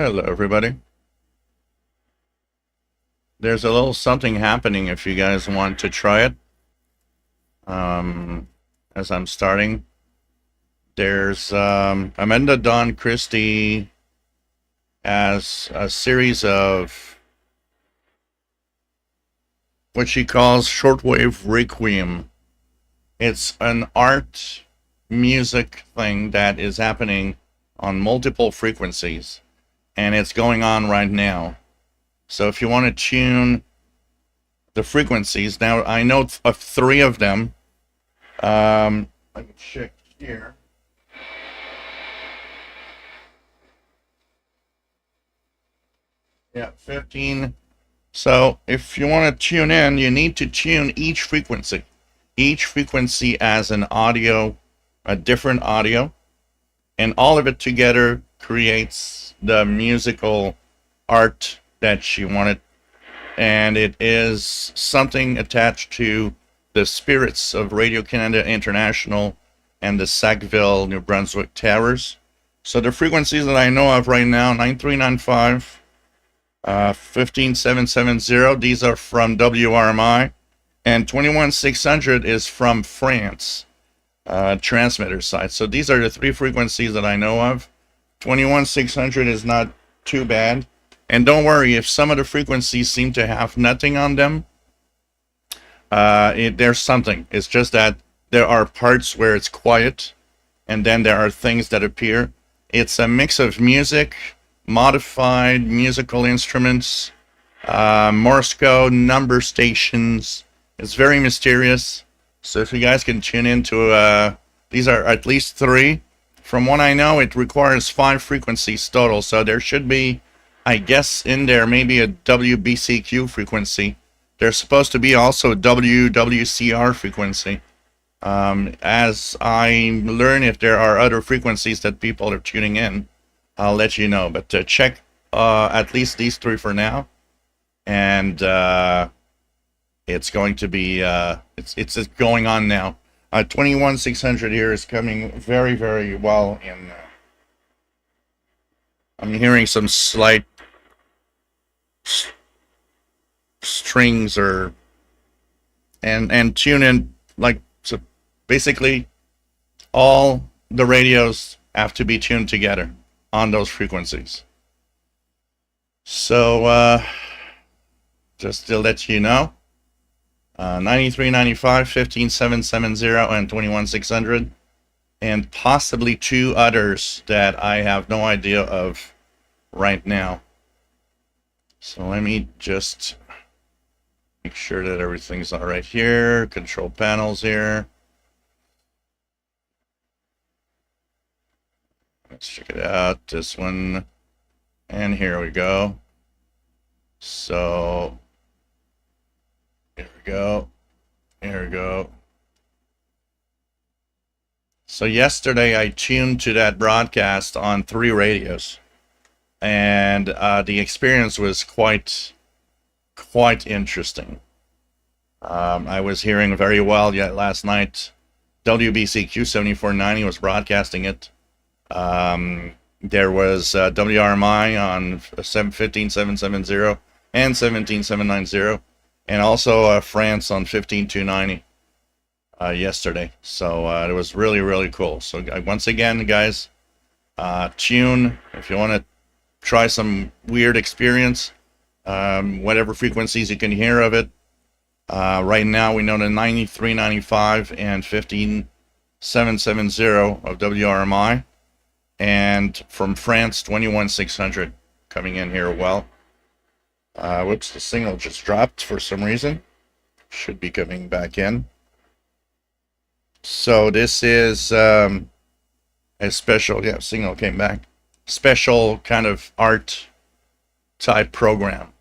Hello, everybody. There's a little something happening if you guys want to try it. Um, as I'm starting, there's Amanda Dawn Christie as a series of what she calls Shortwave Requiem. It's an art music thing that is happening on multiple frequencies, and it's going on right now. So if you want to tune the frequencies, now I know of three of them. Let me check here. Yeah, 15. So if you want to tune in, you need to tune each frequency. Each frequency as an audio, a different audio, and all of it together creates the musical art that she wanted. And it is something attached to the spirits of Radio Canada International and the Sackville, New Brunswick towers. So the frequencies that I know of right now, 9395, 15770, these are from WRMI, and 21600 is from France, transmitter side. So these are the three frequencies that I know of. 21600 is not too bad. And don't worry, if some of the frequencies seem to have nothing on them, there's something. It's just that there are parts where it's quiet, and then there are things that appear. It's a mix of music, modified musical instruments, Morse code, number stations. It's very mysterious. So if you guys can tune into, these are at least three. From what I know, it requires 5 frequencies total. So there should be, I guess, in there maybe a WBCQ frequency. There's supposed to be also WWCR frequency. As I learn if there are other frequencies that people are tuning in, I'll let you know. But check at least these 3 for now. And it's going to be, it's going on now. 21600 here is coming very, very well in. I'm hearing some slight strings or and tune in, like, so basically all the radios have to be tuned together on those frequencies. So just to let you know, 9395, 15770, and 21600, and possibly 2 others that I have no idea of right now. So let me just make sure that everything's all right here. Control panels here. Let's check it out. This one. And here we go. So here we go. Here we go. So yesterday I tuned to that broadcast on 3 radios, and the experience was quite interesting. I was hearing very well yet last night. WBCQ 7490 was broadcasting it. There was WRMI on 15770 and 17790, and also France on 15290 yesterday. So it was really cool. So once again, guys, tune if you want to try some weird experience, whatever frequencies you can hear of it. Right now we know the 9395 and 15770 of WRMI, and from France 21600 coming in here. Well, whoops, the signal just dropped for some reason. Should be coming back in. So this is a special, yeah, signal came back. Special kind of art type program.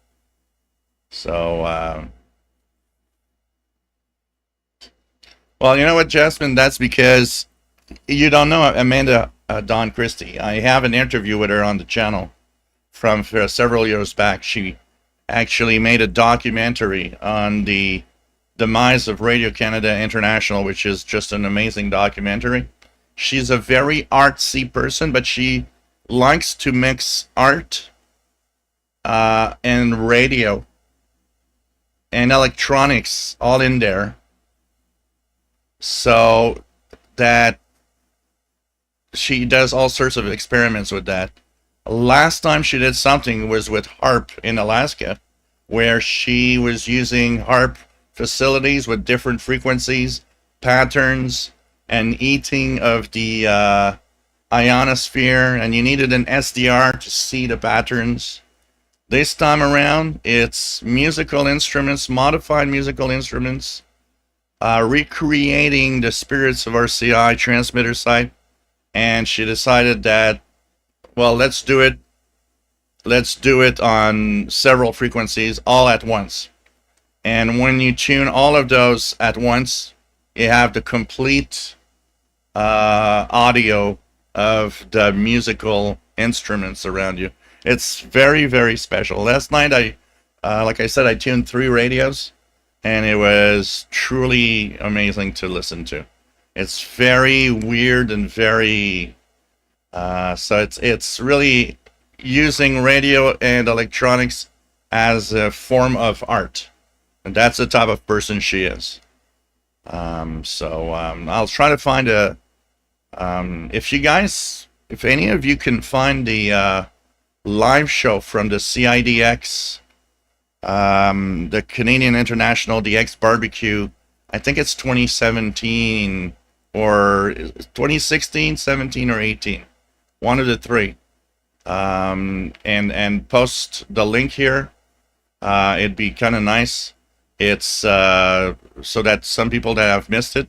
So, well, you know what, Jasmine? That's because you don't know Amanda Dawn Christie. I have an interview with her on the channel from several years back. She actually made a documentary on the demise of Radio Canada International, which is just an amazing documentary. She's a very artsy person, but she likes to mix art and radio and electronics all in there, so that she does all sorts of experiments with that. Last time she did something was with harp in Alaska, where she was using harp facilities with different frequencies, patterns, and eating of the ionosphere, and you needed an SDR to see the patterns. This time around, it's musical instruments, modified musical instruments, recreating the spirits of RCI transmitter site, and she decided that, well, let's do it. Let's do it on several frequencies all at once. And when you tune all of those at once, you have the complete audio of the musical instruments around you. It's very, very special. Last night, like I said, I tuned 3 radios, and it was truly amazing to listen to. It's very weird and very, so it's really using radio and electronics as a form of art. And that's the type of person she is. I'll try to find if any of you can find the live show from the CIDX, the Canadian International DX Barbecue, I think it's 2017 or 2016, 17 or 18, one of the 3. And post the link here. It'd be kind of nice. It's so that some people that have missed it,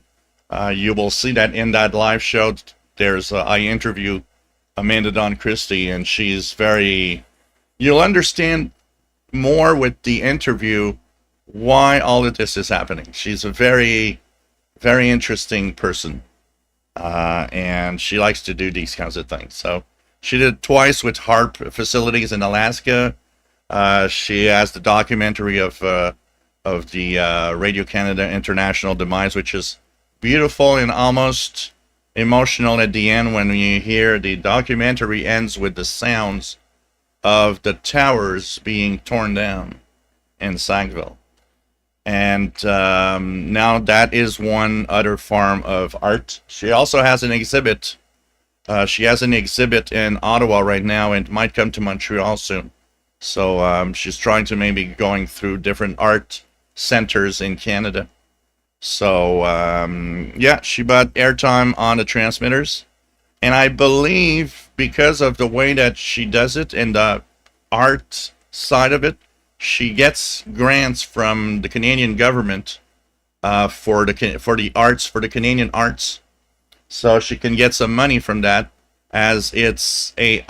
you will see that in that live show. There's I interview Amanda Dawn Christie, and she's very. You'll understand more with the interview why all of this is happening. She's a very, very interesting person, and she likes to do these kinds of things. So she did twice with harp facilities in Alaska. She has the documentary of the Radio Canada International demise, which is beautiful and almost emotional at the end when you hear the documentary ends with the sounds of the towers being torn down in Sackville. And now that is one other form of art. She also has an exhibit. She has an exhibit in Ottawa right now and might come to Montreal soon. So she's trying to maybe going through different art centers in Canada. So yeah, she bought airtime on the transmitters. And I believe because of the way that she does it and the art side of it, she gets grants from the Canadian government for the arts, for the Canadian arts. So she can get some money from that, as it's a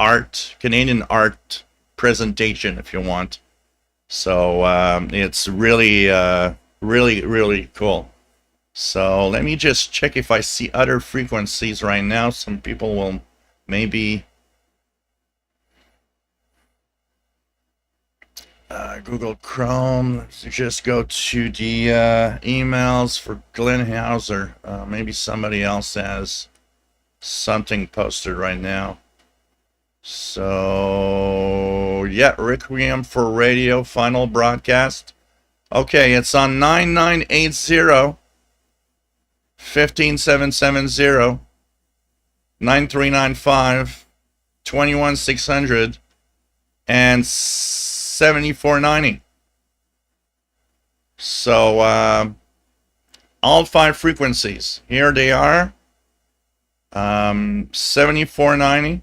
Canadian art presentation, if you want. So it's really, really, really cool. So let me just check if I see other frequencies right now. Some people will maybe Google Chrome. Let's just go to the emails for Glenn Hauser. Maybe somebody else has something posted right now. So yeah, Requiem for Radio final broadcast. Okay, it's on 9980 15770 9395 21600 and 7490. So all 5 frequencies, here they are. 7490.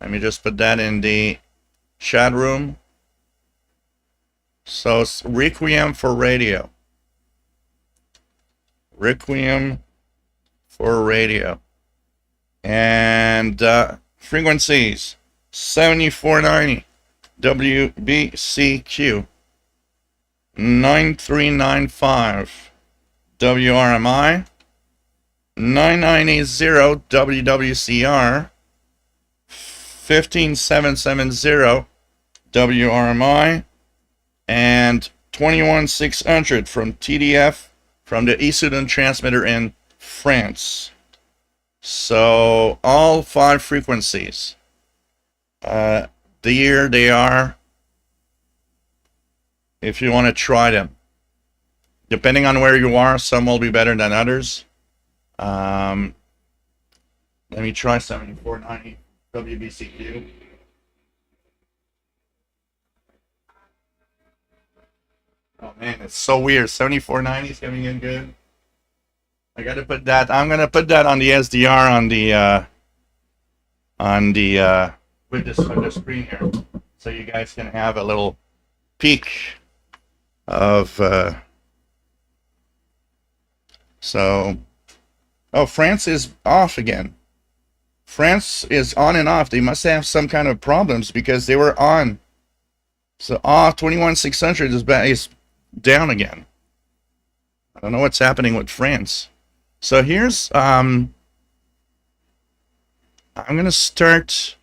Let me just put that in the chat room. So it's Requiem for Radio. Requiem for Radio. And frequencies 7490 WBCQ, 9395 WRMI, 9980 WWCR, 15770 WRMI, and 21600 from TDF from the Issoudun transmitter in France. So all 5 frequencies. Here they are if you want to try them. Depending on where you are, some will be better than others. Let me try 7490 WBCQ. Oh man, it's so weird. 7490 is coming in good. I gotta put that. I'm gonna put that on the SDR with the screen here, so you guys can have a little peek of. Oh, France is off again. France is on and off. They must have some kind of problems because they were on. So off 21600 is down again. I don't know what's happening with France. So here's I'm gonna start.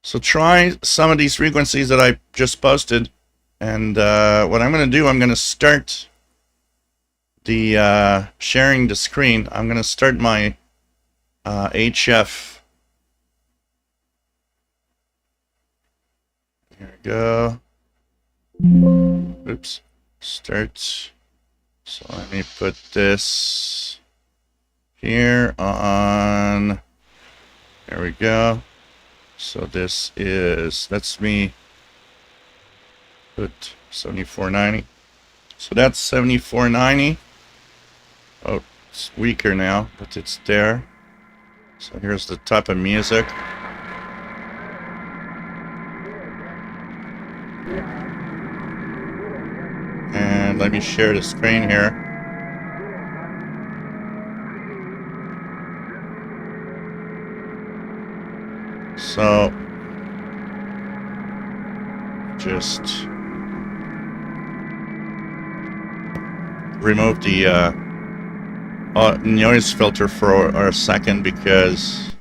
So try some of these frequencies that I just posted, and what I'm gonna do, I'm gonna start the sharing the screen. I'm gonna start my HF. Here we go. Oops. Start. So let me put this here on. There we go. So this is, that's me put 7490. So that's 7490. Oh, it's weaker now, but it's there. So here's the type of music. And let me share the screen here. So just remove the noise filter for a second, because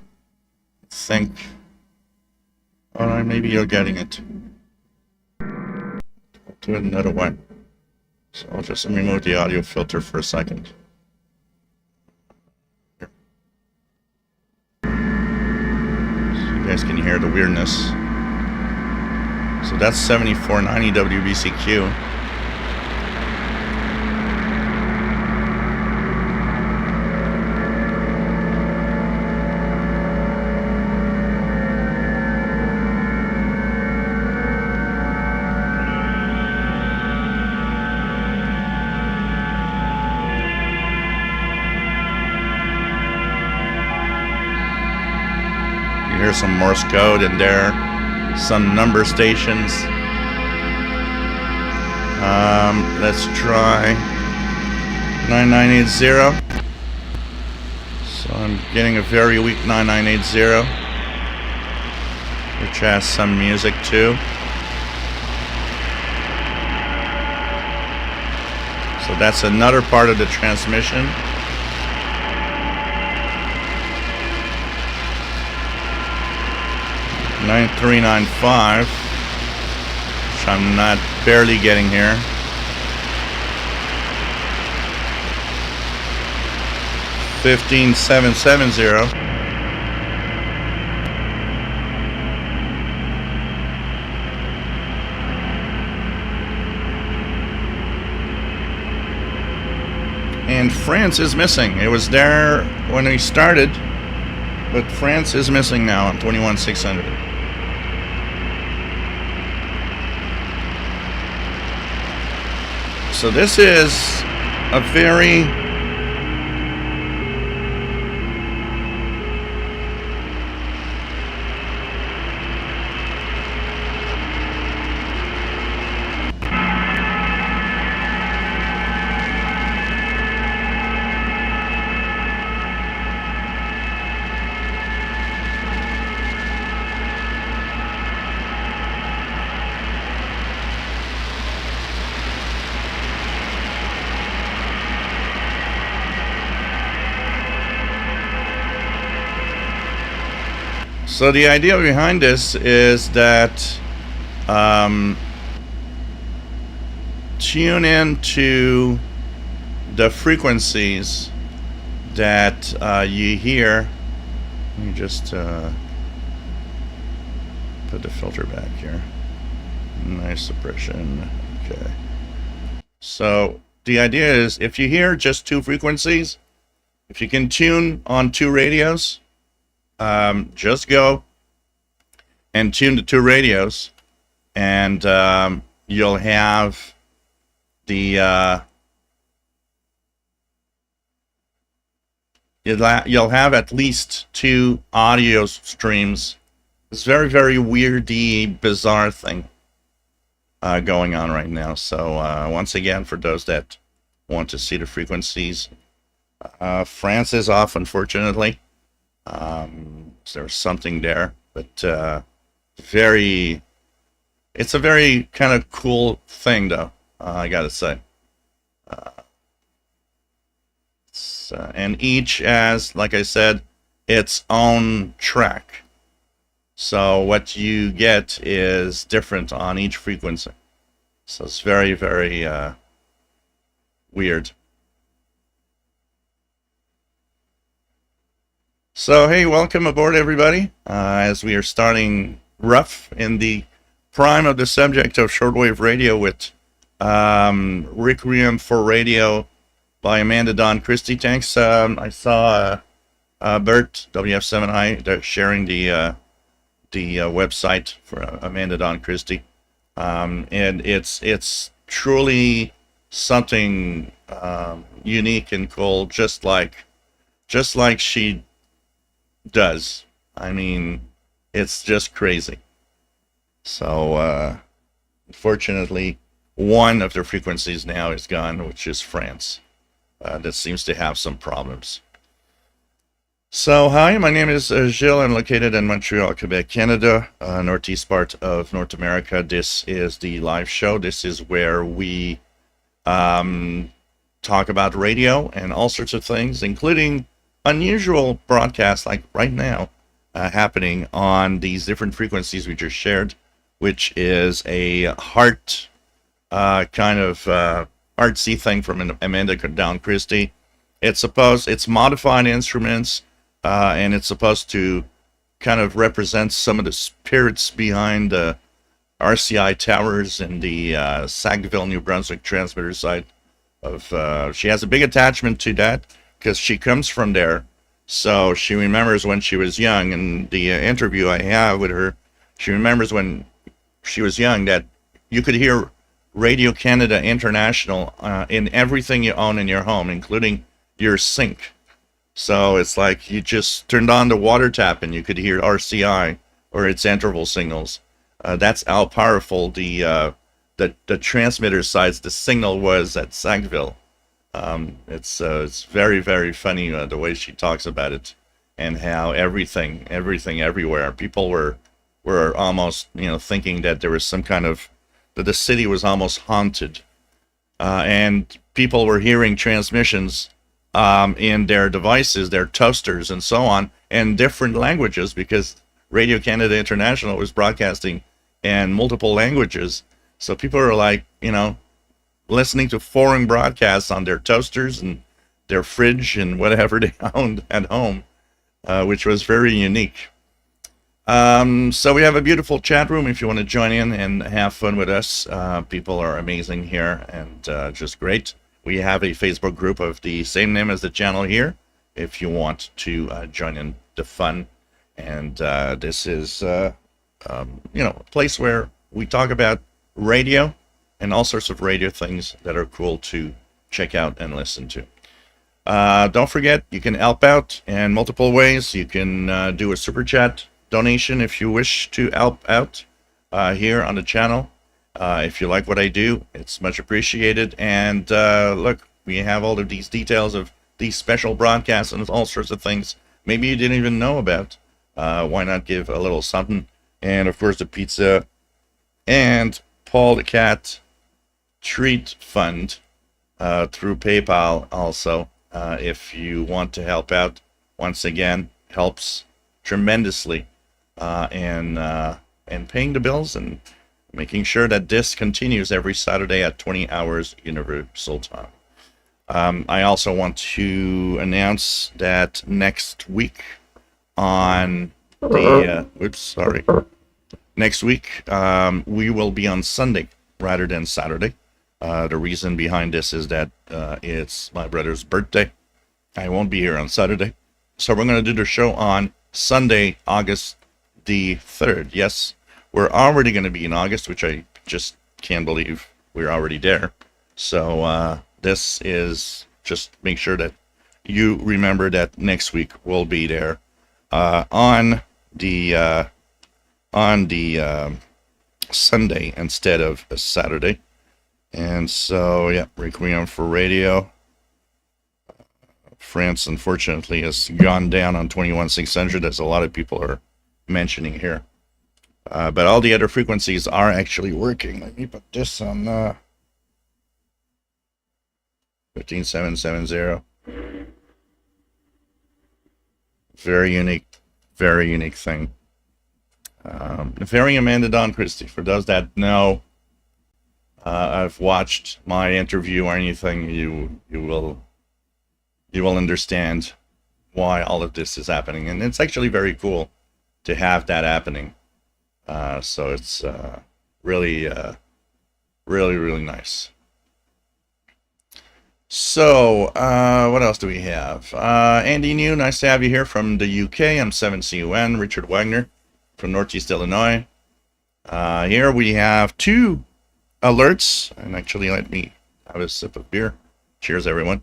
I think, oh, maybe you're getting it. I'll do it another one. So I'll just remove the audio filter for a second. Here. So you guys can hear the weirdness. So that's 7490 WBCQ. Here's some Morse code in there, some number stations. Let's try 9980. So I'm getting a very weak 9980, which has some music too. So that's another part of the transmission. 9395, which I'm not barely getting here. $15,770. And France is missing. It was there when we started, but France is missing now on 21600. So this is a very So the idea behind this is that tune in to the frequencies that you hear. Let me just put the filter back here. Nice suppression. Okay. So the idea is if you hear just two frequencies, if you can tune on two radios, just go and tune the two radios, and you'll have the you'll have at least two audio streams. It's very, very weirdy, bizarre thing going on right now. So once again, for those that want to see the frequencies, France is off, unfortunately. There's something there, but it's a very kind of cool thing, though, I gotta say. And each has, like I said, its own track. So what you get is different on each frequency. So it's very, very weird. So hey, welcome aboard, everybody. As we are starting rough in the prime of the subject of shortwave radio with Requiem for Radio by Amanda Dawn Christie. Thanks. I saw Bert WF7i sharing the website for Amanda Dawn Christie, and it's truly something unique and cool, just like she does. I mean, it's just crazy. So unfortunately, one of the frequencies now is gone, which is France. That seems to have some problems. So, hi, my name is Gilles. I'm located in Montreal, Quebec, Canada, northeast part of North America. This is the live show. This is where we talk about radio and all sorts of things, including unusual broadcasts like right now happening on these different frequencies we just shared, which is a heart kind of artsy thing from Amanda Dawn Christie. It's modified instruments, and it's supposed to kind of represent some of the spirits behind the RCI towers in the Sackville, New Brunswick transmitter site. She has a big attachment to that because she comes from there, so she remembers when she was young. And the interview I have with her, she remembers when she was young that you could hear Radio Canada International in everything you own in your home, including your sink. So it's like you just turned on the water tap and you could hear RCI or its interval signals. That's how powerful the transmitter sides, the signal was at Sackville. It's very, very funny the way she talks about it, and how everything everywhere. People were almost thinking that there was some kind of that the city was almost haunted, and people were hearing transmissions in their devices, their toasters, and so on, in different languages, because Radio Canada International was broadcasting in multiple languages. So people are like, listening to foreign broadcasts on their toasters and their fridge and whatever they owned at home, which was very unique. So we have a beautiful chat room if you want to join in and have fun with us. People are amazing here and just great. We have a Facebook group of the same name as the channel here if you want to join in the fun. And this is, a place where we talk about radio and all sorts of radio things that are cool to check out and listen to. Don't forget, you can help out in multiple ways. You can do a super chat donation if you wish to help out here on the channel. If you like what I do, it's much appreciated. And look, we have all of these details of these special broadcasts and all sorts of things maybe you didn't even know about. Why not give a little something? And of course, the pizza and Paul the Cat treat fund through PayPal also, if you want to help out. Once again, helps tremendously in paying the bills and making sure that this continues every Saturday at 20 hours Universal Time. I also want to announce that next week on the next week we will be on Sunday rather than Saturday. The reason behind this is that it's my brother's birthday. I won't be here on Saturday, so we're going to do the show on Sunday, August the 3rd. Yes, we're already going to be in August, which I just can't believe we're already there. So this is just make sure that you remember that next week we'll be there on the Sunday instead of a Saturday. And so yeah, Requiem for Radio. France unfortunately has gone down on 21600, as a lot of people are mentioning here. But all the other frequencies are actually working. Let me put this on 15770. Very unique thing. Very Amanda Don Christie. For those that know, I've watched my interview or anything, you will understand why all of this is happening, and it's actually very cool to have that happening. So it's really nice. So what else do we have? Andy New, nice to have you here from the UK. I'm 7CUN. Richard Wagner from Northeast Illinois. Here we have two alerts, and actually let me have a sip of beer. Cheers, everyone.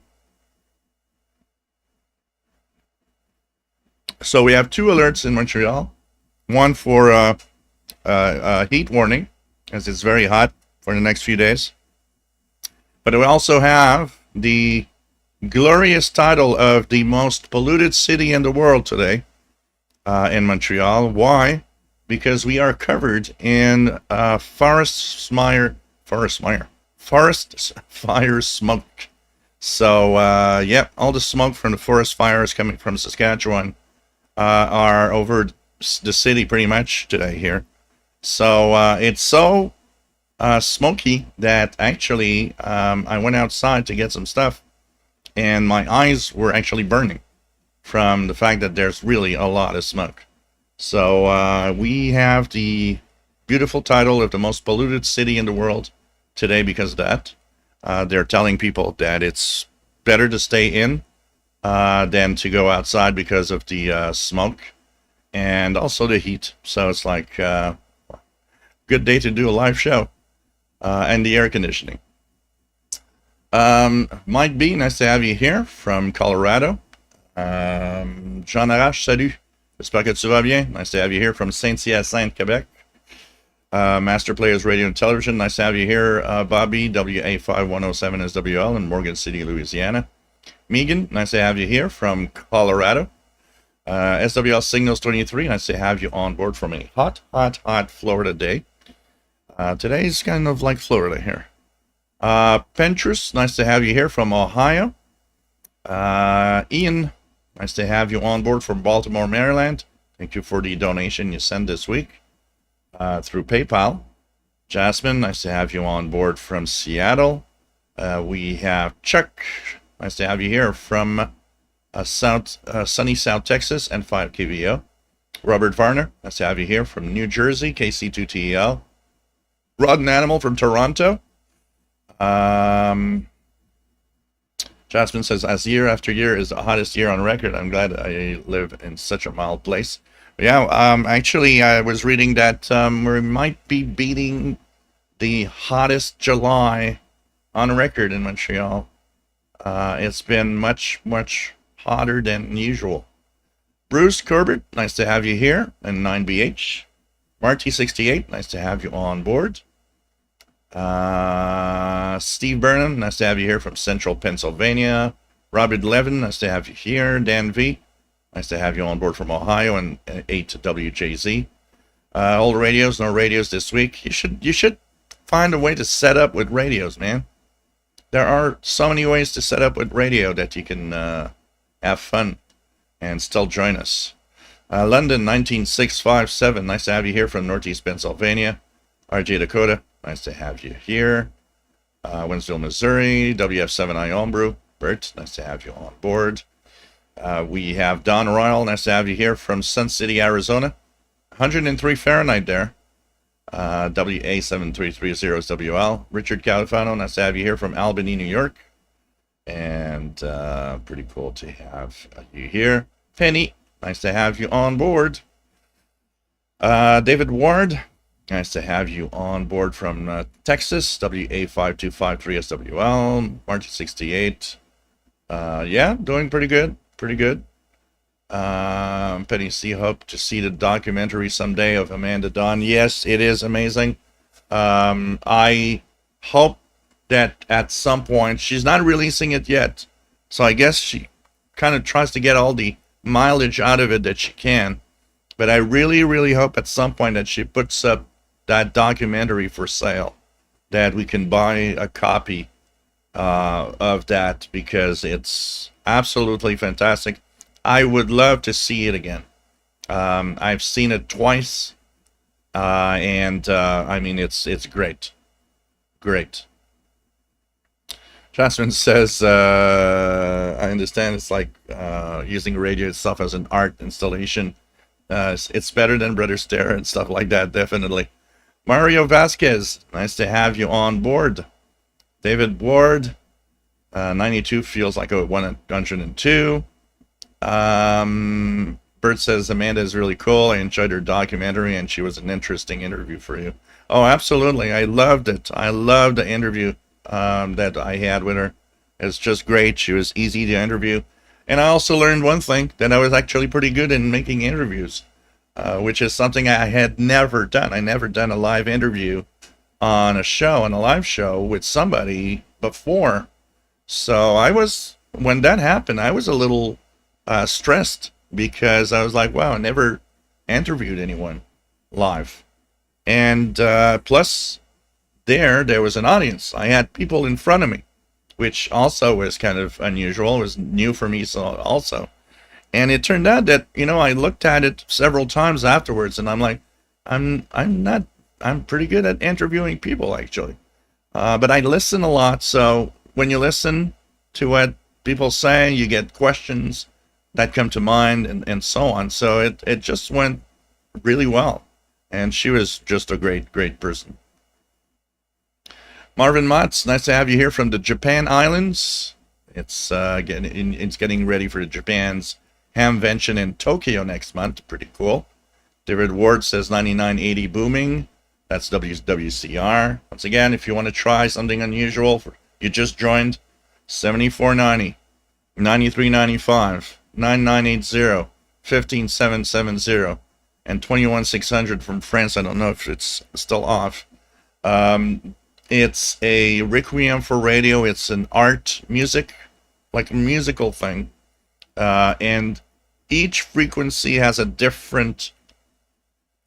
So we have two alerts in Montreal. One for heat warning, as it's very hot for the next few days. But we also have the glorious title of the most polluted city in the world today in Montreal. Why? Because we are covered in forest fire smoke. So, yeah, all the smoke from the forest fires coming from Saskatchewan are over the city pretty much today here. So it's so smoky that actually I went outside to get some stuff, and my eyes were actually burning from the fact that there's really a lot of smoke. So we have the beautiful title of the most polluted city in the world today because of that. They're telling people that it's better to stay in than to go outside because of the smoke and also the heat. So it's like good day to do a live show and the air conditioning. Mike B, nice to have you here from Colorado. Jean Arrache, salut. J'espère que tu vas bien. Nice to have you here from Saint-Hyacinthe, Quebec. Master Players Radio and Television, nice to have you here. Bobby, WA5107 SWL in Morgan City, Louisiana. Megan, nice to have you here from Colorado. SWL Signals 23, nice to have you on board from a hot Florida day. Today's kind of like Florida here. Pentrus, nice to have you here from Ohio. Ian, nice to have you on board from Baltimore, Maryland. Thank you for the donation you sent this week through PayPal. Jasmine, nice to have you on board from Seattle. We have Chuck, nice to have you here from sunny South Texas and 5 KVO. Robert Varner, nice to have you here from New Jersey, KC2TEL. Rod and Animal from Toronto. Jasmine says, as year after year is the hottest year on record, I'm glad I live in such a mild place. Yeah, actually, I was reading that we might be beating the hottest July on record in Montreal. It's been much hotter than usual. Bruce Corbett, nice to have you here, and 9BH. Marty68, nice to have you on board. Steve Burnham, nice to have you here from Central Pennsylvania. Robert Levin, nice to have you here. Dan V, nice to have you on board from Ohio and 8WJZ. Old radios, no radios this week. You should find a way to set up with radios, man. There are so many ways to set up with radio that you can have fun and still join us. London 19657, nice to have you here from Northeast Pennsylvania. RJ Dakota, nice to have you here. Winsville, Missouri, WF7I Homebrew. Bert, nice to have you on board. We have Don Royal, nice to have you here from Sun City, Arizona. 103 Fahrenheit there. WA7330WL. Richard Califano, nice to have you here from Albany, New York. And pretty cool to have you here. Penny, nice to have you on board. David Ward, nice to have you on board from Texas, WA5253SWL, March 68. Yeah, doing pretty good, pretty good. Penny C, hope to see the documentary someday of Amanda Dawn. Yes, it is amazing. I hope that at some point, she's not releasing it yet, so I guess she kind of tries to get all the mileage out of it that she can. But I really, really hope at some point that she puts up that documentary for sale, that we can buy a copy of that, because it's absolutely fantastic. I would love to see it again. I've seen it twice, and I mean, it's great. Great. Jasmine says, I understand it's like using radio itself as an art installation. It's better than Brother Stare and stuff like that, definitely. Mario Vasquez, nice to have you on board. David Ward, 92 feels like a 102. Bert says, Amanda is really cool. I enjoyed her documentary, and she was an interesting interview for you. Oh, absolutely. I loved it. I loved the interview that I had with her. It's just great. She was easy to interview. And I also learned one thing, that I was actually pretty good in making interviews, which is something I had never done. I never done a live interview on a live show with somebody before. So when that happened, I was a little stressed, because I was like, wow, I never interviewed anyone live. And plus, there was an audience. I had people in front of me, which also was kind of unusual. It was new for me also. And it turned out that, I looked at it several times afterwards, and I'm like, I'm pretty good at interviewing people, actually. But I listen a lot, so when you listen to what people say, you get questions that come to mind, and so on. So it just went really well. And she was just a great, great person. Marvin Motz, nice to have you here from the Japan Islands. It's getting ready for Japan's Hamvention in Tokyo next month. Pretty cool. David Ward says 9980 booming. That's WCR. Once again, if you want to try something unusual, you just joined, 7490, 9395, 9980, 15770, and 21600 from France. I don't know if it's still off. It's a requiem for radio. It's an art music, like a musical thing. And each frequency has a different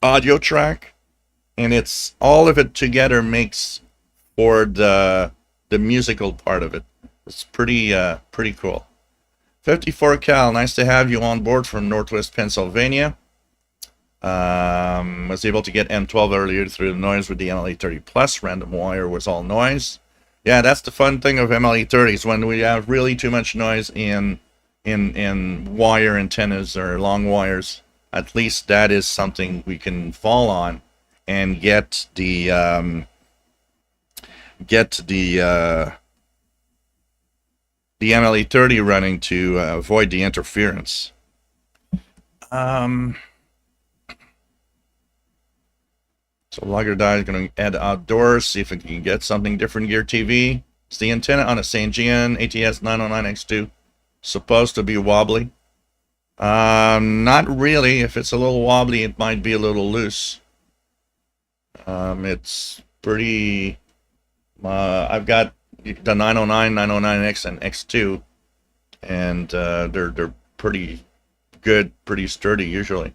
audio track, and it's all of it together makes for the musical part of it. It's pretty cool. 54 Cal, nice to have you on board from Northwest Pennsylvania. Was able to get M12 earlier through the noise with the MLA30 Plus. Random wire was all noise. Yeah, that's the fun thing of MLA30s, when we have really too much noise in wire antennas or long wires. At least that is something we can fall on and get the MLA30 running to avoid the interference. So Logger Die is going to add outdoors, see if it can get something different gear TV. It's the antenna on a Sangean ATS 909X2. Supposed to be wobbly. Not really. If it's a little wobbly, it might be a little loose. It's pretty... I've got the 909, 909X, and X2. And they're pretty good, pretty sturdy usually.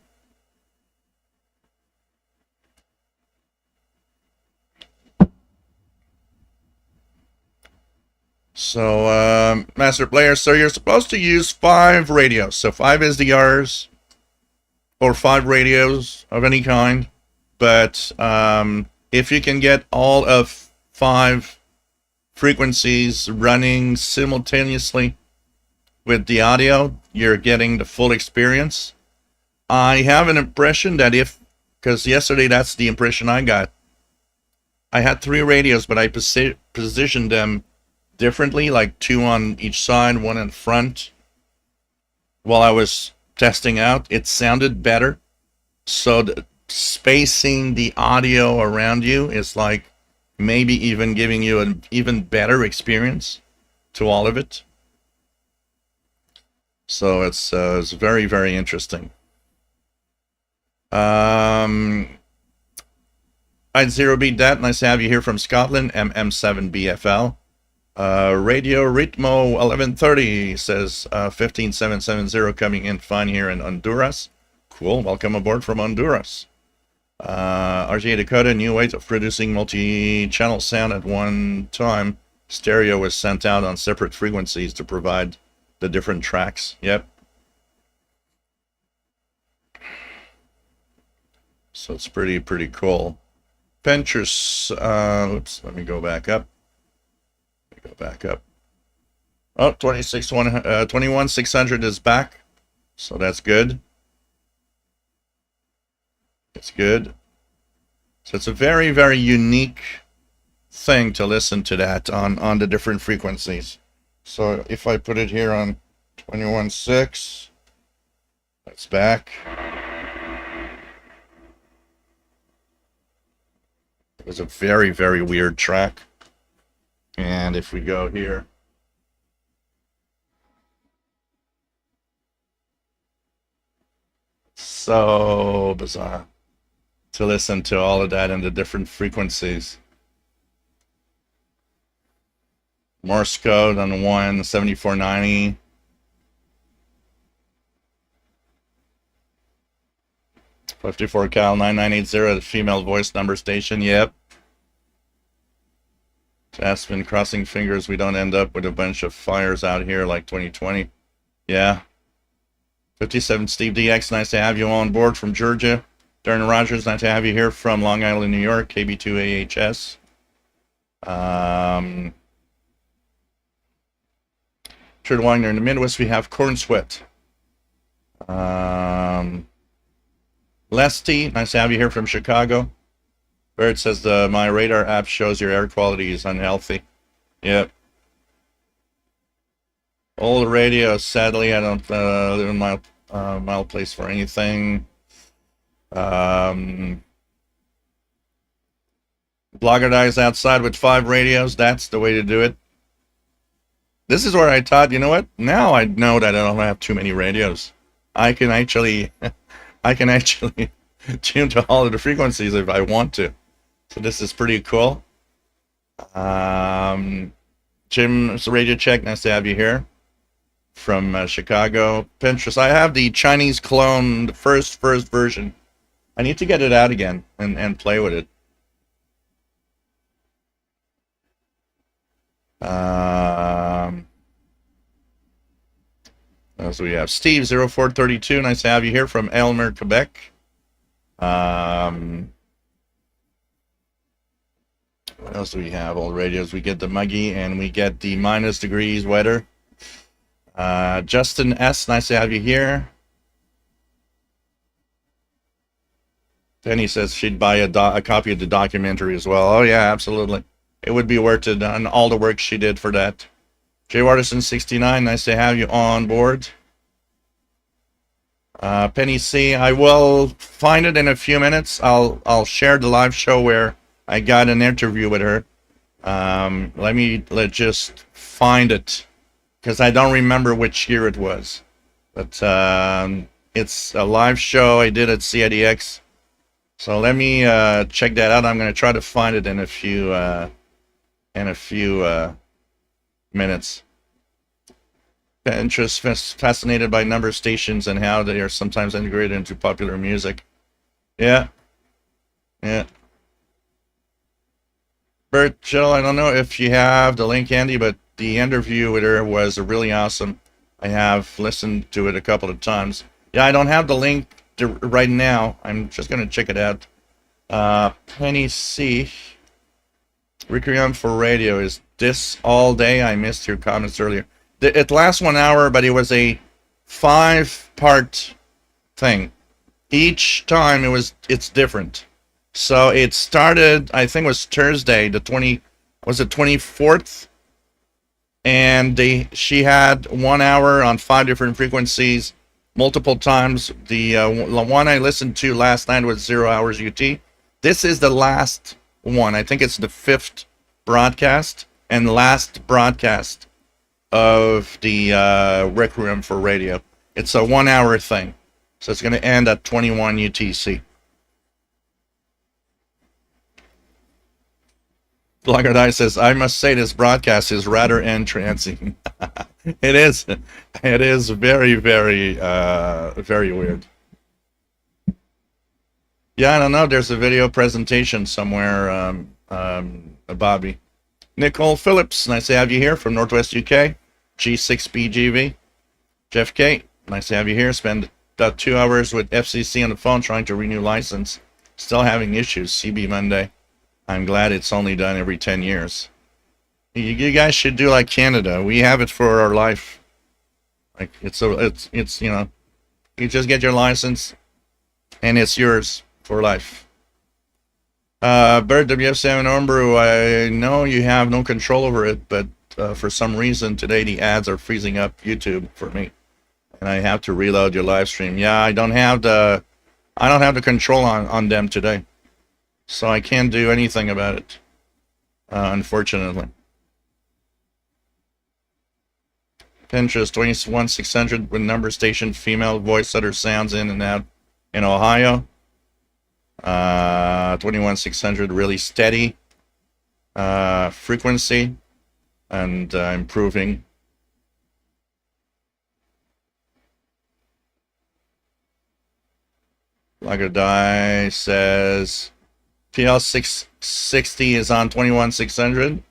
So, Master Player, so you're supposed to use 5 radios. So 5 SDRs or 5 radios of any kind. But if you can get all of 5 frequencies running simultaneously with the audio, you're getting the full experience. I have an impression that because yesterday that's the impression I got. I had 3 radios, but I positioned them differently, like 2 on each side, 1 in front. While I was testing out, it sounded better. So spacing the audio around you is like maybe even giving you an even better experience to all of it. So it's very, very interesting. I'd zero beat that. Nice to have you here from Scotland, MM7BFL. Radio Ritmo 1130 says 15770 coming in fine here in Honduras. Cool, welcome aboard from Honduras. RGA Dakota, new way of producing multi-channel sound at one time. Stereo was sent out on separate frequencies to provide the different tracks. Yep. So it's pretty cool. Pinterest, oops, let me go back up. Oh, 21600 is back. So that's good. It's good. So it's a very, very unique thing to listen to that on the different frequencies. So if I put it here on 21.6, that's back. It was a very, very weird track. And if we go here, so bizarre to listen to all of that in the different frequencies. Morse code on 17490. '54 cal 9980, the female voice number station. Yep. Aspen, crossing fingers we don't end up with a bunch of fires out here like 2020. Yeah. 57 Steve DX, nice to have you on board from Georgia. Darren Rogers, nice to have you here from Long Island, New York, KB2AHS. Richard Wagner, in the Midwest, we have Corn Sweat. Lesty, nice to have you here from Chicago. Bird says my radar app shows your air quality is unhealthy. Yep. Old radio, sadly, I don't live in my mile place for anything. Blogger dies outside with 5 radios. That's the way to do it. This is where I thought, you know what? Now I know that I don't have too many radios. I can actually tune to all of the frequencies if I want to. So this is pretty cool. Jim's Radio Check, nice to have you here from Chicago. Pinterest, I have the Chinese clone, the first version. I need to get it out again and play with it. So we have Steve 0432, nice to have you here from Aylmer, Quebec. What else do we have? Old radios. We get the muggy and we get the -degrees weather. Justin S, nice to have you here. Penny says she'd buy a copy of the documentary as well. Oh yeah, absolutely. It would be worth it on all the work she did for that. Jay Watterson 69, nice to have you on board. Penny C, I will find it in a few minutes. I'll share the live show where I got an interview with her. Let's just find it because I don't remember which year it was. But it's a live show I did at CIDX. So let me check that out. I'm going to try to find it in a few minutes. Interest, fascinated by number of stations and how they are sometimes integrated into popular music. Yeah. Bert, Jill, I don't know if you have the link handy, but the interview with her was really awesome. I have listened to it a couple of times. Yeah, I don't have the link right now. I'm just going to check it out. Penny C. Requiem for Radio is this all day. I missed your comments earlier. It lasts 1 hour, but it was a 5-part thing. Each time it's different. So it started, I think it was Thursday, was it 24th? And she had 1 hour on 5 different frequencies, multiple times. The one I listened to last night was 0 hours UT. This is the last one. I think it's the 5th broadcast and last broadcast of the Requiem for Radio. It's a 1 hour thing. So it's going to end at 21 UTC. Blackguard says, I must say this broadcast is rather entrancing. It is. It is very, very, very weird. Yeah, I don't know. There's a video presentation somewhere, Bobby. Nicole Phillips, nice to have you here from Northwest UK. G6BGV. Jeff K, nice to have you here. Spend about 2 hours with FCC on the phone trying to renew license. Still having issues. CB Monday. I'm glad it's only done every 10 years. You guys should do like Canada. We have it for our life. Like it's you know, you just get your license and it's yours for life. Bird WF7 Homebrew, I know you have no control over it, but for some reason today the ads are freezing up YouTube for me. And I have to reload your live stream. Yeah, I don't have the control on them today. So I can't do anything about it, unfortunately. Pinterest 21600 with number station female voice setter sounds in and out in Ohio. 21600 really steady frequency and improving. Lagadai says PL660 is on 21600.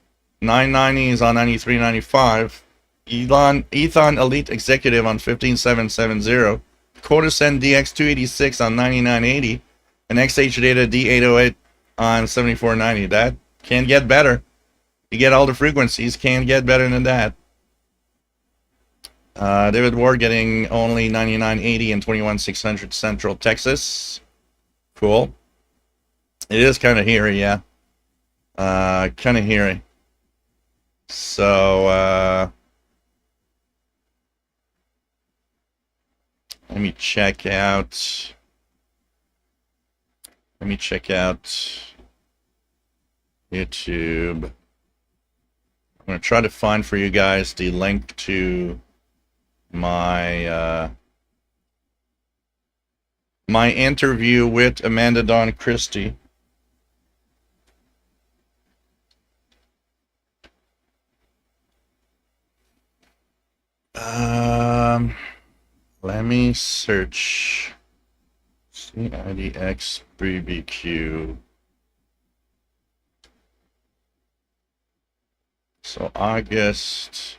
990 is on 9395. Ethon Elite Executive on 15770. Codasend DX286 on 9980. And XH Data D808 on 7490. That can't get better. You get all the frequencies, can't get better than that. David Ward getting only 9980 and 21600 Central Texas. Cool. It is kind of hairy, yeah. Kind of hairy. So, let me check out YouTube. I'm going to try to find for you guys the link to my my interview with Amanda Dawn Christie. Let me search CIDX BBQ. So August,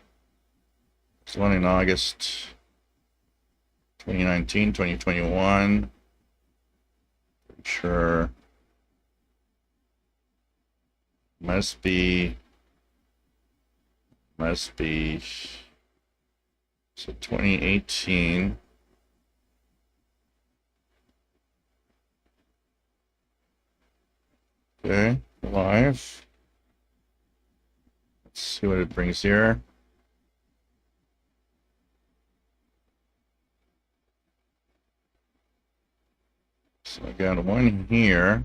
it's one in August 2019, 2021. Sure. Must be. So 2018. Okay, live. Let's see what it brings here. So I got one here.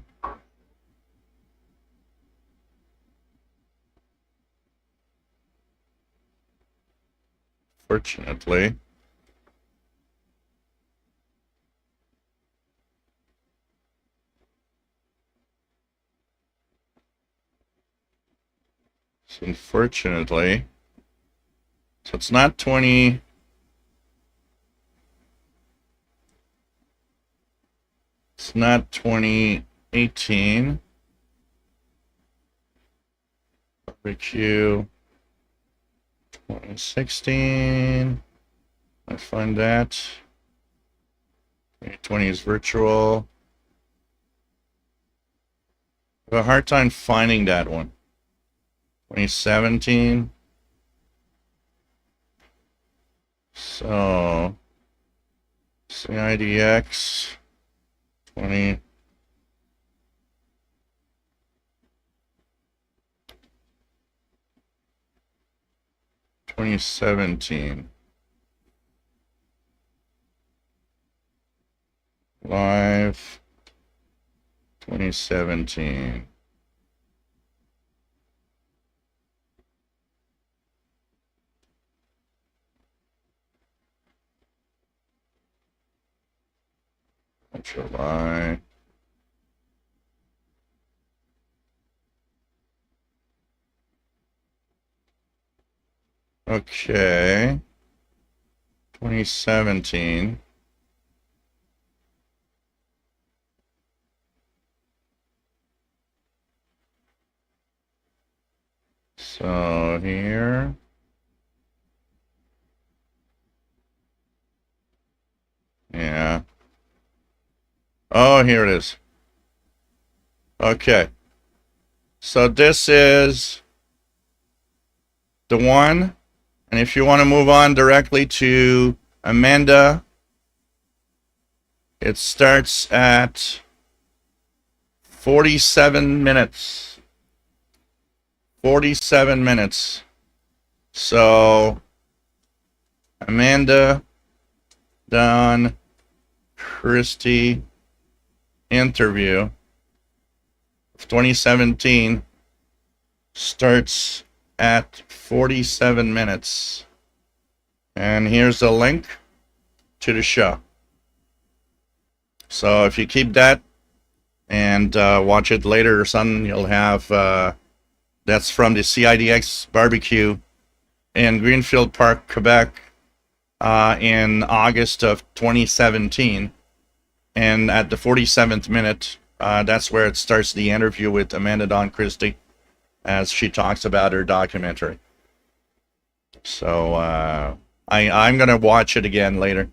Fortunately. So unfortunately, so it's not 20. It's not 2018. Barbecue 2016. I find that. 2020 is virtual. I have a hard time finding that one. 2017. So CIDX 20. 2017. Live 2017. July. Okay. 2017. So here. Yeah. Oh, here it is. Okay. So this is the one. And if you want to move on directly to Amanda, it starts at 47 minutes. 47 minutes. So Amanda, Don, Christie interview of 2017 starts at 47 minutes. And here's the link to the show. So if you keep that and watch it later or something, you'll have, that's from the CIDX barbecue in Greenfield Park, Quebec, in August of 2017. And at the 47th minute, that's where it starts the interview with Amanda Dawn Christie as she talks about her documentary. So I'm going to watch it again later.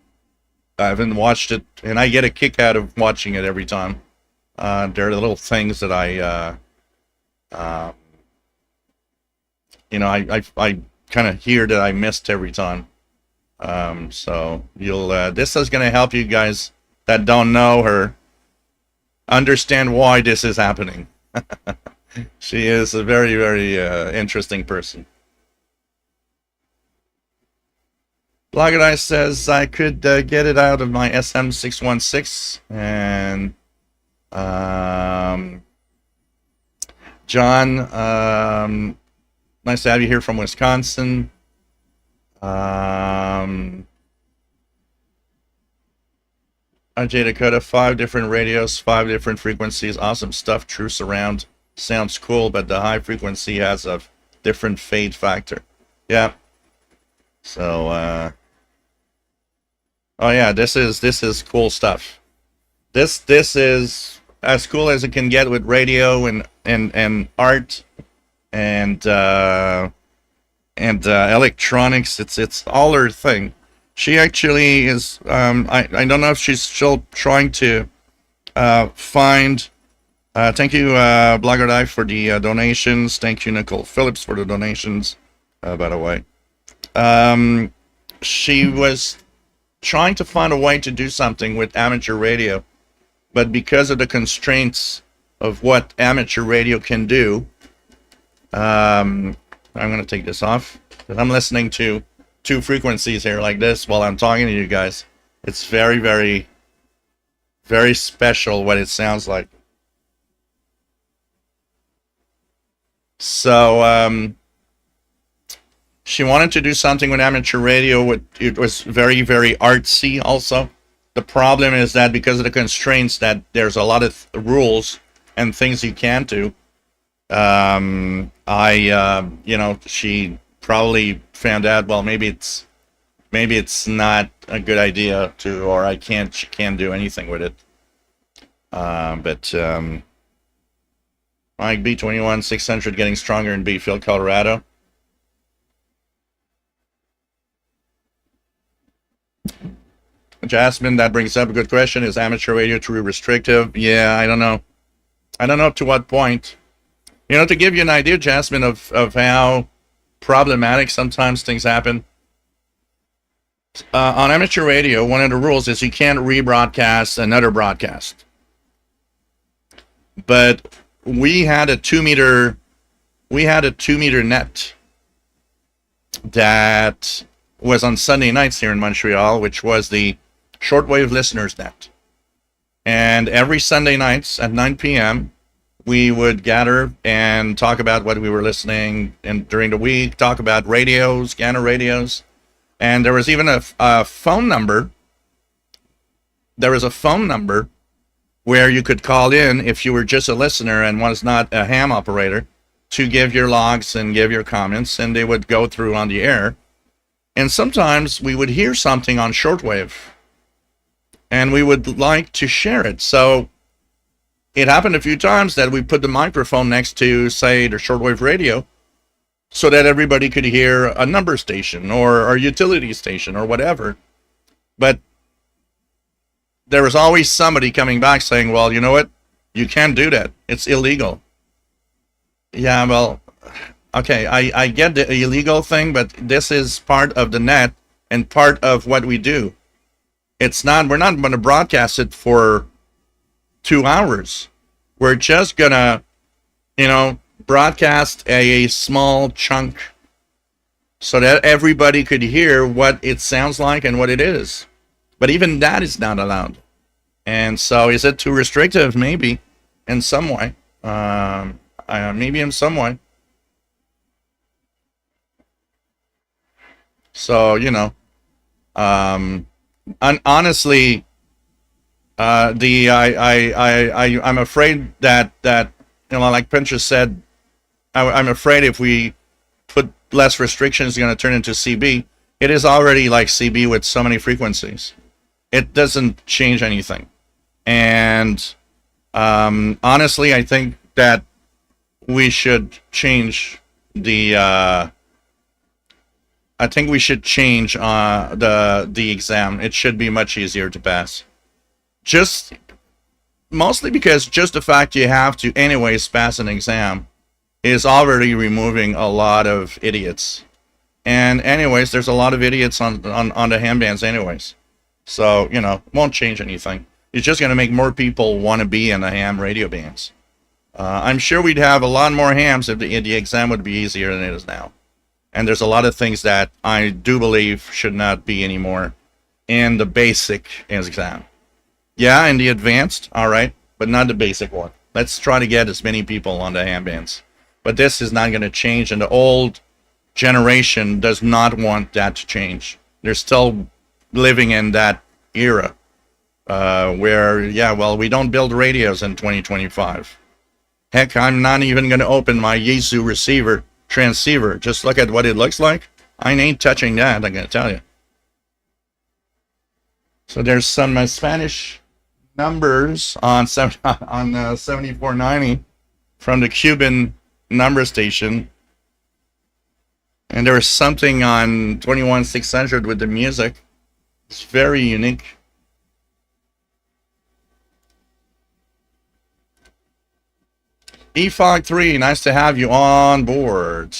I haven't watched it, and I get a kick out of watching it every time. There are little things that I kind of hear that I missed every time. So you'll this is going to help you guys that don't know her understand why this is happening. She is a very, very interesting person. Blogger says I could get it out of my SM616, and John, nice to have you here from Wisconsin. RJ Dakota, 5 different radios, 5 different frequencies, awesome stuff. True surround sounds cool, but the high frequency has a different fade factor. Yeah. So oh yeah, this is cool stuff. This is as cool as it can get with radio and art and electronics. It's all her thing. She actually is, I don't know if she's still trying to find, thank you, Blogger for the donations. Thank you, Nicole Phillips, for the donations, by the way. She was trying to find a way to do something with amateur radio, but because of the constraints of what amateur radio can do, I'm going to take this off, because I'm listening to 2 frequencies here like this while I'm talking to you guys. It's very, very, very special what it sounds like. So she wanted to do something with amateur radio. It was very, very artsy also. The problem is that because of the constraints, that there's a lot of rules and things you can't do. She probably found out, well, maybe it's not a good idea to, or she can't do anything with it. But Mike B21 600 getting stronger in Beefield, Colorado. Jasmine, that brings up a good question. Is amateur radio too restrictive? Yeah, I don't know. I don't know to what point. To give you an idea, Jasmine, of how problematic sometimes things happen, on amateur radio, one of the rules is you can't rebroadcast another broadcast. But we had a 2 meter net that was on Sunday nights here in Montreal, which was the Shortwave listeners net. And every Sunday nights at 9 p.m., we would gather and talk about what we were listening and during the week, talk about radios, scanner radios. And there was even a phone number. There was a phone number where you could call in if you were just a listener and was not a ham operator to give your logs and give your comments, and they would go through on the air. And sometimes we would hear something on shortwave, and we would like to share it. So it happened a few times that we put the microphone next to, say, the shortwave radio, so that everybody could hear a number station or a utility station or whatever. But there was always somebody coming back saying, well, you know what? You can't do that. It's illegal. Yeah, well, okay, I get the illegal thing, but this is part of the net and part of what we do. We're not going to broadcast it for 2 hours. We're just going to, broadcast a small chunk so that everybody could hear what it sounds like and what it is. But even that is not allowed. And so is it too restrictive? Maybe in some way. Maybe in some way. So, honestly, I'm afraid that like Pinterest said, I'm afraid if we put less restrictions, it's going to turn into CB. It is already like CB with so many frequencies. It doesn't change anything. And honestly, I think that we should change the exam. It should be much easier to pass. Mostly because just the fact you have to anyways pass an exam is already removing a lot of idiots. And anyways, there's a lot of idiots on the ham bands anyways. So, won't change anything. It's just going to make more people want to be in the ham radio bands. I'm sure we'd have a lot more hams if the exam would be easier than it is now. And there's a lot of things that I do believe should not be anymore in the basic exam. Yeah, in the advanced, all right, but not the basic one. Let's try to get as many people on the ham bands. But this is not going to change, and the old generation does not want that to change. They're still living in that era where, we don't build radios in 2025. Heck, I'm not even going to open my Yaesu transceiver. Just look at what it looks like. I ain't touching that, I'm going to tell you. So there's some Spanish numbers on 7490 from the Cuban number station. And there was something on 21600 with the music. It's very unique. EFOG 3, nice to have you on board.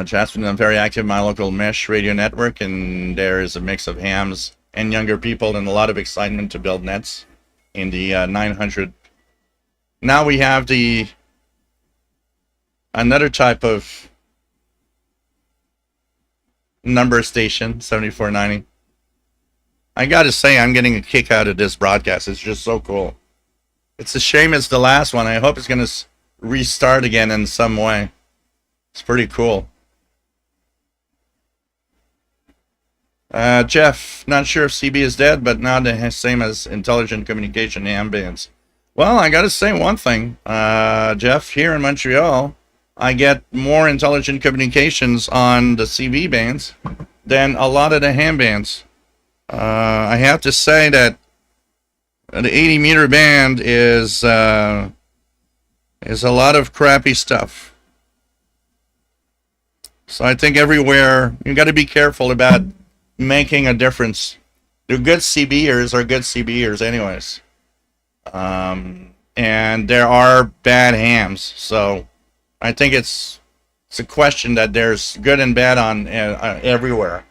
Jasmine, I'm very active in my local mesh radio network, and there is a mix of hams and younger people and a lot of excitement to build nets in the 900. Now we have another type of number station, 7490. I gotta say, I'm getting a kick out of this broadcast. It's just so cool. It's a shame it's the last one. I hope it's gonna restart again in some way. It's pretty cool. Jeff, not sure if CB is dead, but not the same as intelligent communication ham bands. Well, I gotta say one thing, Jeff, here in Montreal, I get more intelligent communications on the CB bands than a lot of the ham bands. I have to say that the 80-meter band is a lot of crappy stuff. So I think everywhere you got to be careful about making a difference The good CBers are good CBers anyways. And there are bad hams, so I think it's a question that there's good and bad on everywhere,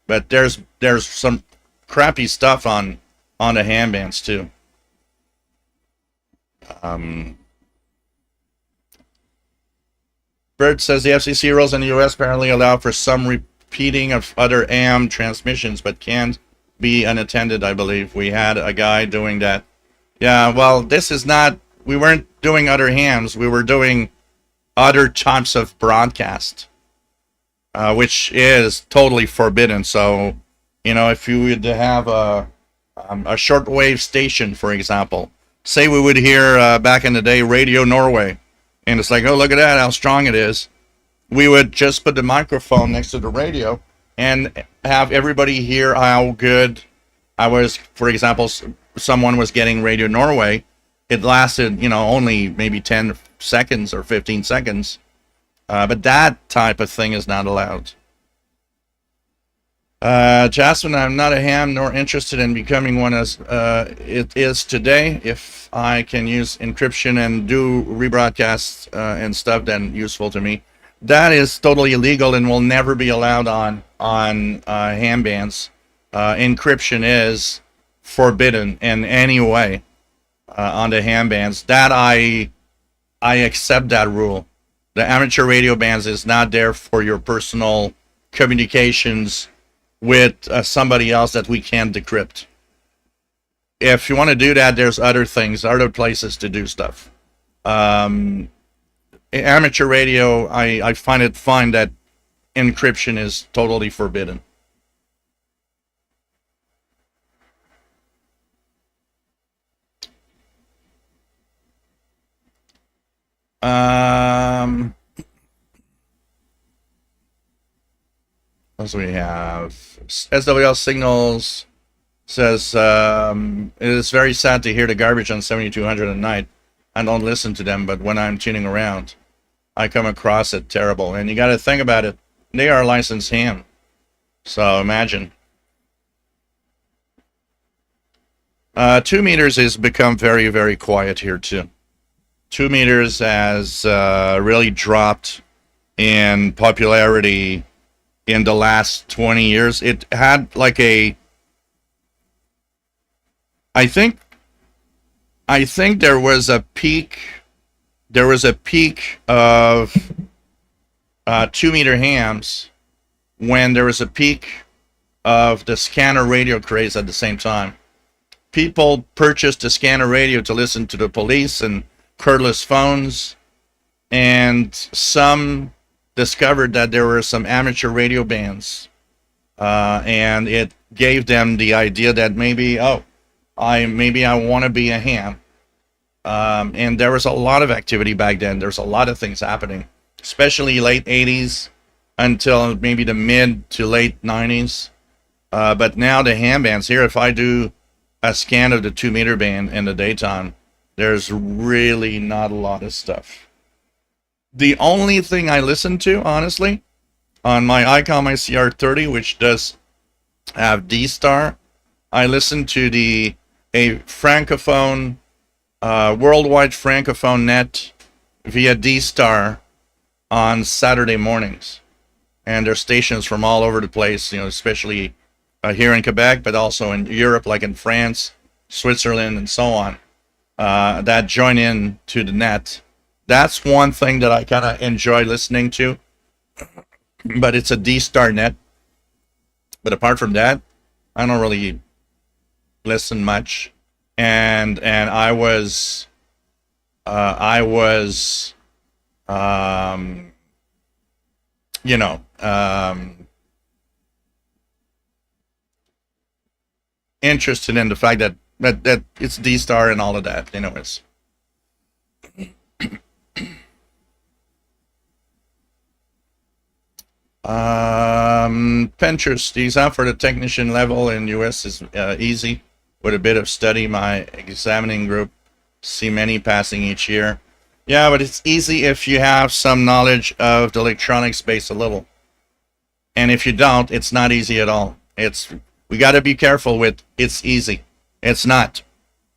but there's some crappy stuff on the ham bands too. Um, Bert says the FCC rules in the U.S. apparently allow for some repeating of other AM transmissions, but can't be unattended. I believe we had a guy doing that. Yeah, well, this is not. We weren't doing other hams. We were doing other types of broadcast, which is totally forbidden. So, if you would have a shortwave station, for example, say we would hear back in the day Radio Norway, and it's like, oh, look at that, how strong it is. We would just put the microphone next to the radio and have everybody hear how good I was. For example, someone was getting Radio Norway. It lasted, only maybe 10 seconds or 15 seconds. But that type of thing is not allowed. Jasmine, I'm not a ham nor interested in becoming one as it is today. If I can use encryption and do rebroadcasts and stuff, then useful to me. That is totally illegal and will never be allowed on ham bands. Encryption is forbidden in any way on the ham bands. That I accept that rule. The amateur radio bands is not there for your personal communications with somebody else that we can't decrypt. If you want to do that, there's other things, other places to do stuff. Amateur radio, I find it fine that encryption is totally forbidden. As we have SWL Signals says it is very sad to hear the garbage on 7200 at night. I don't listen to them, but when I'm tuning around, I come across it terrible. And you got to think about it. They are licensed ham, so imagine. 2 meters has become very, very quiet here too. 2 meters has really dropped in popularity in the last 20 years. It had like I think there was a peak of 2 meter hams when there was a peak of the scanner radio craze at the same time. People purchased a scanner radio to listen to the police and cordless phones, and some discovered that there were some amateur radio bands, and it gave them the idea that maybe I want to be a ham. And there was a lot of activity back then. There's a lot of things happening, especially late 80s until maybe the mid to late 90s. But now the ham bands here, if I do a scan of the 2 meter band in the daytime, there's really not a lot of stuff. The only thing I listen to, honestly, on my ICOM ICR30, which does have D-Star, I listen to a francophone, worldwide francophone net via D-Star on Saturday mornings. And there's stations from all over the place, especially here in Quebec, but also in Europe, like in France, Switzerland, and so on, that join in to the net. That's one thing that I kind of enjoy listening to, but it's a D-Star net. But apart from that, I don't really listen much. And I was interested in the fact that it's D-Star and all of that, anyways. Pinterest, the exam for the technician level in US is easy. With a bit of study, my examining group see many passing each year. Yeah, but it's easy if you have some knowledge of the electronics space a little. And if you don't, it's not easy at all. It's we got to be careful with it's easy. It's not.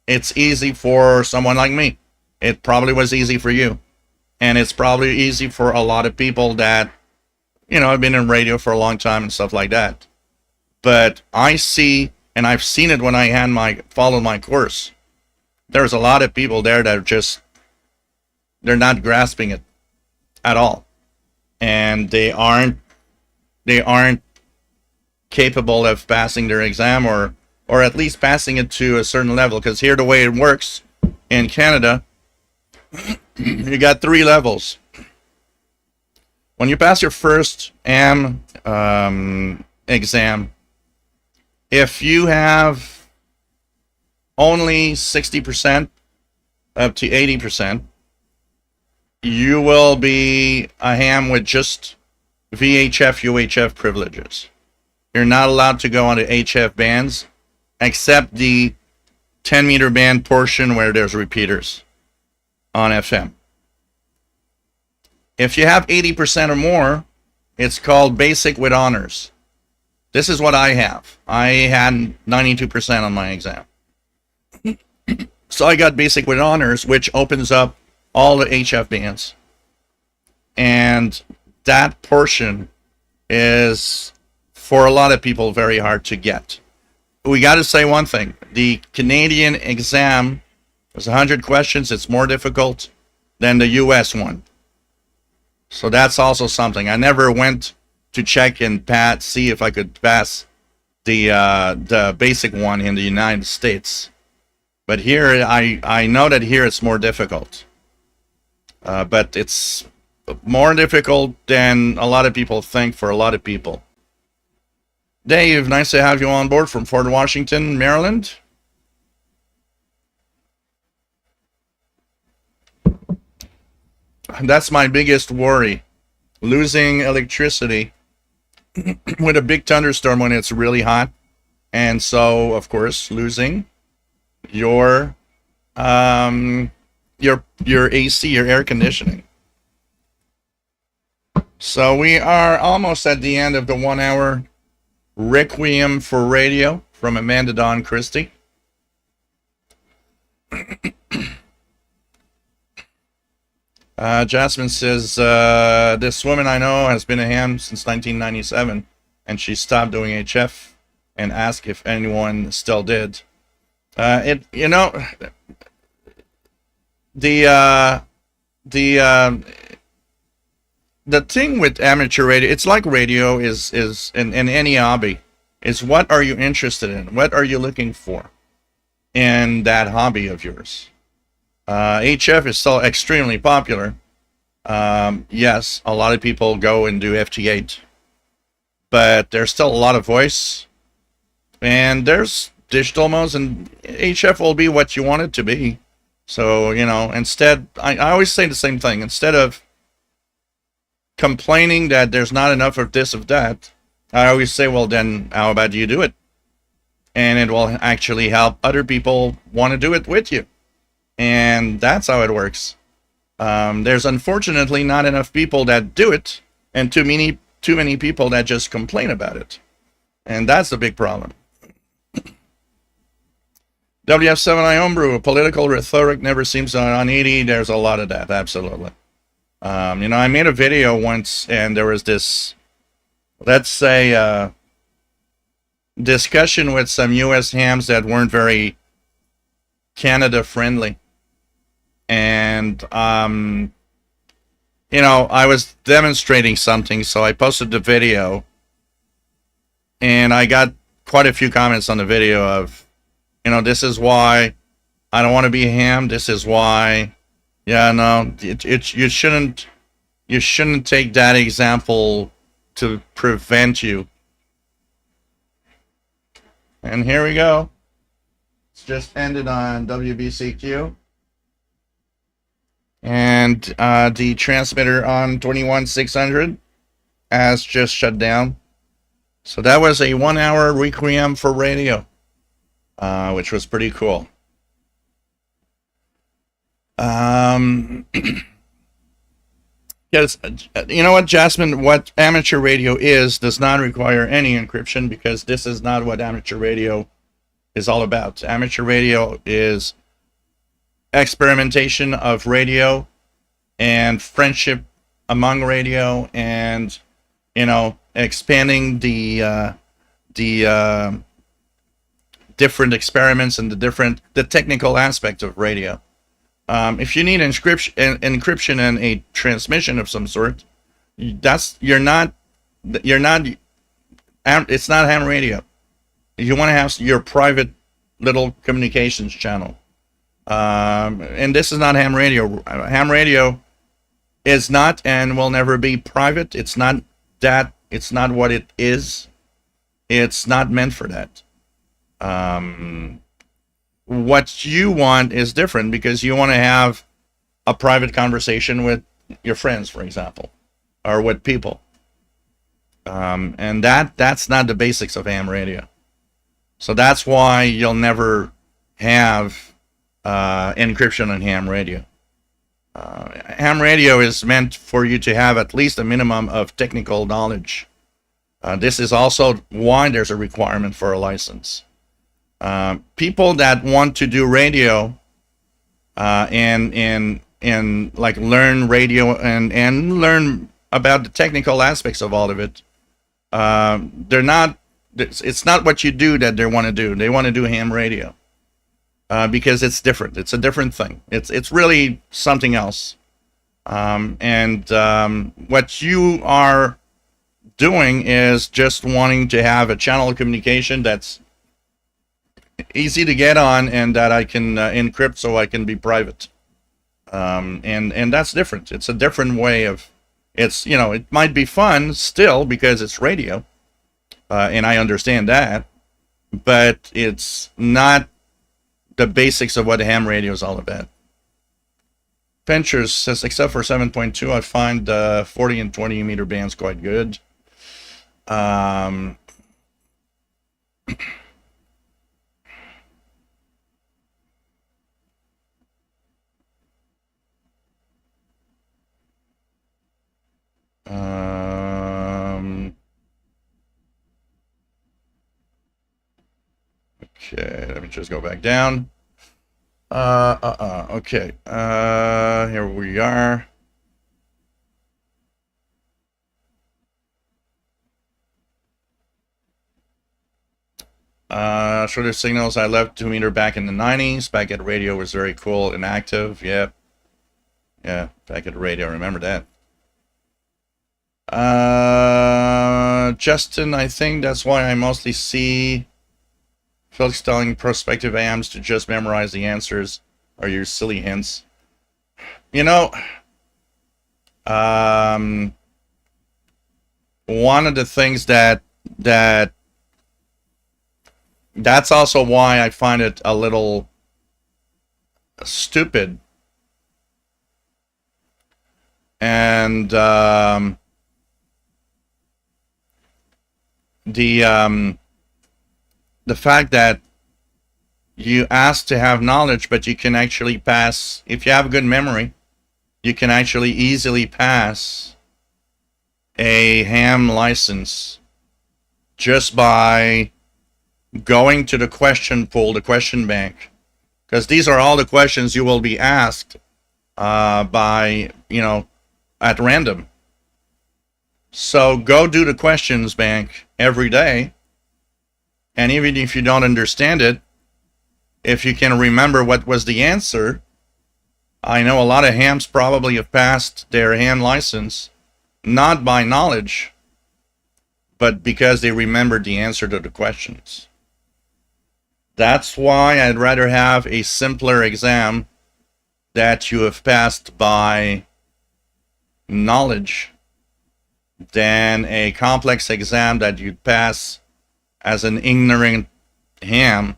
It's easy for someone like me. It probably was easy for you. And it's probably easy for a lot of people that, have been in radio for a long time and stuff like that. But I see, and I've seen it when I followed my course, there's a lot of people there that are just, they're not grasping it at all. And they aren't capable of passing their exam or at least passing it to a certain level. Because here, the way it works in Canada, you got 3 levels. When you pass your first AM exam, if you have only 60% up to 80%, you will be a ham with just VHF, UHF privileges. You're not allowed to go onto HF bands except the 10-meter band portion where there's repeaters on FM. If you have 80% or more, it's called basic with honors. This is what I have. I had 92% on my exam. So I got basic with honors, which opens up all the HF bands. And that portion is, for a lot of people, very hard to get. We got to say one thing. The Canadian exam is 100 questions. It's more difficult than the US one. So that's also something. I never went to check and see if I could pass the basic one in the United States. But here, I know that here it's more difficult. But it's more difficult than a lot of people think for a lot of people. Dave, nice to have you on board from Fort Washington, Maryland. That's my biggest worry. Losing electricity with a big thunderstorm when it's really hot. And so, of course, losing your AC, your air conditioning. So we are almost at the end of the 1-hour Requiem for Radio from Amanda Dawn Christie. Jasmine says, this woman I know has been a ham since 1997, and she stopped doing HF and asked if anyone still did. The thing with amateur radio, it's like radio is in any hobby, is what are you interested in? What are you looking for in that hobby of yours? HF is still extremely popular. Yes, a lot of people go and do FT8, but there's still a lot of voice, and there's digital modes, and HF will be what you want it to be. So, instead, I always say the same thing. Instead of complaining that there's not enough of this, of that, I always say, well, then how about you do it? And it will actually help other people want to do it with you. And that's how it works. There's unfortunately not enough people that do it, and too many people that just complain about it. And that's the big problem. WF7I Homebrew, political rhetoric never seems on 80. There's a lot of that, absolutely. I made a video once, and there was this, let's say, discussion with some U.S. hams that weren't very Canada friendly. And, I was demonstrating something, so I posted the video, and I got quite a few comments on the video of, this is why I don't want to be a ham. This is why, you shouldn't take that example to prevent you. And here we go. It's just ended on WBCQ. And the transmitter on 21600 has just shut down. So that was a 1-hour Requiem for Radio, which was pretty cool. Because you know what, Jasmine, what amateur radio is does not require any encryption, because this is not what amateur radio is all about. Amateur radio is experimentation of radio and friendship among radio, and expanding the different experiments and the technical aspect of radio. If you need encryption and a transmission of some sort, you're not. It's not ham radio. You want to have your private little communications channel, and this is not ham radio. Ham radio is not and will never be private. It's not that. It's not what it is. It's not meant for that. Um, what you want is different, because you want to have a private conversation with your friends, for example, or with people. And that's not the basics of ham radio. So that's why you'll never have encryption on ham radio. Ham radio is meant for you to have at least a minimum of technical knowledge. This is also why there's a requirement for a license. People that want to do radio and like learn radio and learn about the technical aspects of all of it, they're not. It's not what you do that they want to do. They want to do ham radio because it's different. It's a different thing. It's really something else. What you are doing is just wanting to have a channel of communication that's easy to get on and that I can encrypt so I can be private. And that's different. It's a different way of. It might be fun still because it's radio. And I understand that, but it's not the basics of what ham radio is all about. Ventures says, except for 7.2, I find 40 and 20 meter bands quite good. Um, um, okay, let me just go back down. Okay. Here we are. Shorter signals. I left 2 meter back in the 90s. Back at radio was very cool and active. Yep. Yeah, back at radio. Remember that. Justin, I think that's why I mostly see folks telling prospective AMs to just memorize the answers or use silly hints. One of the things that's also why I find it a little stupid. And the fact that you ask to have knowledge, but you can actually pass, if you have good memory, you can actually easily pass a ham license just by going to the question pool, the question bank, because these are all the questions you will be asked by, at random. So go do the questions bank every day, and even if you don't understand it, if you can remember what was the answer, I know a lot of hams probably have passed their ham license not by knowledge, but because they remembered the answer to the questions. That's why I'd rather have a simpler exam that you have passed by knowledge than a complex exam that you'd pass as an ignorant ham.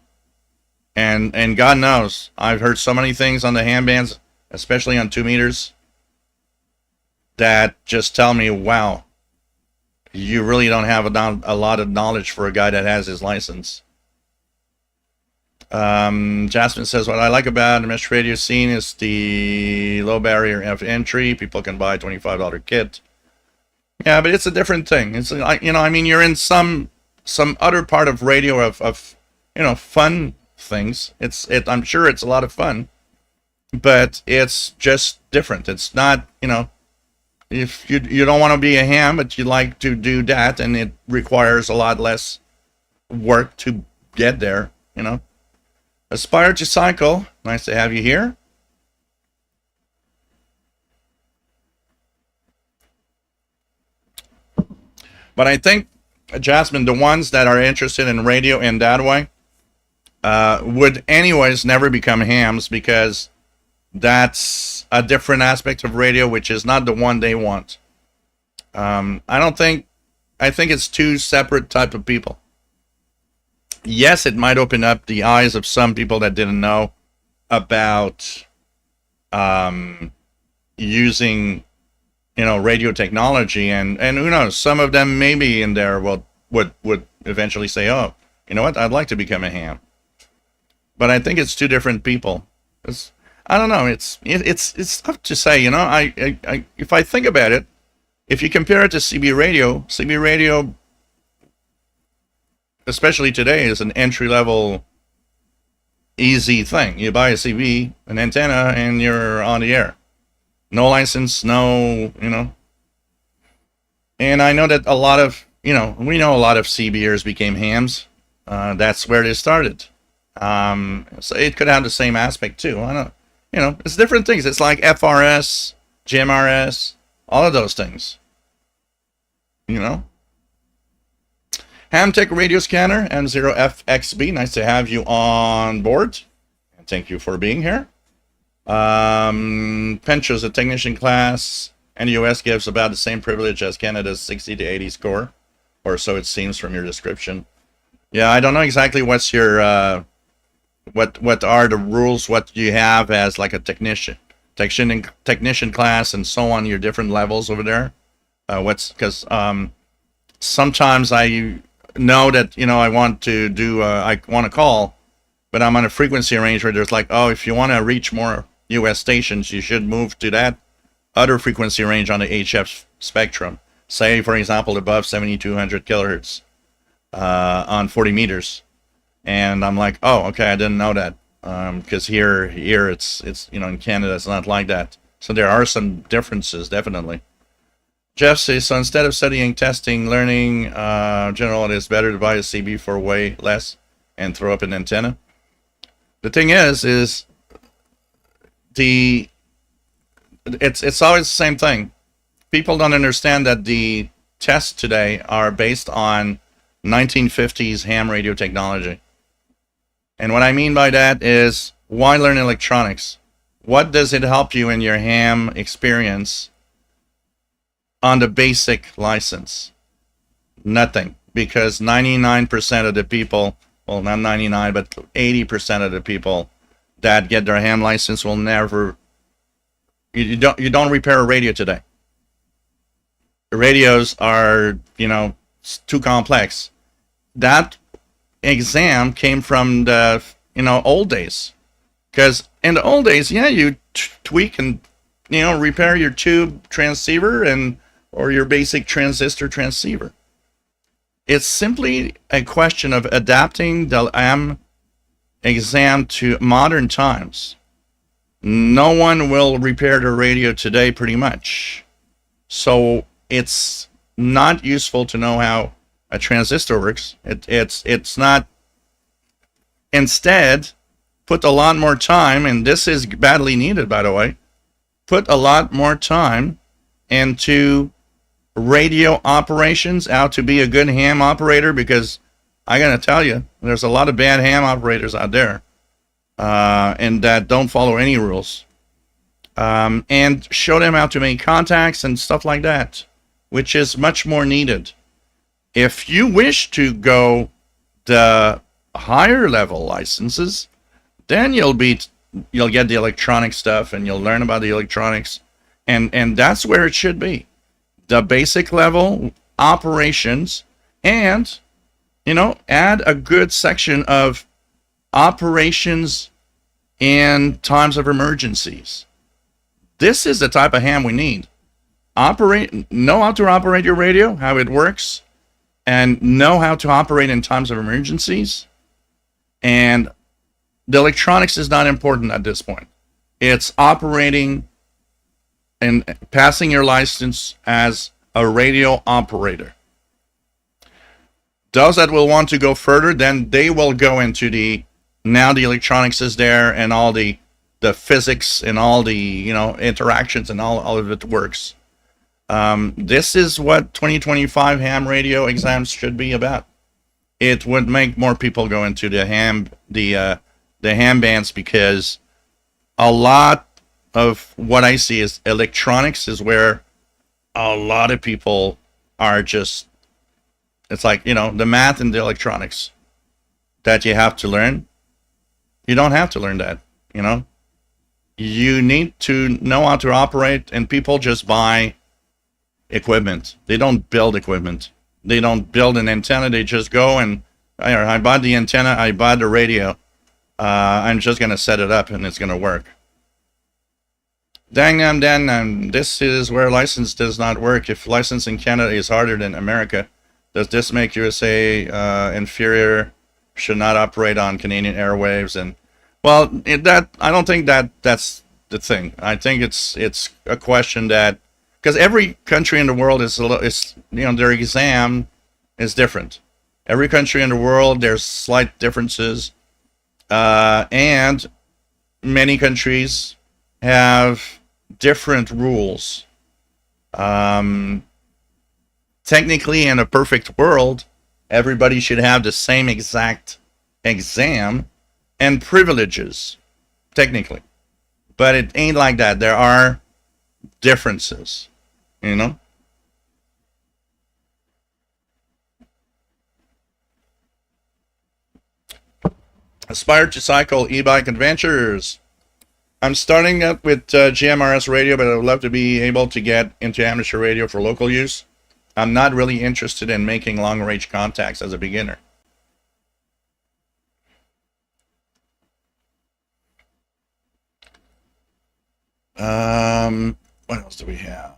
And God knows, I've heard so many things on the ham bands, especially on 2 meters, that just tell me, wow, you really don't have a lot of knowledge for a guy that has his license. Jasmine says, what I like about the mesh radio scene is the low barrier of entry. People can buy a $25 kit. Yeah, but it's a different thing. It's I mean, you're in some other part of radio of fun things. I'm sure it's a lot of fun, but it's just different. It's not, if you don't want to be a ham, but you like to do that, and it requires a lot less work to get there. Aspire to cycle. Nice to have you here. But I think, Jasmine, the ones that are interested in radio in that way would anyways never become hams, because that's a different aspect of radio, which is not the one they want. I think it's two separate type of people. Yes, it might open up the eyes of some people that didn't know about using radio technology, and who knows, some of them maybe in there would eventually say, oh, you know what, I'd like to become a ham. But I think it's two different people. I don't know, it's tough to say. If I think about it, if you compare it to CB radio, especially today, is an entry-level easy thing. You buy a CB, an antenna, and you're on the air. No license, no. And I know that a lot of, we know a lot of CBers became hams. That's where they started. So it could have the same aspect too. I don't, it's different things. It's like FRS, GMRS, all of those things. Hamtech Radio Scanner, M0FXB, nice to have you on board. And thank you for being here. Pencho's a technician class, and the US gives about the same privilege as Canada's 60 to 80 score, or so it seems from your description. Yeah, I don't know exactly what's your, what are the rules, what you have as like a technician class and so on, your different levels over there. Because sometimes I know that, I want to do, I want to call, but I'm on a frequency range where there's like, oh, if you want to reach more US stations, you should move to that other frequency range on the HF spectrum. Say, for example, above 7200 kilohertz on 40 meters. And I'm like, oh, okay, I didn't know that. Because here it's in Canada, it's not like that. So there are some differences, definitely. Jeff says, so instead of studying, testing, learning, general, it is better to buy a CB for way less and throw up an antenna. The thing is it's always the same thing. People don't understand that the tests today are based on 1950s ham radio technology. And what I mean by that is, why learn electronics? What does it help you in your ham experience on the basic license? Nothing. Because 99% of the people, well, not 99, but 80% of the people that get their ham license will never, you don't repair a radio today. The radios are, too complex. That exam came from the, old days. Because in the old days, yeah, you tweak and, repair your tube transceiver or your basic transistor transceiver. It's simply a question of adapting the AM exam to modern times. No one will repair the radio today, pretty much. So it's not useful to know how a transistor works. It's not. Instead, put a lot more time, and this is badly needed, by the way, put a lot more time into radio operations, how to be a good ham operator, because I gotta tell you, there's a lot of bad ham operators out there, and that don't follow any rules. And show them how to make contacts and stuff like that, which is much more needed. If you wish to go the higher level licenses, then you'll get the electronic stuff, and you'll learn about the electronics, and that's where it should be. The basic level operations, and add a good section of operations in times of emergencies. This is the type of ham we need. Know how to operate your radio, how it works, and know how to operate in times of emergencies. And the electronics is not important at this point. It's operating and passing your license as a radio operator. Those that will want to go further, then they will go into now the electronics is there and all the physics and all the interactions and all of it works. This is what 2025 ham radio exams should be about. It would make more people go into the ham bands, because a lot of what I see is electronics is where a lot of people are just, it's like, the math and the electronics that you have to learn. You don't have to learn that, You need to know how to operate, and people just buy equipment. They don't build equipment. They don't build an antenna. They just go and, I bought the antenna, I bought the radio. I'm just going to set it up and it's going to work. Dang them, this is where license does not work. If license in Canada is harder than America, does this make USA inferior? Should not operate on Canadian airwaves? And well, I don't think that's the thing. I think it's a question that, because every country in the world is their exam is different. Every country in the world, there's slight differences, and many countries have different rules. Technically, in a perfect world, everybody should have the same exact exam and privileges, technically. But it ain't like that. There are differences, Aspire to cycle e-bike adventures. I'm starting up with GMRS radio, but I would love to be able to get into amateur radio for local use. I'm not really interested in making long-range contacts as a beginner. What else do we have?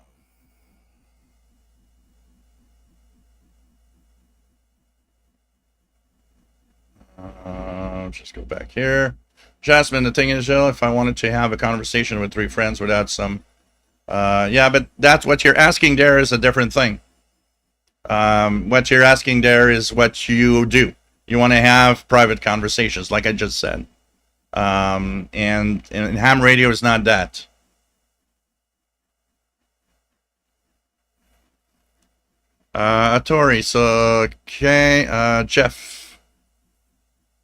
Just go back here. Jasmine, the thing is, if I wanted to have a conversation with 3 friends without some... yeah, but that's what you're asking there is a different thing. What you're asking there is what you do. You want to have private conversations, like I just said. And ham radio is not that. Tori, so, okay, Jeff.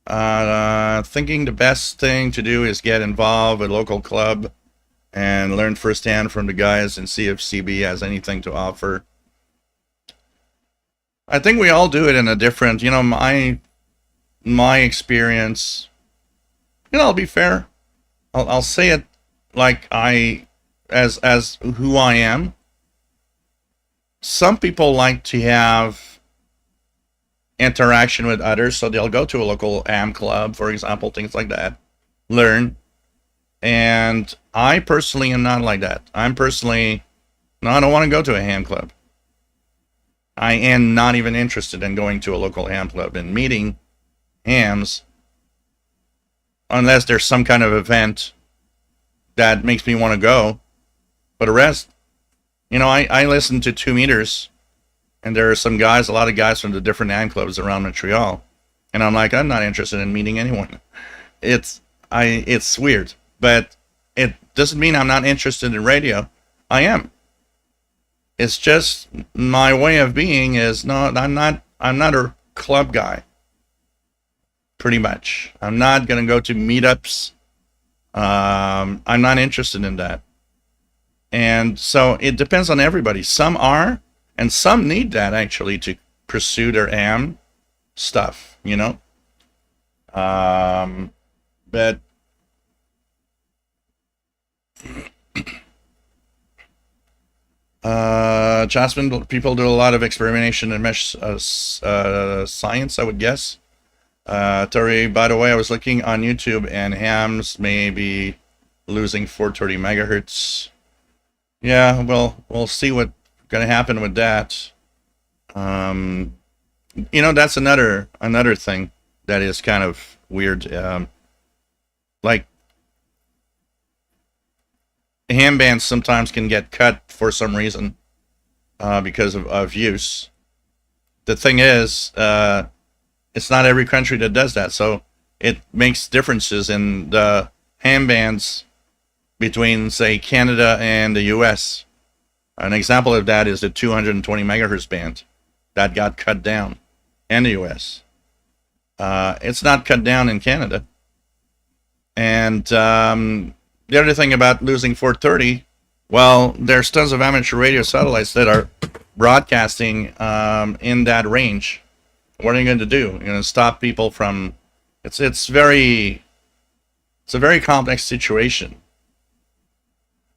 Thinking the best thing to do is get involved with a local club and learn firsthand from the guys and see if CB has anything to offer. I think we all do it in a different, my experience, I'll be fair. I'll say it like as who I am. Some people like to have interaction with others, so they'll go to a local AM club, for example, things like that, learn. And I personally am not like that. I don't want to go to a ham club. I am not even interested in going to a local ham club and meeting hams unless there's some kind of event that makes me want to go. But the rest, I listen to 2 meters. And there are a lot of guys from the different ham clubs around Montreal. And I'm like, I'm not interested in meeting anyone. It's weird. But it doesn't mean I'm not interested in radio. I am. It's just my way of being is I'm not a club guy. Pretty much. I'm not going to go to meetups. I'm not interested in that. And so it depends on everybody. Some are. And some need that, actually, to pursue their AM stuff, But Jasmine, people do a lot of experimentation in mesh science, I would guess. Tori, by the way, I was looking on YouTube and hams may be losing 430 megahertz. Yeah, well, we'll see what's going to happen with that. That's another thing that is kind of weird. Like ham bands sometimes can get cut for some reason because of use. The thing is, it's not every country that does that, so it makes differences in the ham bands between, say, Canada and the U.S. An example of that is the 220 megahertz band that got cut down in the U.S. It's not cut down in Canada. And the other thing about losing 430, well, there's tons of amateur radio satellites that are broadcasting in that range. What are you going to do? You're going to stop people from... It's a very complex situation.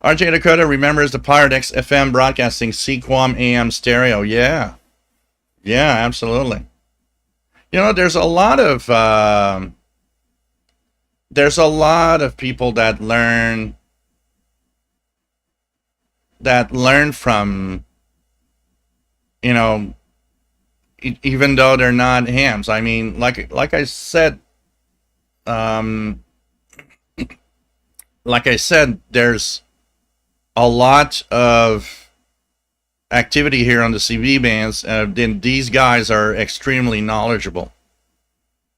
RJ Dakota remembers the Pirate XFM broadcasting CQAM AM stereo. Yeah, absolutely. There's a lot of people that learn from, even though they're not hams. I mean, like I said, there's a lot of activity here on the CV bands. Then these guys are extremely knowledgeable,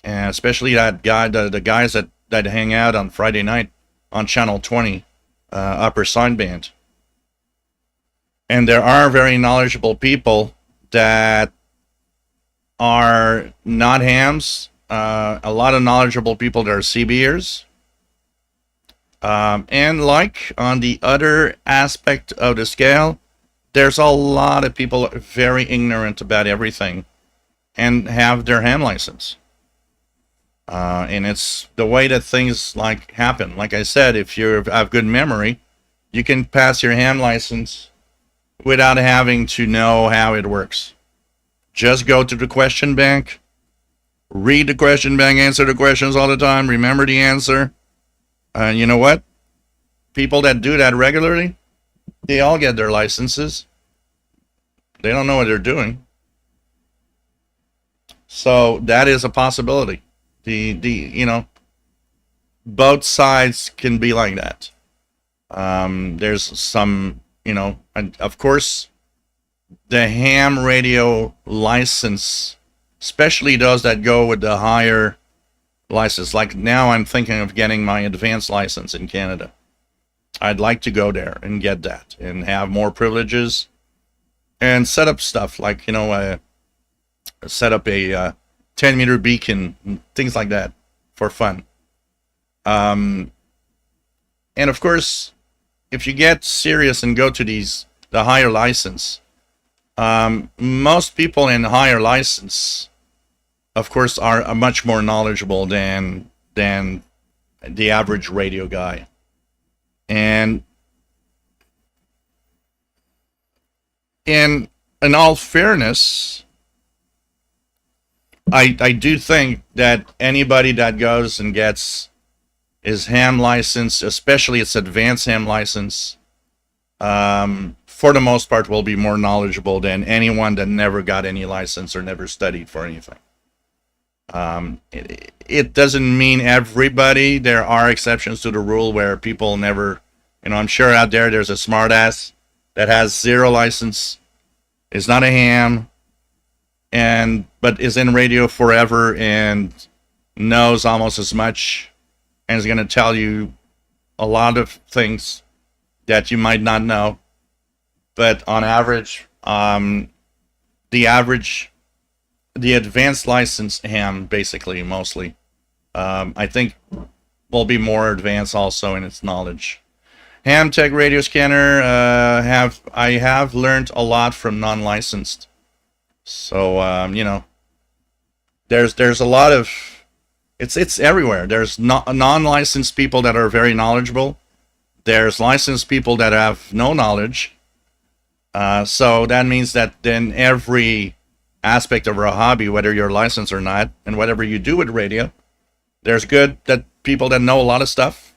and especially that guy, the guys that hang out on Friday night on Channel 20, upper sideband. And there are very knowledgeable people that are not hams. A lot of knowledgeable people that are CBers. And like on the other aspect of the scale, there's a lot of people very ignorant about everything and have their ham license. And it's the way that things happen. Like I said, if you have good memory, you can pass your ham license without having to know how it works. Just go to the question bank, read the question bank, answer the questions all the time, remember the answer. You know what? People that do that regularly, they all get their licenses. They don't know what they're doing. So that is a possibility. Both sides can be like that. There's some, and of course, the ham radio license, especially those that go with the higher license. Like now I'm thinking of getting my advanced license in Canada. I'd like to go there and get that and have more privileges and set up stuff like, set up a 10-meter beacon, things like that for fun. And of course, if you get serious and go to the higher license, most people in higher license, of course, are much more knowledgeable than the average radio guy. And in all fairness, I do think that anybody that goes and gets his ham license, especially its advanced ham license, for the most part will be more knowledgeable than anyone that never got any license or never studied for anything. It doesn't mean everybody. There are exceptions to the rule where people never, I'm sure out there's a smartass that has zero license, is not a ham, but is in radio forever and knows almost as much and is going to tell you a lot of things that you might not know. But on average, the advanced license ham, basically, mostly, I think will be more advanced also in its knowledge. Ham Tech Radio Scanner, I have learned a lot from non-licensed. So, there's a lot of, it's everywhere. There's non-licensed people that are very knowledgeable. There's licensed people that have no knowledge. So that means that then every aspect of our hobby, whether you're licensed or not, and whatever you do with radio. There's good that people that know a lot of stuff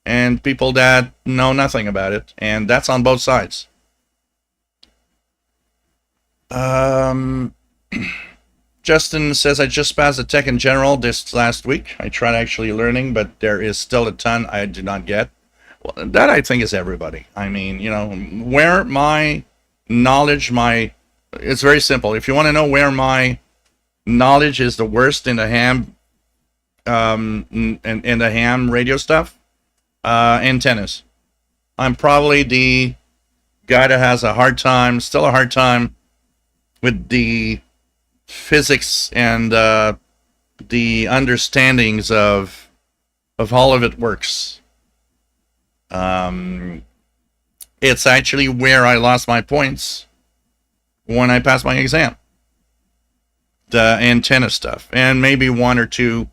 and people that know nothing about it, and that's on both sides. Justin says, I just passed the tech in general this last week. I tried actually learning, but there is still a ton I did not get. Well, that I think is everybody. I mean, where my knowledge, it's very simple. If you want to know where my knowledge is the worst in the ham, in the ham radio stuff, antennas. I'm probably the guy that has still a hard time with the physics and the understandings of all of it works. It's actually where I lost my points when I passed my exam. The antenna stuff, and maybe one or two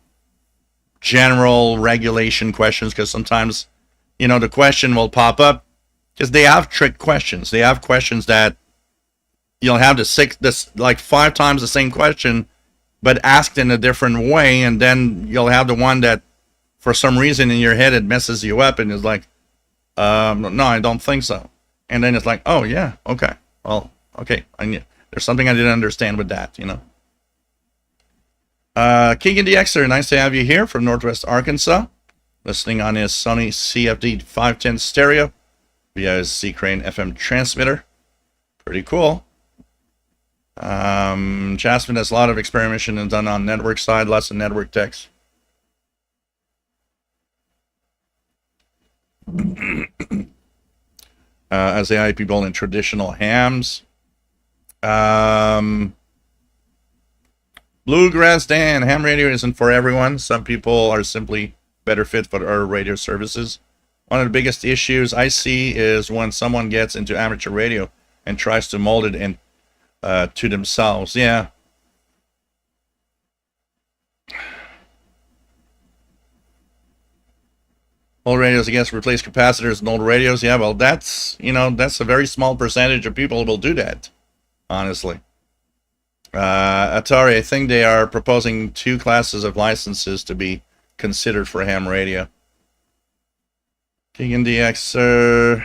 general regulation questions, because sometimes, the question will pop up because they have trick questions. They have questions that you'll have like 5 times the same question, but asked in a different way, and then you'll have the one that, for some reason in your head, it messes you up, and is like, no, I don't think so. And then it's like, oh yeah, okay, well, okay, there's something I didn't understand with that, Keegan DXer, nice to have you here from Northwest Arkansas, listening on his Sony CFD 510 stereo via his C-Crane FM transmitter. Pretty cool. Jasmine has a lot of experimentation done on network side, lots of network techs. As AI people in traditional hams. Bluegrass Dan, ham radio isn't for everyone. Some people are simply better fit for our radio services. One of the biggest issues I see is when someone gets into amateur radio and tries to mold it in to themselves. Yeah. Old radios, I guess, replace capacitors in old radios. Yeah, well, that's a very small percentage of people will do that, honestly. Atari, I think they are proposing 2 classes of licenses to be considered for ham radio. Keegan DX,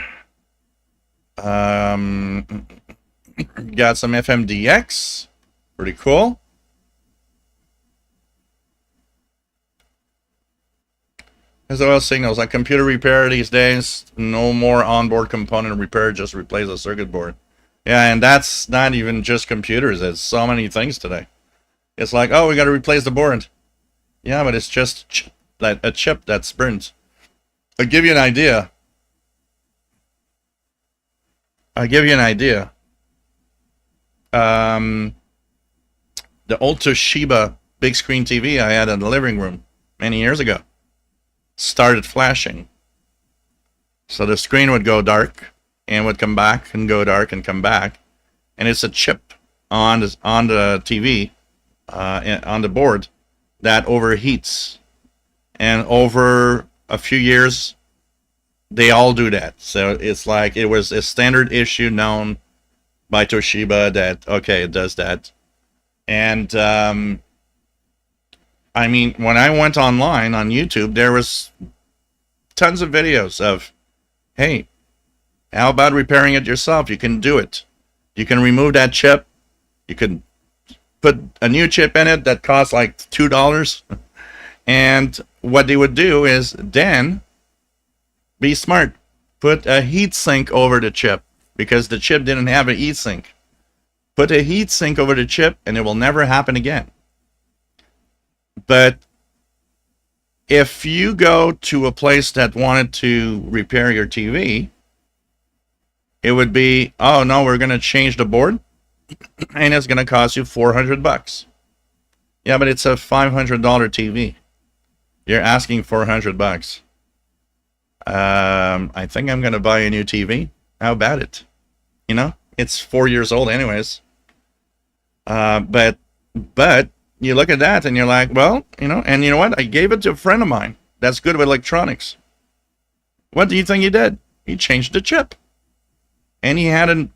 got some FMDX. Pretty cool. As well as signals, like computer repair these days, no more onboard component repair, just replace a circuit board. Yeah, and that's not even just computers. It's so many things today. It's like, oh, we got to replace the board. Yeah, but it's just a chip that's burnt. I'll give you an idea. The old Toshiba big screen TV I had in the living room many years ago started flashing. So the screen would go dark and would come back and go dark and come back. And it's a chip on the TV, on the board, that overheats. And over a few years, they all do that. So it's like it was a standard issue known by Toshiba that, okay, it does that. And I mean, when I went online on YouTube, there was tons of videos of, hey, how about repairing it yourself? You can do it. You can remove that chip. You can put a new chip in it that costs like $2. And what they would do is then be smart. Put a heat sink over the chip because the chip didn't have a heat sink. Put a heat sink over the chip and it will never happen again. But if you go to a place that wanted to repair your TV, it would be, oh no, we're going to change the board and it's going to cost you $400. Yeah, but it's a $500 TV. You're asking $400. I think I'm going to buy a new TV. How about it? It's 4 years old anyways. But you look at that and you're like, well, and you know what? I gave it to a friend of mine that's good with electronics. What do you think he did? He changed the chip. And he had a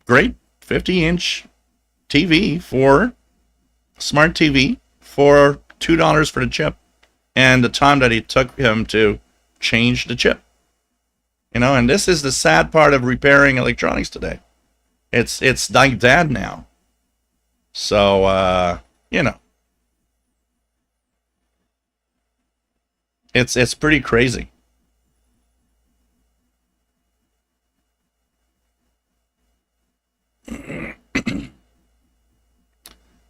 great 50-inch TV for smart TV for $2 for the chip, and the time that it took him to change the chip. And this is the sad part of repairing electronics today. It's like that now. So it's pretty crazy.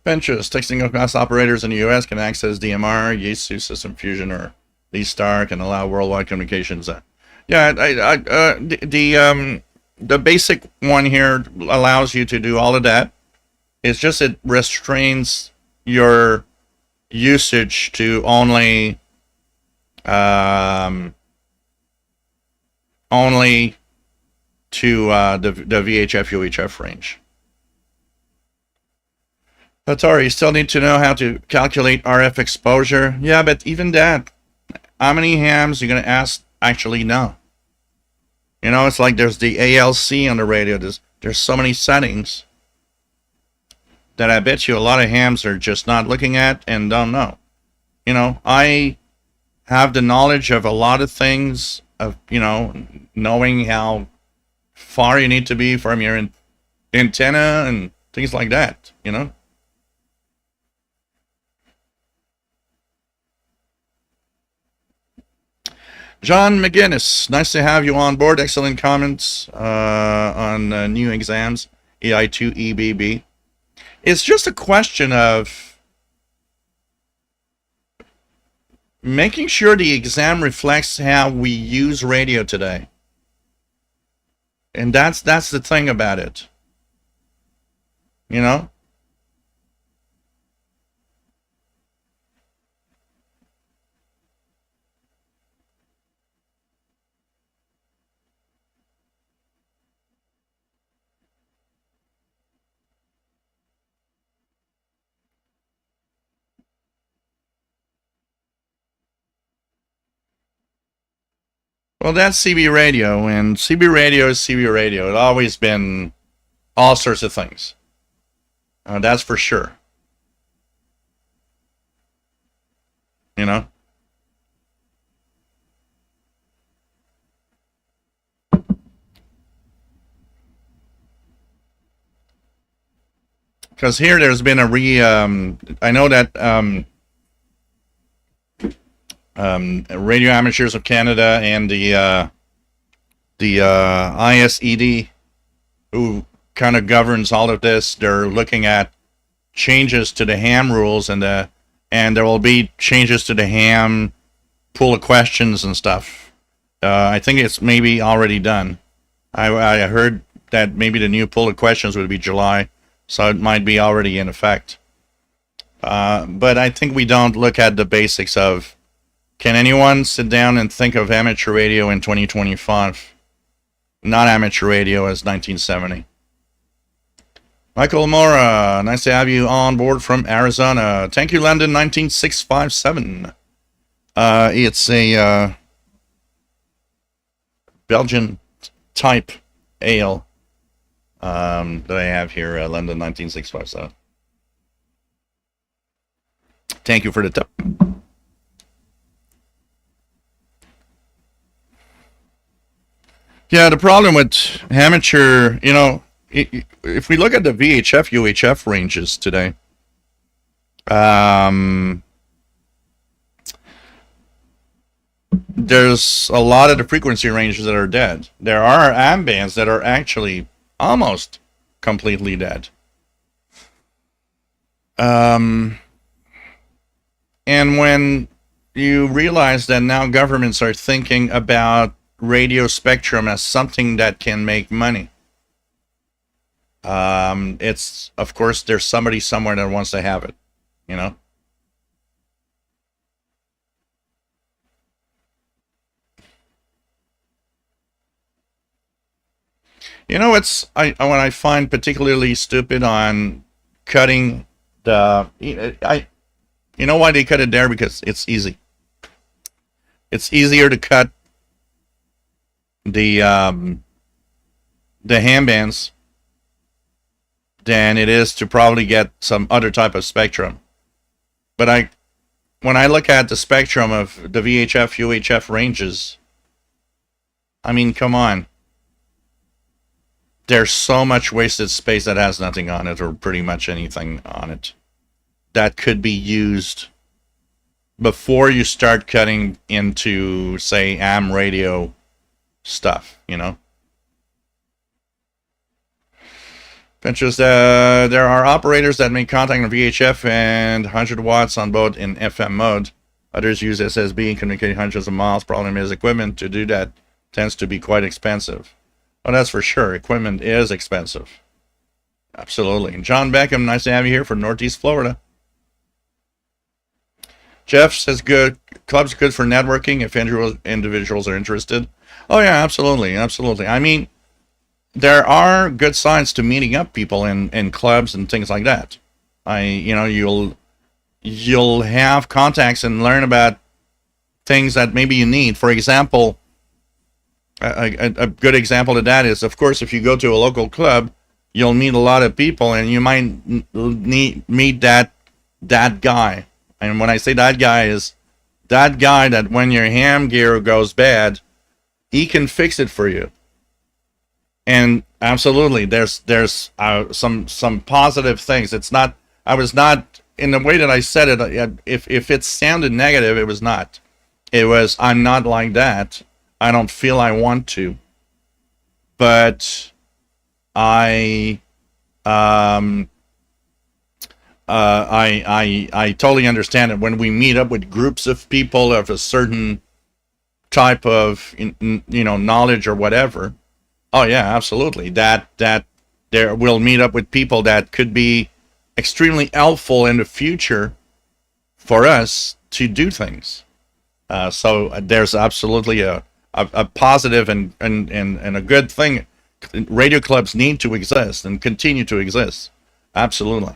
Pinterest, texting across operators in the U.S. can access DMR, Yaesu, System Fusion, or D-Star can allow worldwide communications. The basic one here allows you to do all of that. It's just it restrains your usage to only to the VHF UHF range. Atari, you still need to know how to calculate RF exposure. Yeah, but even that, how many hams you're going to ask actually know? It's like there's the ALC on the radio. There's so many settings that I bet you a lot of hams are just not looking at and don't know. I have the knowledge of a lot of things, of, knowing how far you need to be from your antenna and things like that, John McGinnis, nice to have you on board. Excellent comments on new exams, EI2 EBB. It's just a question of making sure the exam reflects how we use radio today. And that's the thing about it. Well, that's CB radio, and CB radio is CB radio. It's always been all sorts of things. That's for sure. Because here there's been a I know that Radio Amateurs of Canada and the ISED, who kind of governs all of this, they're looking at changes to the ham rules, and there will be changes to the ham pool of questions and stuff. I think it's maybe already done. I heard that maybe the new pool of questions would be July, so it might be already in effect. But I think we don't look at the basics of, can anyone sit down and think of amateur radio in 2025? Not amateur radio as 1970. Michael Mora, nice to have you on board from Arizona. Thank you, London 19657. It's a Belgian type ale that I have here, London 19657. Thank you for the tip. Yeah, the problem with amateur, if we look at the VHF, UHF ranges today, there's a lot of the frequency ranges that are dead. There are AM bands that are actually almost completely dead. And when you realize that now governments are thinking about radio spectrum as something that can make money, it's, of course, there's somebody somewhere that wants to have it, It's what I find particularly stupid on cutting the, you know why they cut it there? Because it's easy. It's easier to cut the ham bands than it is to probably get some other type of spectrum. But when I look at the spectrum of the VHF, UHF ranges, I mean, come on. There's so much wasted space that has nothing on it, or pretty much anything on it, that could be used before you start cutting into, say, AM radio stuff, you know? Pinterest, there are operators that make contact on VHF and 100 watts on both in FM mode. Others use SSB and communicate hundreds of miles. Problem is, equipment to do that tends to be quite expensive. Oh, that's for sure. Equipment is expensive. Absolutely. And John Beckham, nice to have you here from Northeast Florida. Jeff says, good. Club's good for networking if individuals are interested. Oh, yeah, absolutely. Absolutely. I mean, there are good signs to meeting up people in clubs and things like that. You'll have contacts and learn about things that maybe you need. For example, a good example of that is, of course, if you go to a local club, you'll meet a lot of people, and you might meet that guy. And when I say that guy, is that guy that when your ham gear goes bad, he can fix it for you. And absolutely, there's some positive things. It's not. I was not in the way that I said it. If it sounded negative, it was not. It was, I'm not like that. I don't feel I want to. But I totally understand it when we meet up with groups of people of a certain type of knowledge or whatever. Oh yeah, absolutely. That there we'll meet up with people that could be extremely helpful in the future for us to do things. So there's absolutely a positive and a good thing. Radio clubs need to exist and continue to exist. Absolutely.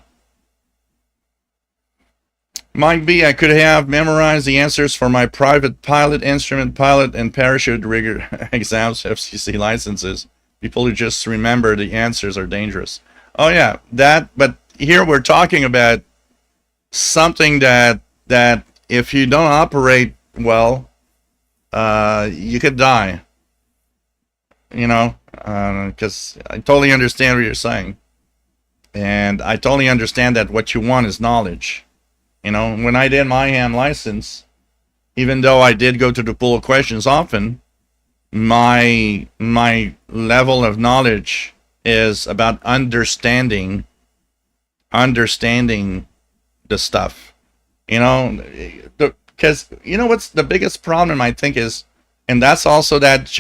Mike B, I could have memorized the answers for my private pilot, instrument pilot, and parachute rigger exams, FCC licenses. People who just remember the answers are dangerous. Oh yeah, but here we're talking about something that if you don't operate well, you could die. Because I totally understand what you're saying. And I totally understand that what you want is knowledge. When I did my ham license, even though I did go to the pool of questions often, my level of knowledge is about understanding the stuff. Because what's the biggest problem I think is, and that's also that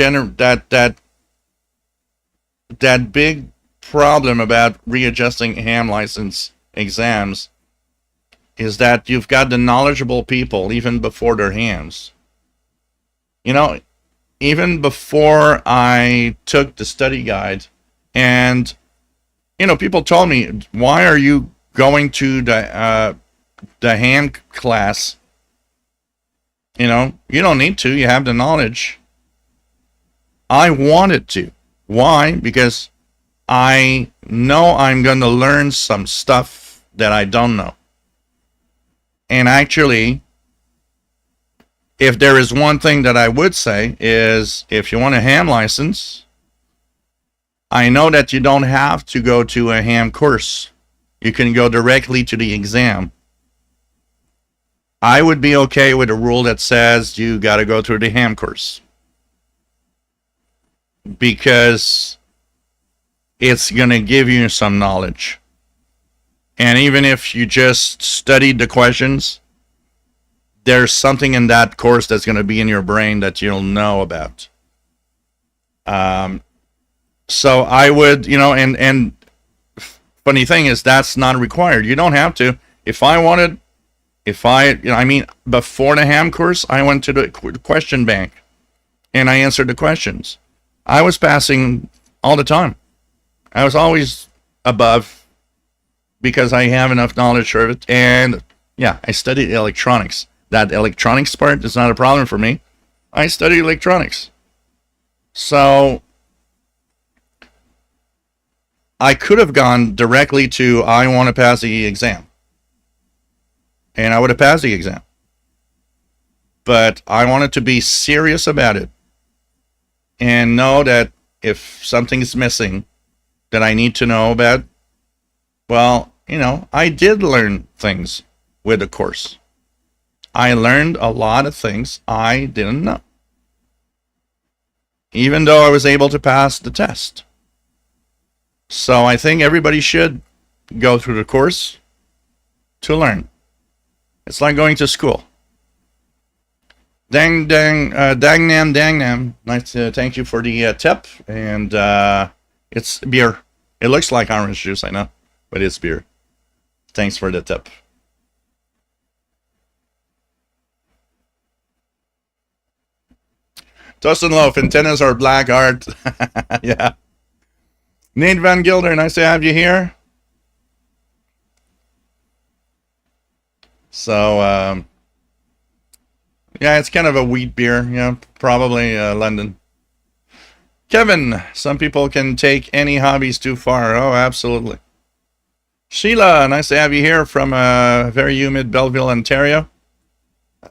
big problem about readjusting ham license exams, is that you've got the knowledgeable people even before their hams. Even before I took the study guide, and people told me, why are you going to the ham class? You don't need to. You have the knowledge. I wanted to. Why? Because I know I'm going to learn some stuff that I don't know. And actually, if there is one thing that I would say is, if you want a ham license, I know that you don't have to go to a ham course. You can go directly to the exam. I would be okay with a rule that says you got to go through the ham course, because it's going to give you some knowledge. And even if you just studied the questions, there's something in that course that's going to be in your brain that you'll know about. So I would, and funny thing is, that's not required. You don't have to. Before the ham course, I went to the question bank and I answered the questions. I was passing all the time. I was always above, because I have enough knowledge for it. And yeah, I studied electronics. That electronics part is not a problem for me. I studied electronics. So I could have gone directly to I want to pass the exam, and I would have passed the exam. But I wanted to be serious about it and know that if something's missing that I need to know about, well, I did learn things with the course. I learned a lot of things I didn't know, even though I was able to pass the test. So I think everybody should go through the course to learn. It's like going to school. Dangnam. Nice to thank you for the tip. And it's beer. It looks like orange juice, I know, but it's beer. Thanks for the tip. Dustin Loaf, antennas are black art. Yeah. Nate Van Gilder, nice to have you here. So, yeah, it's kind of a wheat beer. Yeah, probably London. Kevin, some people can take any hobbies too far. Oh, absolutely. Sheila, nice to have you here from very humid Belleville, Ontario.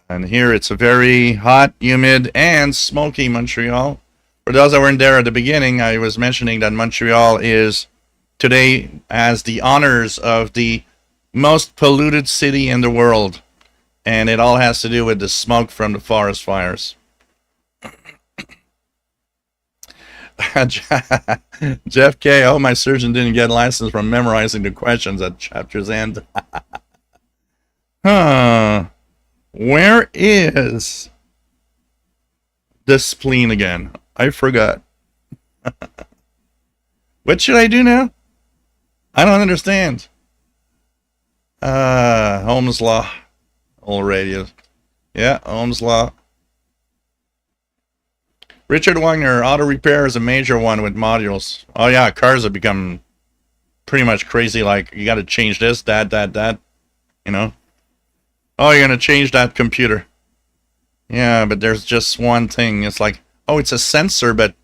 And here it's a very hot, humid, and smoky Montreal. For those that weren't there at the beginning, I was mentioning that Montreal is today has the honors of the most polluted city in the world. And it all has to do with the smoke from the forest fires. Jeff K. Oh, my surgeon didn't get licensed from memorizing the questions at chapter's end. Huh. Where is the spleen again? I forgot. What should I do now? I don't understand. Ohm's Law. Old radio. Yeah, Ohm's Law. Richard Wagner, auto repair is a major one with modules. Oh yeah, cars have become pretty much crazy. Like, you got to change this, that. Oh, you're going to change that computer. Yeah, but there's just one thing. It's like, oh, it's a sensor, but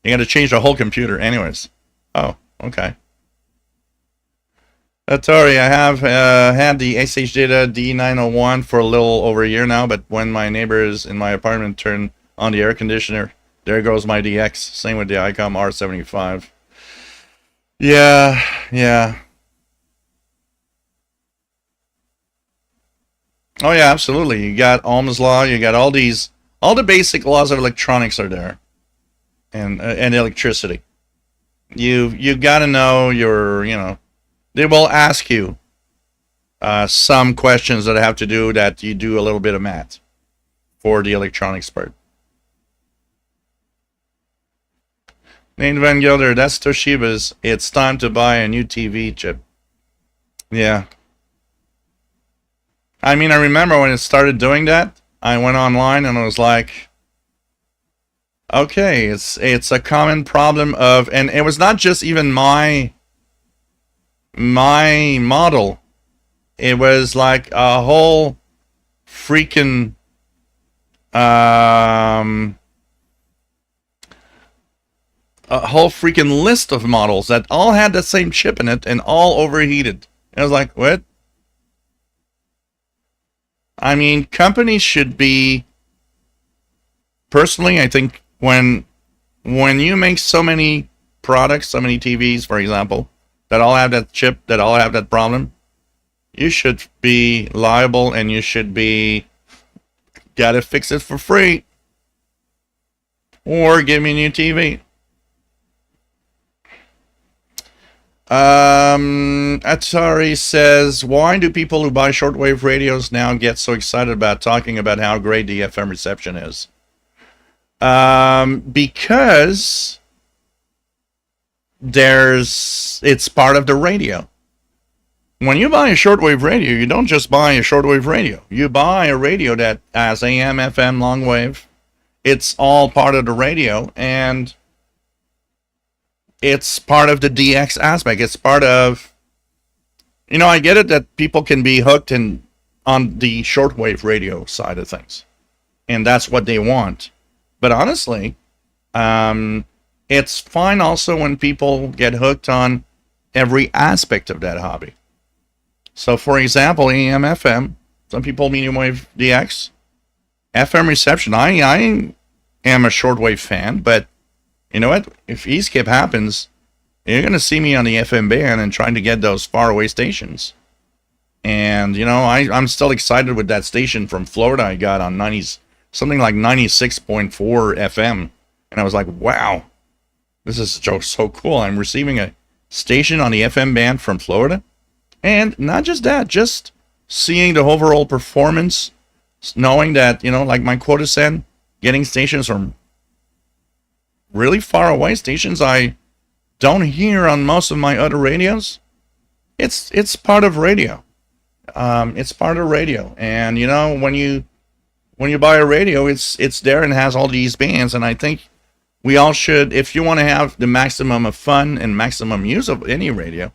you got to change the whole computer anyways. Oh, okay. Atari, I have had the SH Data D901 for a little over a year now, but when my neighbors in my apartment turn on the air conditioner, there goes my DX. Same with the ICOM R75. Yeah. Oh yeah, absolutely. You got Ohm's Law. You got all the basic laws of electronics are there, and electricity. You got to know they will ask you some questions that have to do that you do a little bit of math for the electronics part. Nate Van Gilder, that's Toshiba's. It's time to buy a new TV chip. Yeah. I mean, I remember when it started doing that, I went online and I was like, okay, it's a common problem of, and it was not just even my model. It was like a whole freaking list of models that all had the same chip in it and all overheated. I was like, what? I mean, companies should be, personally, I think when you make so many products, so many TVs, for example, that all have that chip, that all have that problem, you should be liable and you should be, gotta fix it for free. Or give me a new TV. Atari says, why do people who buy shortwave radios now get so excited about talking about how great the FM reception is? Because it's part of the radio. When you buy a shortwave radio, you don't just buy a shortwave radio. You buy a radio that has AM, FM, long wave. It's all part of the radio, and it's part of the DX aspect. It's part of, I get it that people can be hooked on the shortwave radio side of things, and that's what they want. But honestly, it's fine also when people get hooked on every aspect of that hobby. So, for example, AM, FM, some people medium wave DX, FM reception. I am a shortwave fan, but you know what? If E-skip happens, you're going to see me on the FM band and trying to get those faraway stations. And, you know, I'm still excited with that station from Florida I got on 90s, something like 96.4 FM. And I was like, wow, this is so cool. I'm receiving a station on the FM band from Florida. And not just that, just seeing the overall performance, knowing that, you know, like my quota said, getting stations from really far away, stations I don't hear on most of my other radios. It's part of radio. It's part of radio. And, you know, when you buy a radio, it's there and has all these bands. And I think we all should, if you want to have the maximum of fun and maximum use of any radio,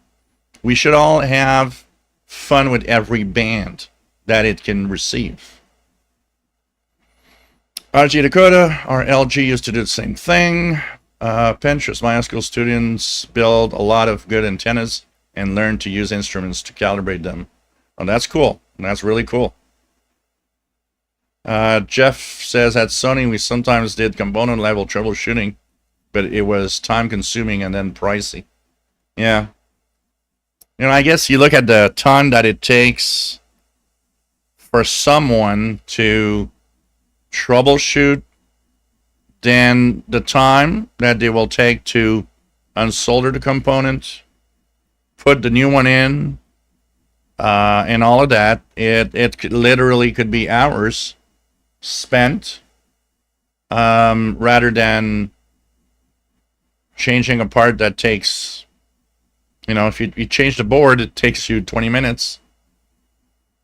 we should all have fun with every band that it can receive. RG Dakota, our LG used to do the same thing. Pinterest, my high school students build a lot of good antennas and learn to use instruments to calibrate them. Oh, that's cool. That's really cool. Jeff says at Sony we sometimes did component level troubleshooting, but it was time consuming and then pricey. Yeah. You know, I guess you look at the ton that it takes for someone to troubleshoot, then the time that they will take to unsolder the component, put the new one in, and all of that, it literally could be hours spent rather than changing a part that takes, you know, if you change the board, it takes you 20 minutes.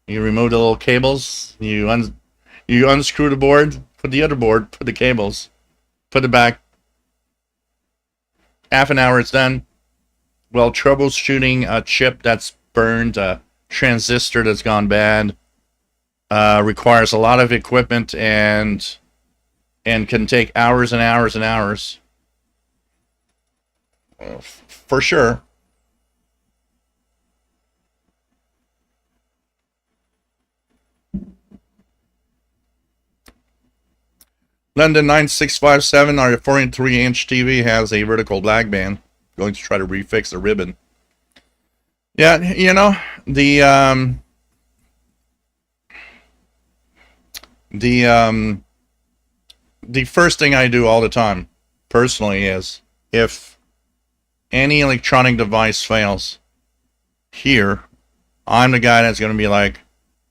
You remove the little cables, you unscrew the board, put the other board, put the cables, put it back. Half an hour, it's done. Well, troubleshooting a chip that's burned, a transistor that's gone bad, requires a lot of equipment and can take hours and hours and hours. For sure. London 9657, our 43-inch TV has a vertical black band. Going to try to refix the ribbon. Yeah, you know, the first thing I do all the time, personally, is if any electronic device fails here, I'm the guy that's going to be like,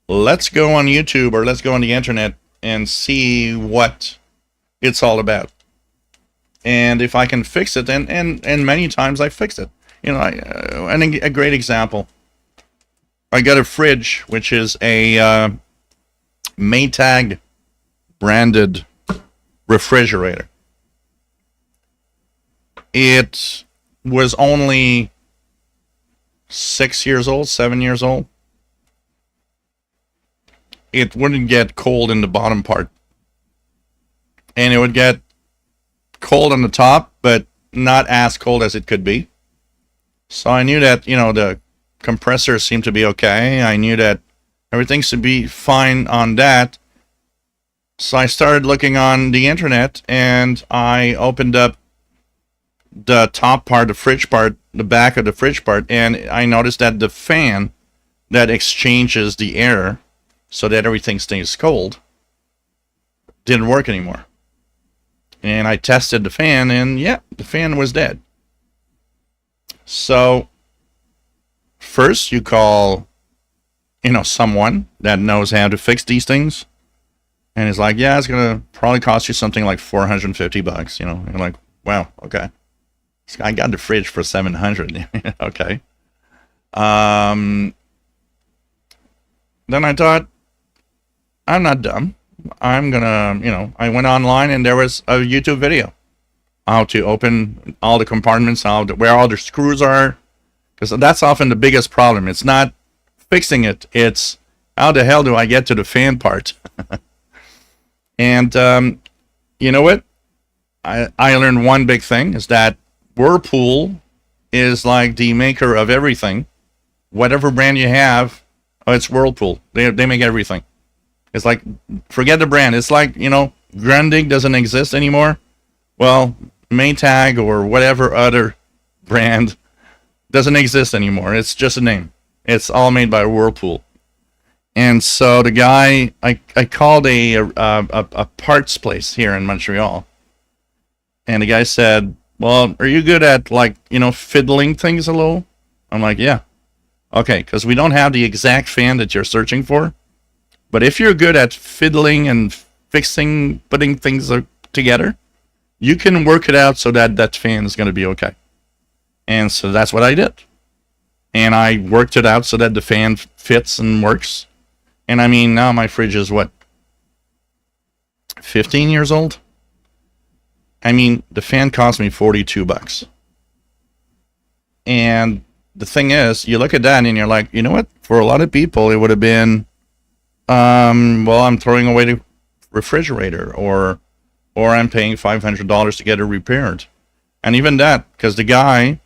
let's go on YouTube or let's go on the internet and see what it's all about. And if I can fix it, and many times I fix it. You know, a great example. I got a fridge, which is a Maytag branded refrigerator. It was only 6 years old, 7 years old. It wouldn't get cold in the bottom part. And it would get cold on the top, but not as cold as it could be. So I knew that, you know, the compressor seemed to be okay. I knew that everything should be fine on that. So I started looking on the internet and I opened up the top part, the fridge part, the back of the fridge part, and I noticed that the fan that exchanges the air so that everything stays cold didn't work anymore. And I tested the fan, and yeah, the fan was dead. So first you call, you know, someone that knows how to fix these things, and it's like, yeah, it's gonna probably cost you something like $450, you know. And like, wow, okay. I got the fridge for $700. Okay. Then I thought, I'm not dumb. I'm gonna, you know, I went online and there was a YouTube video how to open all the compartments, where all the screws are, because that's often the biggest problem. It's not fixing it, it's how the hell do I get to the fan part? And you know what? I learned one big thing is that Whirlpool is like the maker of everything. Whatever brand you have, oh, it's Whirlpool. They make everything. It's like, forget the brand. It's like, Grundig doesn't exist anymore. Well, Maytag or whatever other brand doesn't exist anymore. It's just a name. It's all made by Whirlpool. And so the guy, I called a parts place here in Montreal. And the guy said, well, are you good at, like, fiddling things a little? I'm like, yeah. Okay, because we don't have the exact fan that you're searching for. But if you're good at fiddling and fixing, putting things together, you can work it out so that that fan is going to be okay. And so that's what I did. And I worked it out so that the fan fits and works. And I mean, now my fridge is what? 15 years old? I mean, the fan cost me $42. And the thing is, you look at that and you're like, you know what? For a lot of people, it would have been, well, I'm throwing away the refrigerator, or I'm paying $500 to get it repaired. And even that, because the guy,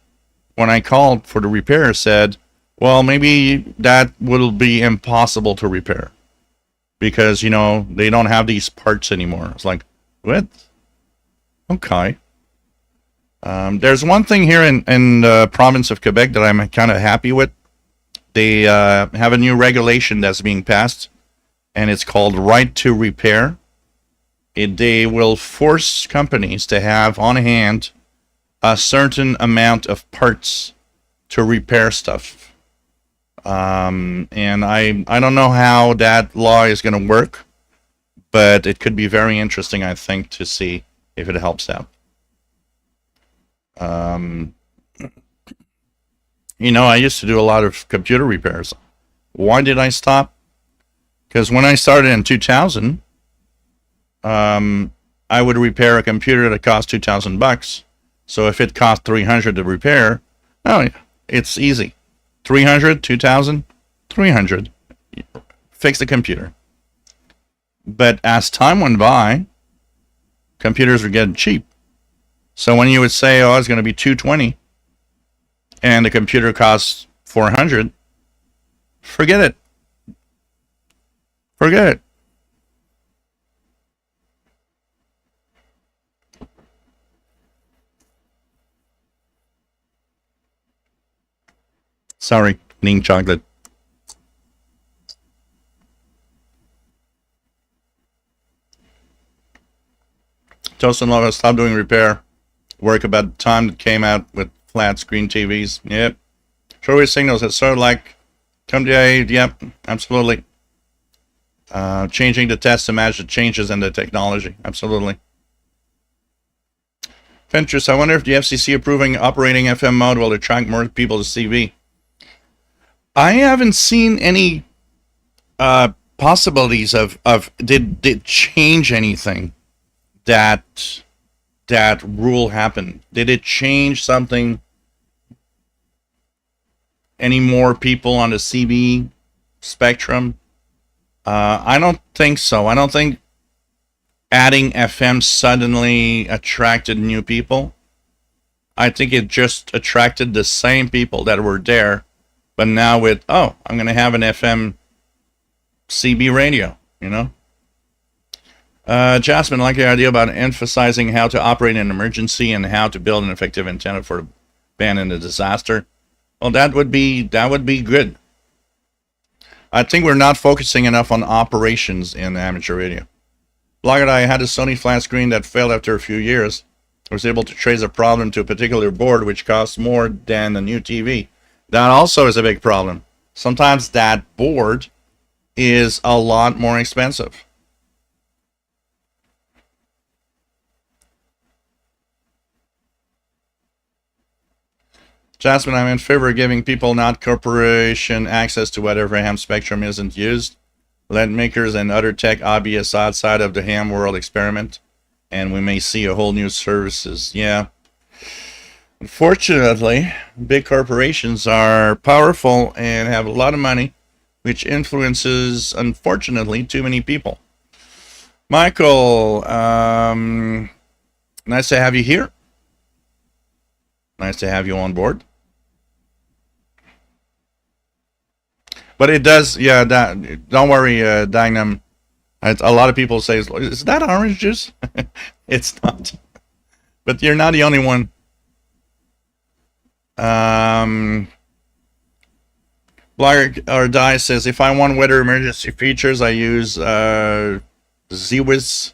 when I called for the repair, said, well, maybe that will be impossible to repair because, they don't have these parts anymore. It's like, what? Okay. There's one thing here in the province of Quebec that I'm kind of happy with. They have a new regulation that's being passed, and it's called Right to Repair. They will force companies to have on hand a certain amount of parts to repair stuff. And I don't know how that law is going to work, but it could be very interesting, I think, to see if it helps out. I used to do a lot of computer repairs. Why did I stop? Because when I started in 2000, I would repair a computer that cost $2,000. So if it cost $300 to repair, oh, it's easy. 300, 2,000, 300. Fix the computer. But as time went by, computers were getting cheap. So when you would say, oh, it's going to be $220, and the computer costs $400, forget it. Forget it. Sorry, eating chocolate. Toast and Love stopped doing repair work about the time that came out with flat screen TVs. Yep. Shortwave signals that sort of like come to aid. Yep, absolutely. Changing the test to match the changes in the technology. Absolutely. Ventress, I wonder if the FCC approving operating FM mode will attract more people to CV. I haven't seen any possibilities of did change anything that rule happened. Did it change something? Any more people on the CB spectrum? I don't think so. I don't think adding FM suddenly attracted new people. I think it just attracted the same people that were there, but now with, oh, I'm going to have an FM CB radio, Jasmine, I like the idea about emphasizing how to operate in an emergency and how to build an effective antenna for a band in a disaster. Well, that would be good. I think we're not focusing enough on operations in amateur radio. Blogger, I had a Sony flat screen that failed after a few years. I was able to trace a problem to a particular board, which costs more than a new TV. That also is a big problem. Sometimes that board is a lot more expensive. Jasmine, I'm in favor of giving people, not corporation, access to whatever ham spectrum isn't used. Let makers and other tech hobbyists outside of the ham world experiment, and we may see a whole new services. Yeah. Unfortunately, big corporations are powerful and have a lot of money, which influences, unfortunately, too many people. Michael, nice to have you here. Nice to have you on board. But it does, yeah. That don't worry, Dynam. A lot of people say, "Is that orange juice?" It's not, but you're not the only one. Um, Blogger or Die says, if I want weather emergency features, I use ZWIS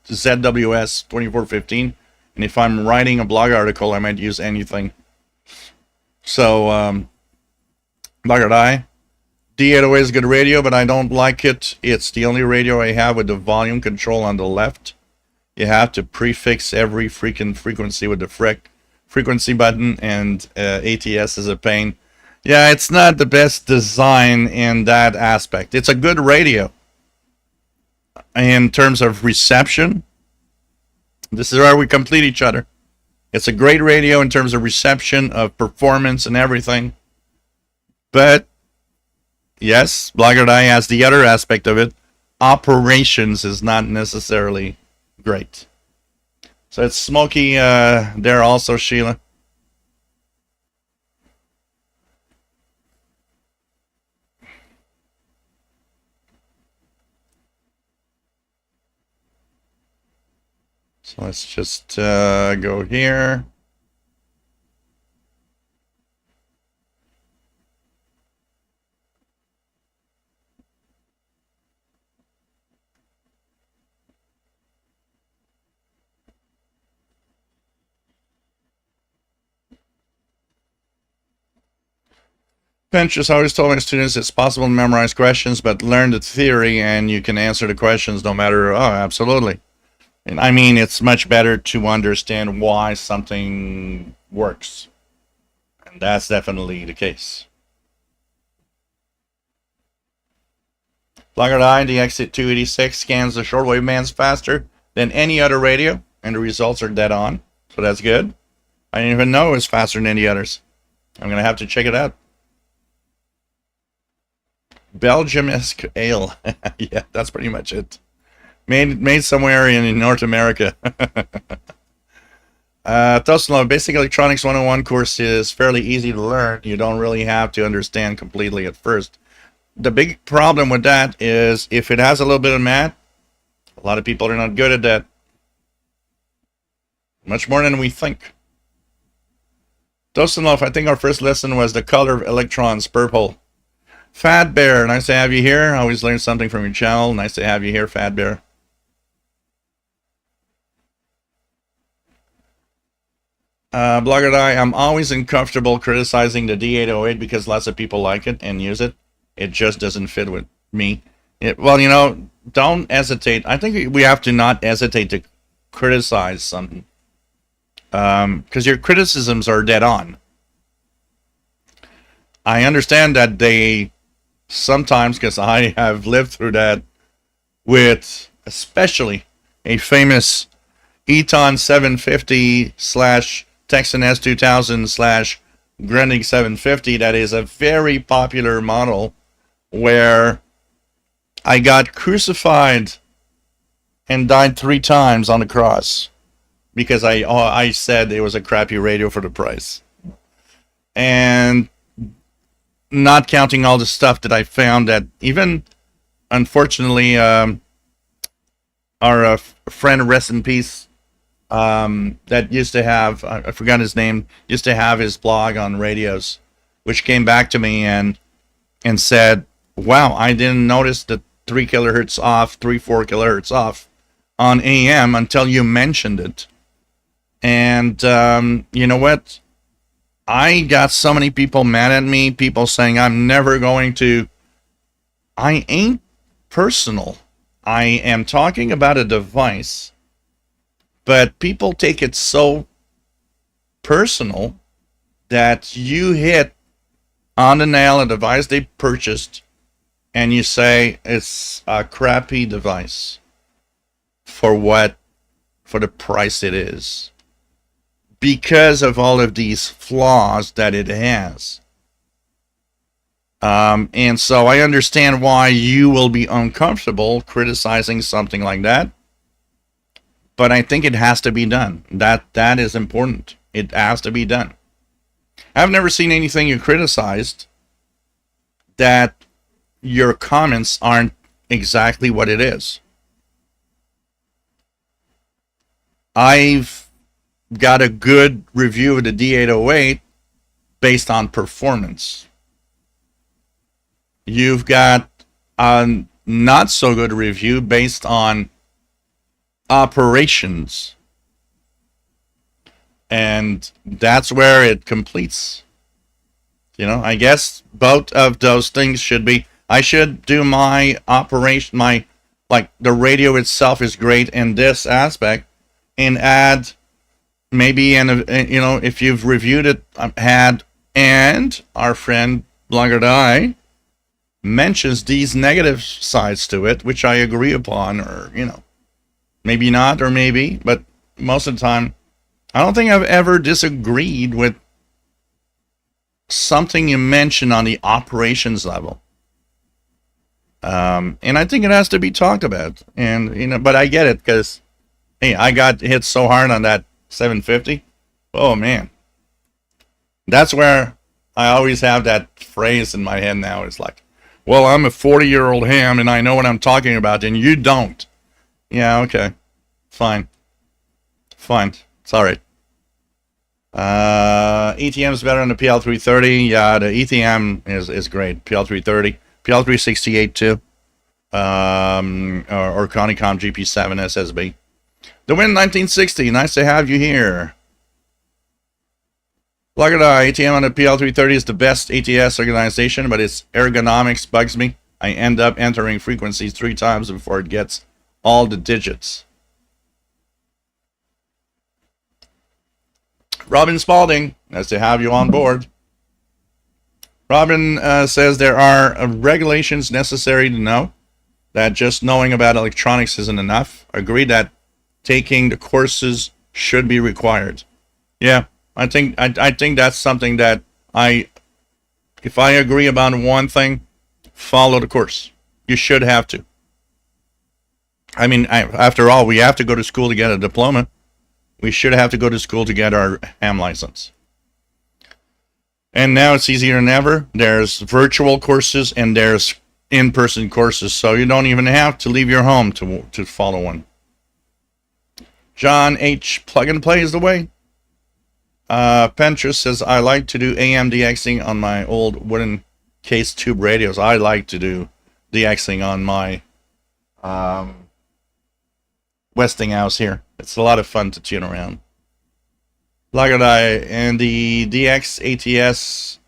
ZWS 2415, and if I'm writing a blog article, I might use anything. So, Blogger Die. D808 is good radio, but I don't like it. It's the only radio I have with the volume control on the left. You have to prefix every freaking frequency with the frequency button, and ATS is a pain. Yeah, it's not the best design in that aspect. It's a good radio. In terms of reception, this is where we complete each other. It's a great radio in terms of reception, of performance, and everything. But yes, Blogger Die has the other aspect of it. Operations is not necessarily great. So it's smoky there also, Sheila. So let's just go here. Finch has always told my students it's possible to memorize questions, but learn the theory and you can answer the questions no matter. Oh, absolutely. And I mean, it's much better to understand why something works. And that's definitely the case. Blogger Die, the Exit 286 scans the shortwave bands faster than any other radio, and the results are dead on. So that's good. I didn't even know it was faster than any others. I'm going to have to check it out. Belgium-esque ale. Yeah, that's pretty much it. Made somewhere in North America. Toslo, Basic Electronics 101 course is fairly easy to learn. You don't really have to understand completely at first. The big problem with that is if it has a little bit of math, a lot of people are not good at that. Much more than we think. Dostanov, I think our first lesson was the color of electrons, purple. Fat Bear, nice to have you here. I always learn something from your channel. Nice to have you here, Fat Bear. Blogger Die, I'm always uncomfortable criticizing the D808 because lots of people like it and use it. It just doesn't fit with me. Well, you know, don't hesitate. I think we have to not hesitate to criticize something. Because your criticisms are dead on. I understand that they sometimes, because I have lived through that with especially a famous Eton 750 / Texan S2000 / Grundig 750 that is a very popular model where I got crucified and died 3 times on the cross because I said it was a crappy radio for the price. And not counting all the stuff that I found that even, unfortunately, our friend, rest in peace, that used to have, I forgot his name, used to have his blog on radios, which came back to me and said, wow, I didn't notice the 3 kilohertz off, 4 kilohertz off on AM until you mentioned it. And you know what? I got so many people mad at me, people saying I'm never going to. I ain't personal. I am talking about a device, but people take it so personal that you hit on the nail a device they purchased and you say it's a crappy device for the price it is. Because of all of these flaws that it has. And so I understand why you will be uncomfortable criticizing something like that. But I think it has to be done. That is important. It has to be done. I've never seen anything you criticized that your comments aren't exactly what it is. I've got a good review of the D808 based on performance. You've got a not so good review based on operations. And that's where it completes. You know, I guess both of those things should be. I should do my operation, like the radio itself is great in this aspect, and add maybe, and you know, if you've reviewed it, had, and our friend Blogger Die mentions these negative sides to it, which I agree upon, or, you know, maybe not, or maybe, but most of the time, I don't think I've ever disagreed with something you mentioned on the operations level. And I think it has to be talked about. And, you know, but I get it, because, hey, I got hit so hard on that 750. Oh, man. That's where I always have that phrase in my head now. It's like, well, I'm a 40-year-old ham and I know what I'm talking about, and you don't. Yeah, okay. Fine. It's all right. ETM is better than the PL330. Yeah, the ETM is great. PL330. PL368 too. Or Conicom GP7 SSB. The Win 1960. Nice to have you here. Plug it ATM on the PL330 is the best ATS organization, but its ergonomics bugs me. I end up entering frequencies 3 times before it gets all the digits. Robin Spalding, nice to have you on board. Robin says there are regulations necessary to know, that just knowing about electronics isn't enough. Agree that taking the courses should be required. Yeah, I think that's something that if I agree about one thing, follow the course. You should have to. I mean, after all, we have to go to school to get a diploma. We should have to go to school to get our ham license. And now it's easier than ever. There's virtual courses and there's in-person courses, so you don't even have to leave your home to follow one. John H. Plug and play is the way. Pentress says, I like to do AM DXing on my old wooden case tube radios. I like to do DXing on my Westinghouse here. It's a lot of fun to tune around. Lagadai, and the DX ATS,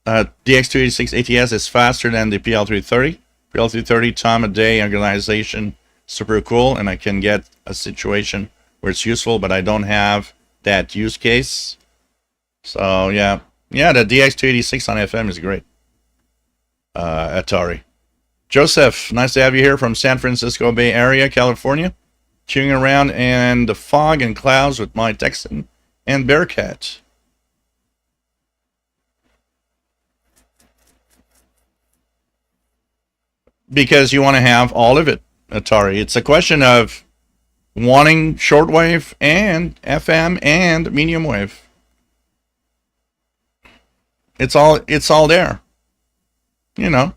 DX286 ATS is faster than the PL330. PL330 time of day organization, super cool, and I can get a situation where it's useful, but I don't have that use case. So yeah, the DX286 on FM is great. Atari. Joseph, nice to have you here from San Francisco Bay Area, California. Tuning around in the fog and clouds with my Texan and Bearcat. Because you want to have all of it, Atari. It's a question of wanting shortwave and FM and medium wave. It's all there. You know.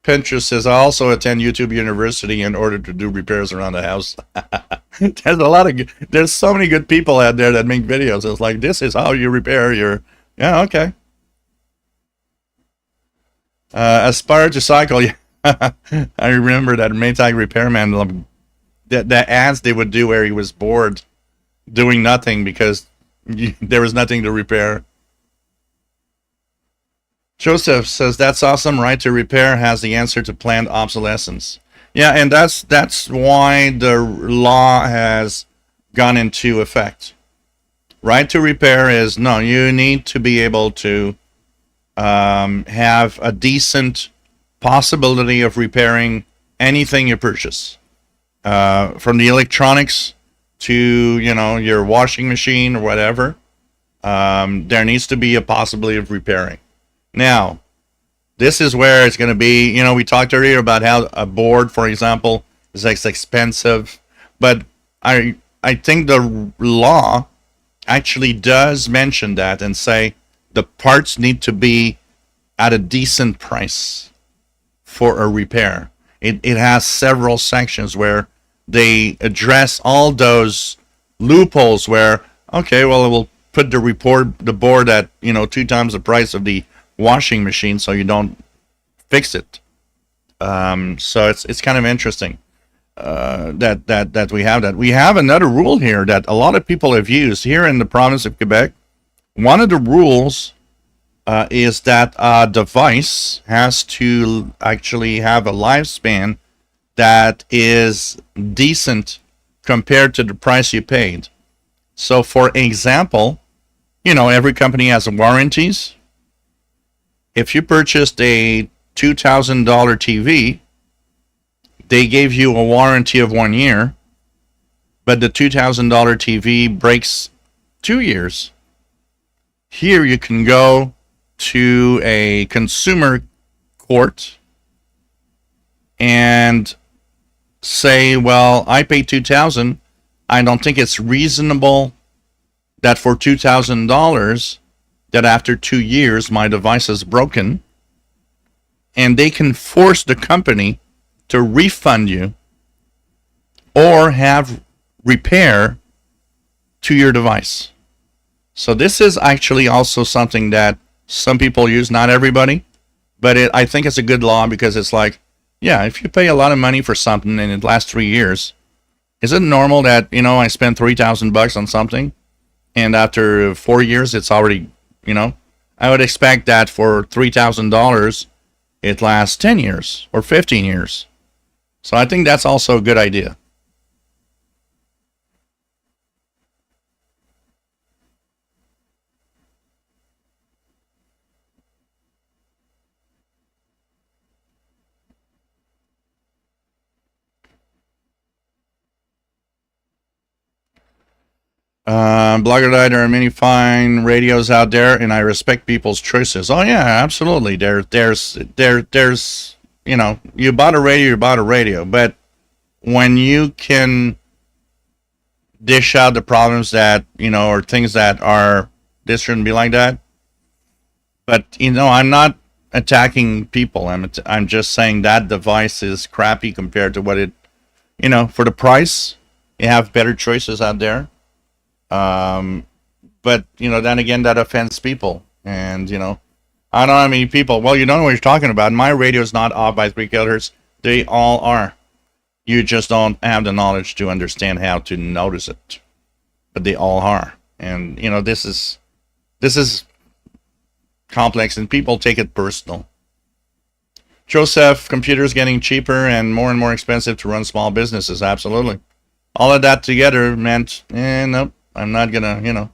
Pinterest says, I also attend YouTube University in order to do repairs around the house. There's so many good people out there that make videos. It's like, this is how you repair your, yeah, okay. Aspire to cycle. I remember that Maytag repairman, the ads they would do where he was bored doing nothing because there was nothing to repair. Joseph says, that's awesome. Right to repair has the answer to planned obsolescence. Yeah, and that's why the law has gone into effect. Right to repair is, no, you need to be able to have a decent possibility of repairing anything you purchase. From the electronics to, your washing machine or whatever, there needs to be a possibility of repairing. Now, this is where it's going to be, we talked earlier about how a board, for example, is expensive, but I think the law actually does mention that and say the parts need to be at a decent price for a repair. It has several sections where they address all those loopholes where, okay, well, it will put the board at, 2 times the price of the washing machine so you don't fix it. So it's kind of interesting that we have that. We have another rule here that a lot of people have used here in the province of Quebec. One of the rules is that a device has to actually have a lifespan that is decent compared to the price you paid. So, for example, every company has warranties. If you purchased a $2,000 TV, they gave you a warranty of 1 year, but the $2,000 TV breaks 2 years. Here you can go to a consumer court and say, well, I paid $2,000. I don't think it's reasonable that for $2,000 that after 2 years my device is broken, and they can force the company to refund you or have repair to your device. So this is actually also something that some people use, not everybody, but I think it's a good law because it's like, yeah, if you pay a lot of money for something and it lasts 3 years, is it normal that, I spent $3,000 on something and after 4 years it's already, I would expect that for $3,000 it lasts 10 years or 15 years. So I think that's also a good idea. Blogger Died, there are many fine radios out there, and I respect people's choices. Oh yeah, absolutely. There's you bought a radio, but when you can dish out the problems that or things that are this shouldn't be like that. But I'm not attacking people. I'm just saying that device is crappy compared to what it for the price. You have better choices out there. But then again, that offends people, and I don't know how many people. Well, you don't know what you're talking about. My radio is not off by 3 kilohertz. They all are. You just don't have the knowledge to understand how to notice it, but they all are. And this is complex, and people take it personal. Joseph, computers getting cheaper and more expensive to run small businesses. Absolutely. All of that together meant, nope. I'm not gonna,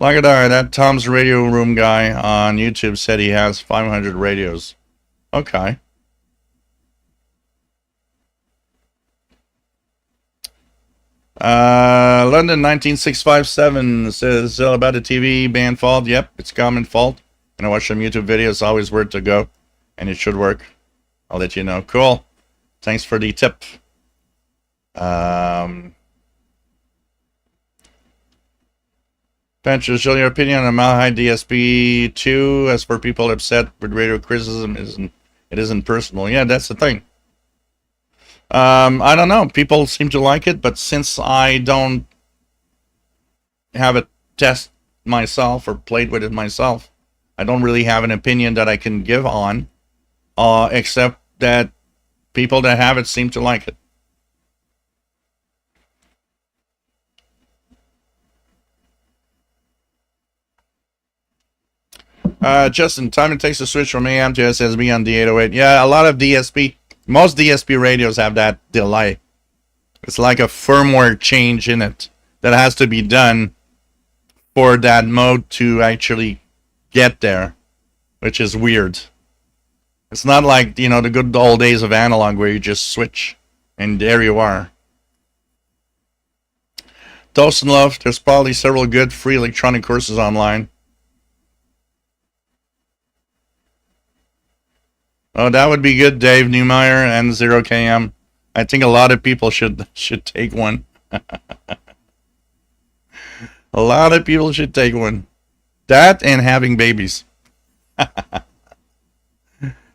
Lagadar, that Tom's Radio Room guy on YouTube said he has 500 radios. Okay. London 19657 says about the TV band fault. Yep, it's common fault. And I watch some YouTube videos, always where to go, and it should work. I'll let you know. Cool. Thanks for the tip. Bench, show your opinion on Mile High DSP 2. As for people upset with radio criticism, it isn't personal. Yeah, that's the thing. I don't know. People seem to like it, but since I don't have a test myself or played with it myself, I don't really have an opinion that I can give on, except that people that have it seem to like it. Justin, time it takes to switch from AM to SSB on D808. Yeah, a lot of most DSP radios have that delay. It's like a firmware change in it that has to be done for that mode to actually get there, which is weird. It's not like, the good old days of analog where you just switch and there you are. Toast and love, there's probably several good free electronic courses online. Oh, that would be good, Dave Newmeyer and 0KM. I think a lot of people should take one. A lot of people should take one. That and having babies.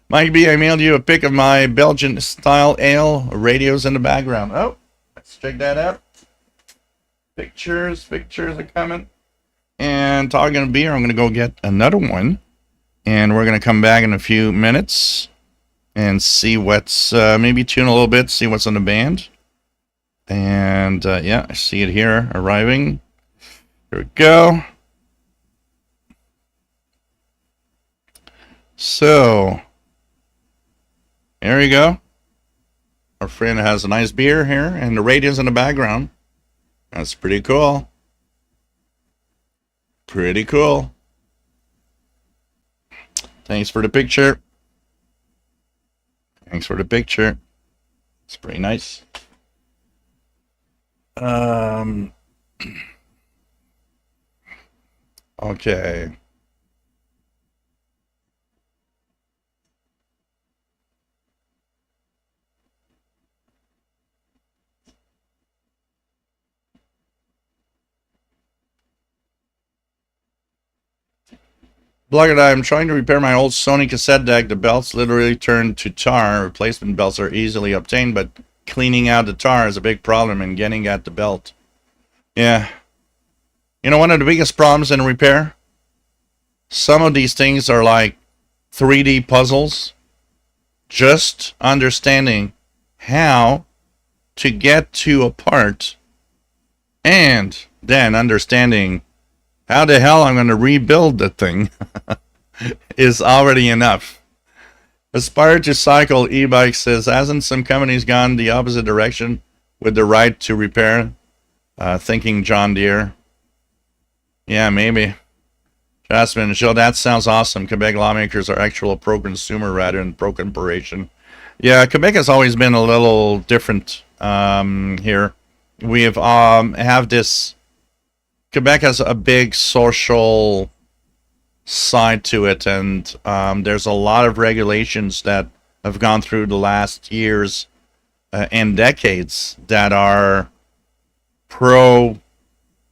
Mike B, I mailed you a pic of my Belgian style ale. Radios in the background. Oh, let's check that out. Pictures are coming. And talking of beer, I'm going to go get another one. And we're going to come back in a few minutes and see what's, maybe tune a little bit, see what's on the band. And yeah, I see it here arriving. Here we go. So, there you go. Our friend has a nice beer here, and the radio's in the background. That's pretty cool. Pretty cool. Thanks for the picture. Thanks for the picture. It's pretty nice. Okay. Blogger, I'm trying to repair my old Sony cassette deck. The belts literally turned to tar. Replacement belts are easily obtained, but cleaning out the tar is a big problem in getting at the belt. Yeah. You know, one of the biggest problems in repair? Some of these things are like 3D puzzles. Just understanding how to get to a part and then understanding how the hell I'm going to rebuild the thing is already enough. Aspire to Cycle e-bike says, hasn't some companies gone the opposite direction with the right to repair? Thinking John Deere. Yeah, maybe. Jasmine, Joe, that sounds awesome. Quebec lawmakers are actual pro-consumer rather than pro-corporation. Yeah, Quebec has always been a little different here. We have this... Quebec has a big social side to it, and there's a lot of regulations that have gone through the last years and decades that are pro,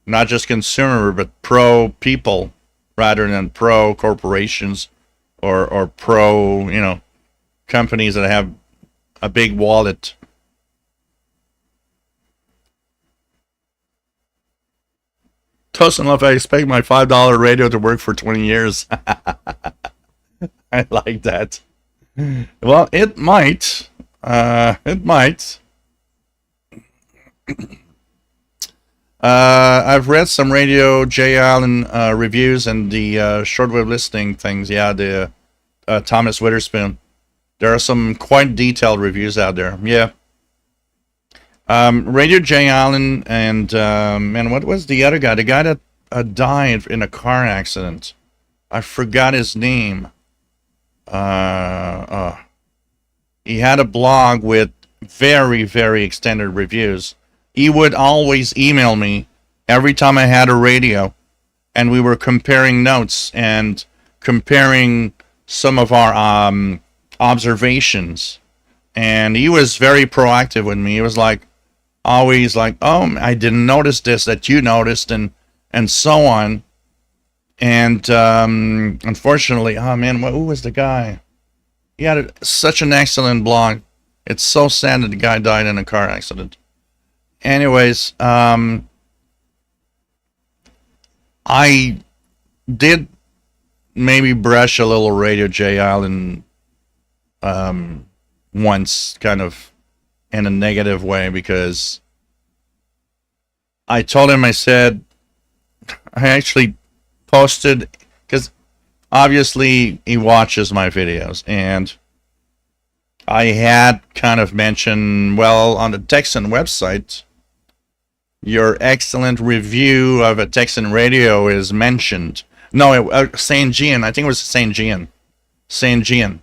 not just consumer, but pro people rather than pro corporations or pro, you know, companies that have a big wallet. Doesn't know if I expect my $5 radio to work for 20 years. I like that. Well, it might. It might. I've read some Radio J. Allen reviews and the shortwave listening things. Yeah, the Thomas Witherspoon. There are some quite detailed reviews out there. Yeah. Radio J. Allen and what was the other guy? The guy that died in a car accident. I forgot his name. He had a blog with very, very extended reviews. He would always email me every time I had a radio, and we were comparing notes and comparing some of our observations. And he was very proactive with me. He was like, always like, oh, I didn't notice this that you noticed, and so on. And unfortunately, oh man, who was the guy? He had such an excellent blog. It's so sad that the guy died in a car accident. Anyways, I did maybe brush a little Radio J. Allen once, kind of in a negative way, because I told him, I said, I actually posted, because obviously he watches my videos, and I had kind of mentioned, well, on the Texan website, your excellent review of a Texan radio is mentioned. No, Saint Gian. I think it was Saint Gian. Saint Gian.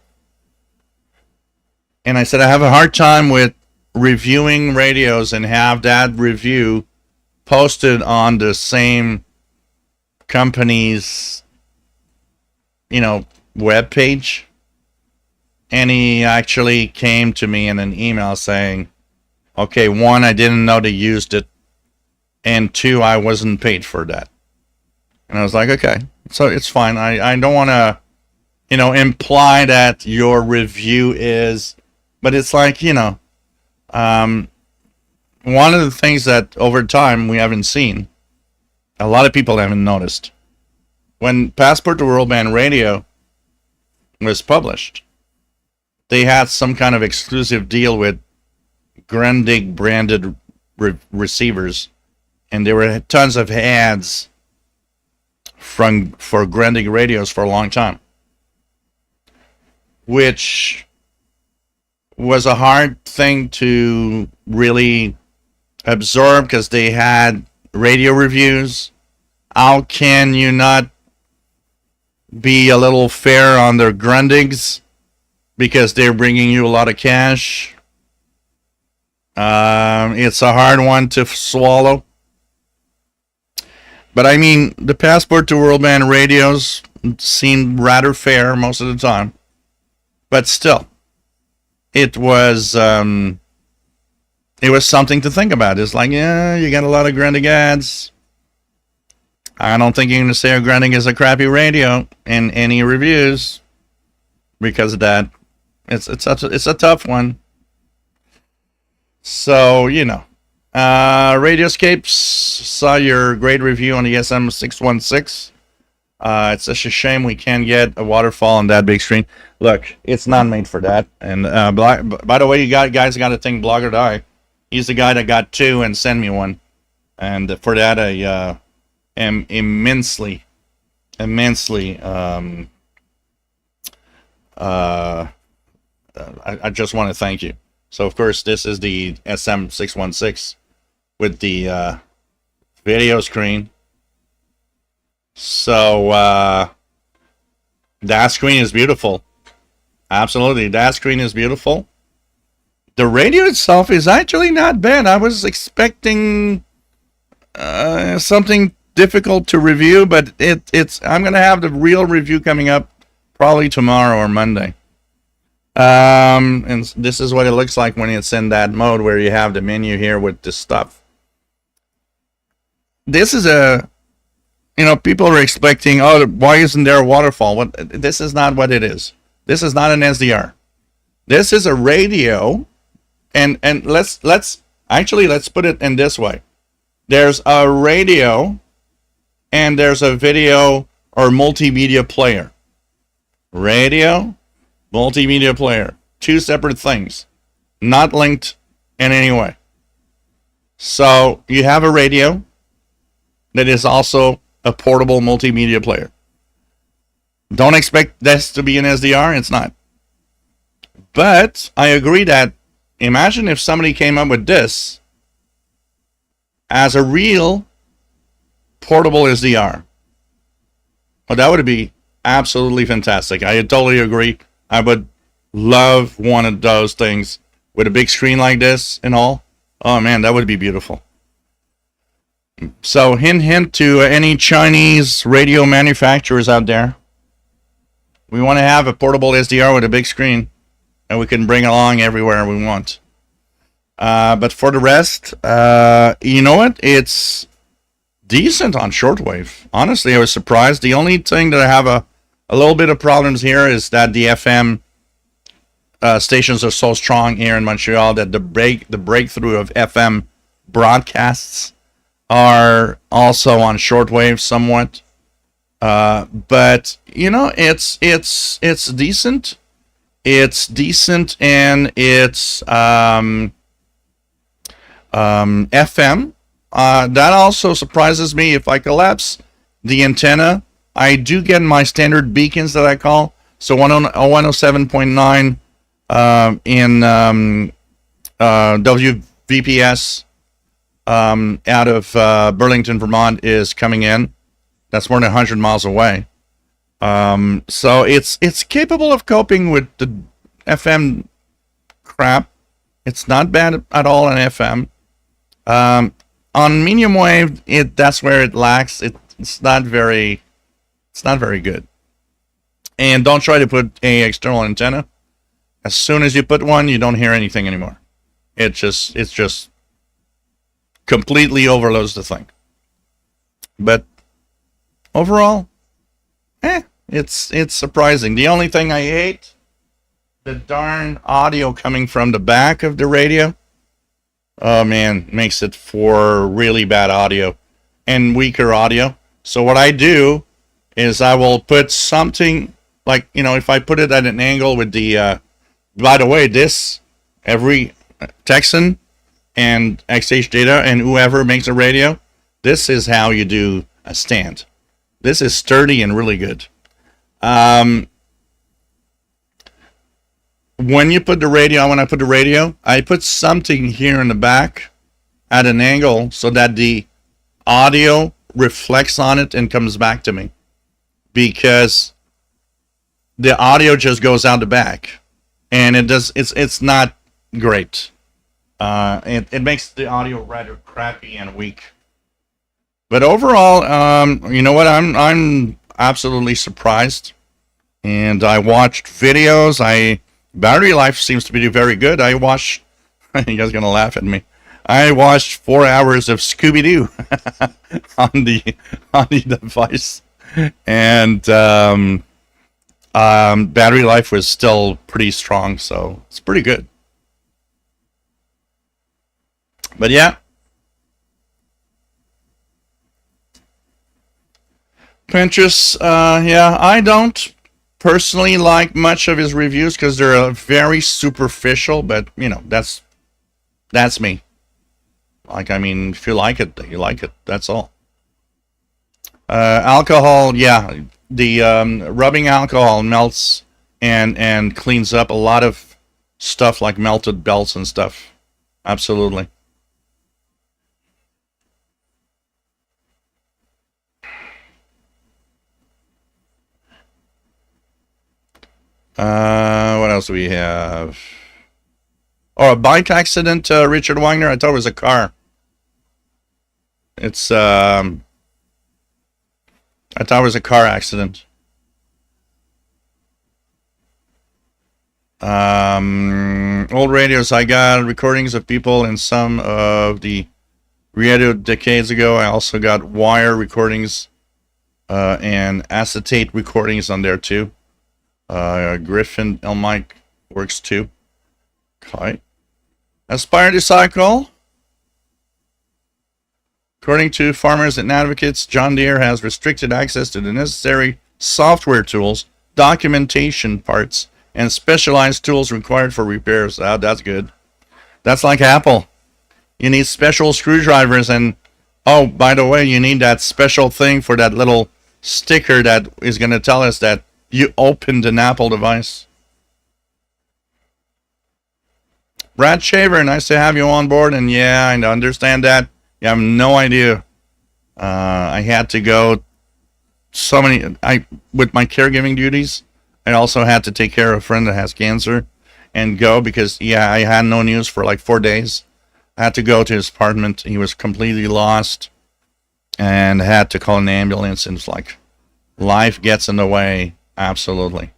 And I said, I have a hard time with reviewing radios and have that review posted on the same company's, you know, web page. And he actually came to me in an email saying, Okay, one, I didn't know they used it, and two, I wasn't paid for that. And I was like, okay, so it's fine. I don't want to, imply that your review is, but it's like, one of the things that over time we haven't seen, a lot of people haven't noticed. When Passport to World Band Radio was published, they had some kind of exclusive deal with Grundig branded receivers, and there were tons of ads for Grundig radios for a long time, which was a hard thing to really absorb because they had radio reviews. How can you not be a little fair on their Grundigs because they're bringing you a lot of cash? It's a hard one to swallow. But I mean, the Passport to World Band radios seemed rather fair most of the time. But still, it was something to think about. It's like, yeah, you got a lot of Grundig ads. I don't think you're going to say a Grundig is a crappy radio in any reviews because of that. It's a tough one. So, Radioscapes, saw your great review on the SM616. It's such a shame we can't get a waterfall on that big screen. Look, it's not made for that. And by the way, you guys got to thank Blogger Die. He's the guy that got two and sent me one. And for that, I am immensely, I just want to thank you. So, of course, this is the SM616 with the video screen. So, that screen is beautiful. Absolutely, that screen is beautiful. The radio itself is actually not bad. I was expecting something difficult to review, but I'm going to have the real review coming up probably tomorrow or Monday. And this is what it looks like when it's in that mode where you have the menu here with this stuff. This is people are expecting, oh, why isn't there a waterfall? This is not what it is. This is not an SDR. This is a radio, and let's put it in this way. There's a radio, and there's a video or multimedia player. Radio, multimedia player. Two separate things. Not linked in any way. So you have a radio that is also a portable multimedia player. Don't expect this to be an SDR. It's not. But I agree that imagine if somebody came up with this as a real portable SDR. Well, that would be absolutely fantastic. I totally agree. I would love one of those things with a big screen like this and all. Oh man, that would be beautiful. So hint to any Chinese radio manufacturers out there. We want to have a portable SDR with a big screen and we can bring along everywhere we want. But for the rest, you know what? It's decent on shortwave. Honestly, I was surprised. The only thing that I have a little bit of problems here is that the FM stations are so strong here in Montreal that the breakthrough of FM broadcasts are also on shortwave somewhat. But it's decent. It's decent, and it's FM. That also surprises me. If I collapse the antenna, I do get my standard beacons that I call. So 107.9 in WVPS out of Burlington, Vermont is coming in. That's more than 100 miles away. So it's capable of coping with the FM crap. It's not bad at all on FM. On medium wave, that's where it lacks. It's not very good. And don't try to put a external antenna. As soon as you put one, you don't hear anything anymore. It's just completely overloads the thing. But overall, it's surprising. The only thing I hate, the darn audio coming from the back of the radio. Oh man, makes it for really bad audio and weaker audio. So what I do is I will put something like, if I put it at an angle with the, by the way, this, every Texan and XH Data and whoever makes a radio, this is how you do a stand. This is sturdy and really good. When I put the radio, I put something here in the back at an angle so that the audio reflects on it and comes back to me, because the audio just goes out the back, and it's not great. It makes the audio rather crappy and weak. But overall, you know what? I'm absolutely surprised, and I watched videos. Battery life seems to be very good. I watched. You guys are gonna laugh at me. I watched 4 hours of Scooby Doo on the device, and battery life was still pretty strong, so it's pretty good. But yeah, Pinterest. Yeah, I don't personally like much of his reviews because they're very superficial. But that's me. Like, I mean, if you like it, you like it. That's all. Alcohol, yeah, the rubbing alcohol melts and cleans up a lot of stuff like melted belts and stuff. Absolutely. What else do we have? Oh, a bike accident, Richard Wagner. I thought it was a car. It's I thought it was a car accident. Old radios. I got recordings of people in some of the radio decades ago. I also got wire recordings and acetate recordings on there too. Griffin Elmike works too. Okay. Aspire to cycle. According to farmers and advocates, John Deere has restricted access to the necessary software tools, documentation parts, and specialized tools required for repairs. Oh, that's good. That's like Apple. You need special screwdrivers, and oh, by the way, you need that special thing for that little sticker that is going to tell us that you opened an Apple device. Brad Shaver, nice to have you on board, and yeah, I understand that. You have no idea. I had to go with my caregiving duties. I also had to take care of a friend that has cancer and go because, yeah, I had no news for like 4 days. I had to go to his apartment. He was completely lost and had to call an ambulance. And it's like life gets in the way. Absolutely.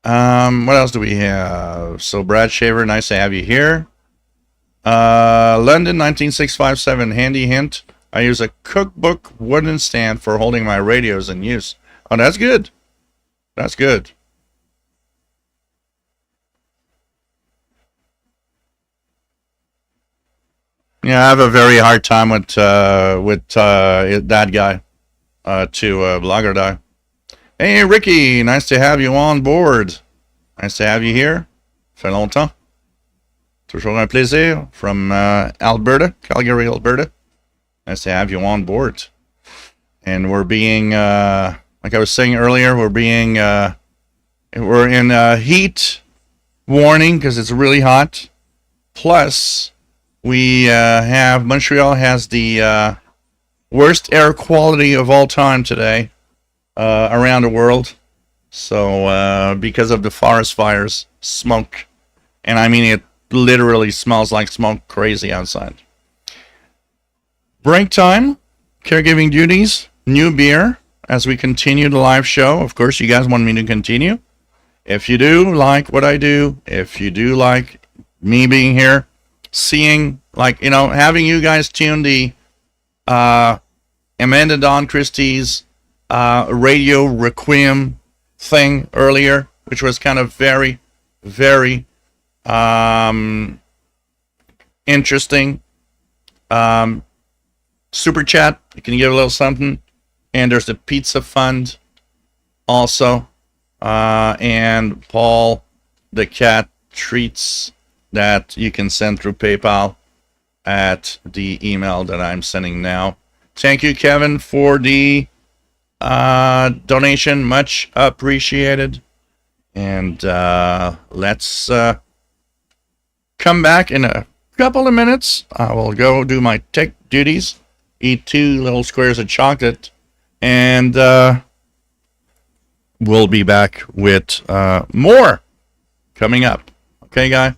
What else do we have? So Brad Shaver, nice to have you here. London 19657, handy hint. I use a cookbook wooden stand for holding my radios in use. Oh, that's good. That's good. Yeah, I have a very hard time with that guy, Blogger Die. Hey, Ricky, nice to have you on board. Nice to have you here. Fait longtemps. Toujours un plaisir from Alberta, Calgary, Alberta. Nice to have you on board. And we're being, like I was saying earlier, we're in heat warning because it's really hot. Plus, we have Montreal has the worst air quality of all time today around the world. So because of the forest fires, smoke, and I mean it literally smells like smoke crazy outside. Break time. caregiving duties, new beer as we continue the live show. Of course, you guys want me to continue. If you do like what I do, if you do like me being here, seeing, like, having you guys tune the Amanda Dawn Christie's radio requiem thing earlier, which was kind of very, very interesting. Super chat, you can give a little something. And there's the pizza fund also. And Paul the cat treats that you can send through PayPal at the email that I'm sending now. Thank you, Kevin, for the donation. Much appreciated. And let's come back in a couple of minutes. I will go do my tech duties, eat 2 little squares of chocolate, and we'll be back with more coming up. Okay, guy?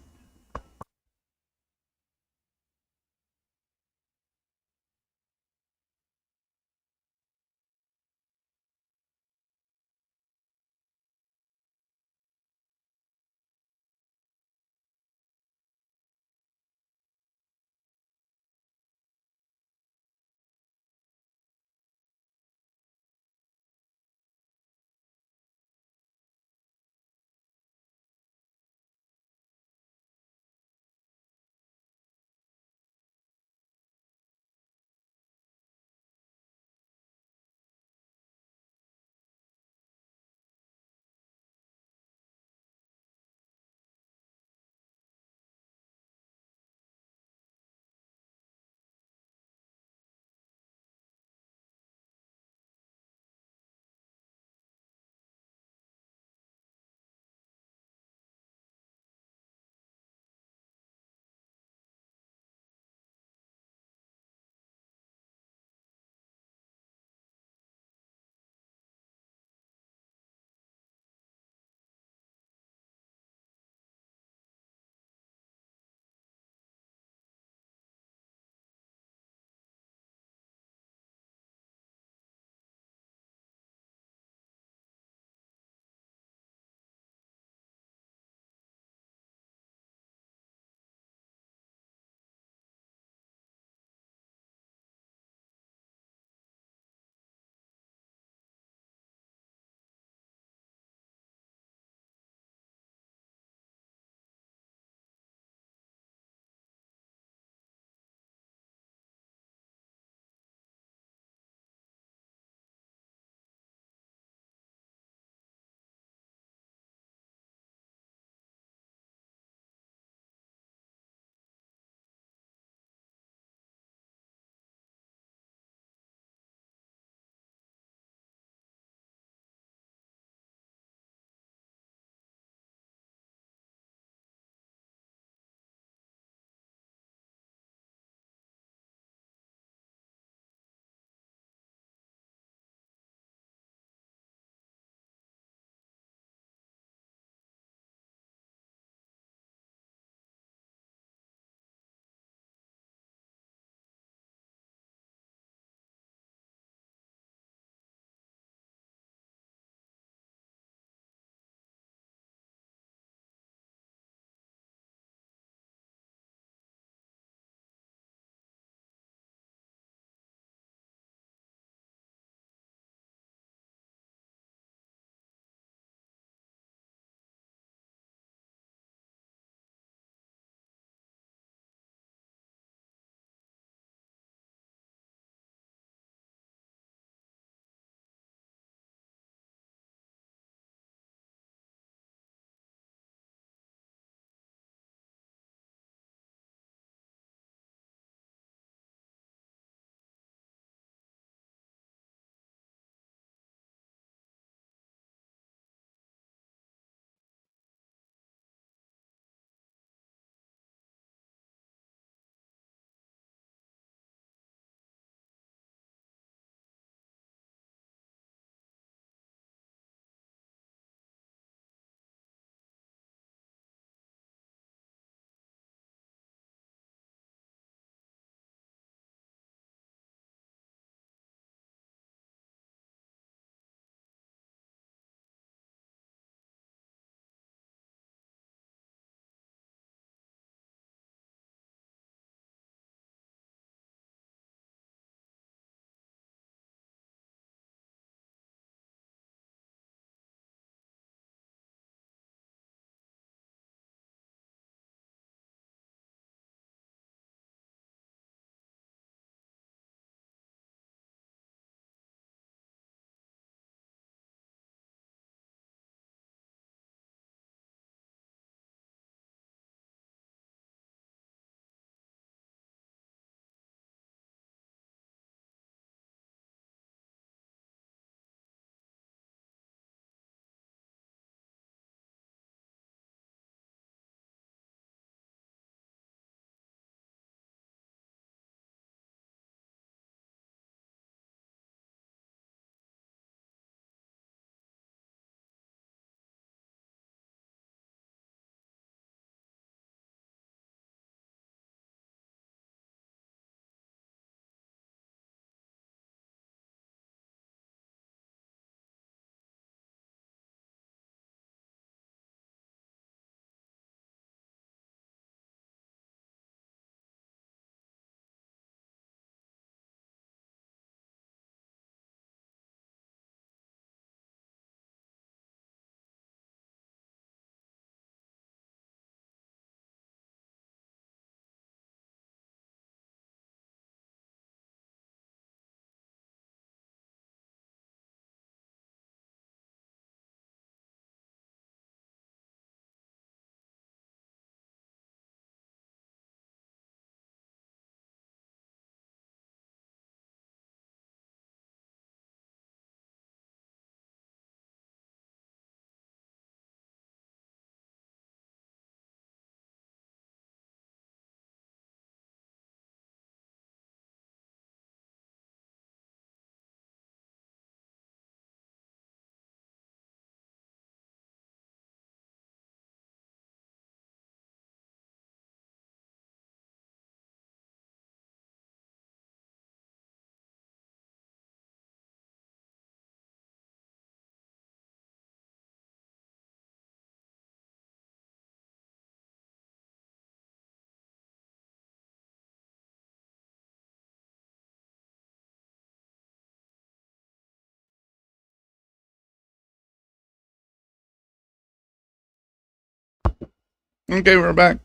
Okay, we're back.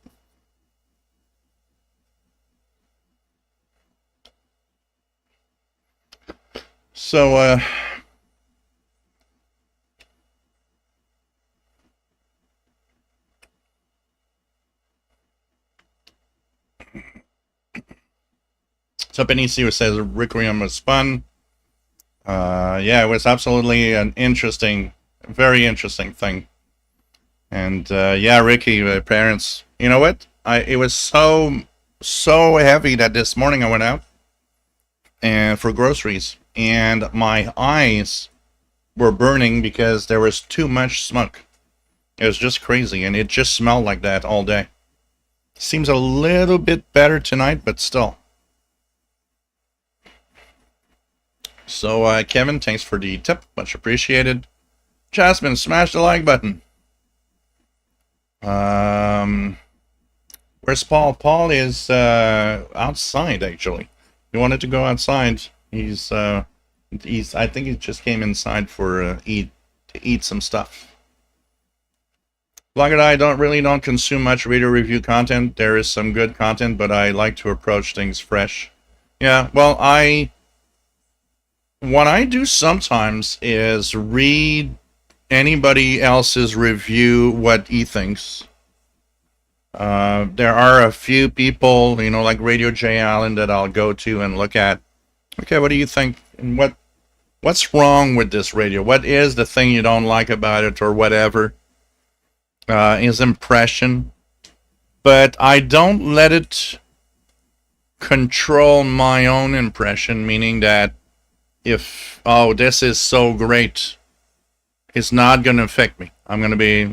So, so Benicio says Requiem was fun. Yeah, it was absolutely an interesting, very interesting thing. And yeah, Ricky, parents, you know what? It was so heavy that this morning I went out and for groceries, and my eyes were burning because there was too much smoke. It was just crazy, and it just smelled like that all day. Seems a little bit better tonight, but still. So, Kevin, thanks for the tip. Much appreciated. Jasmine, smash the like button. Where's Paul? Paul is outside, actually. He wanted to go outside. He's I think he just came inside for to eat some stuff. Like I don't consume much reader review content. There is some good content, but I like to approach things fresh. Yeah, well, what I do sometimes is read anybody else's review, what he thinks. There are a few people, like Radio J Allen, that I'll go to and look at. Okay, what do you think? And what's wrong with this radio? What is the thing you don't like about it, or whatever? His impression. But I don't let it control my own impression, meaning that if, this is so great, it's not going to affect me. I'm going to be,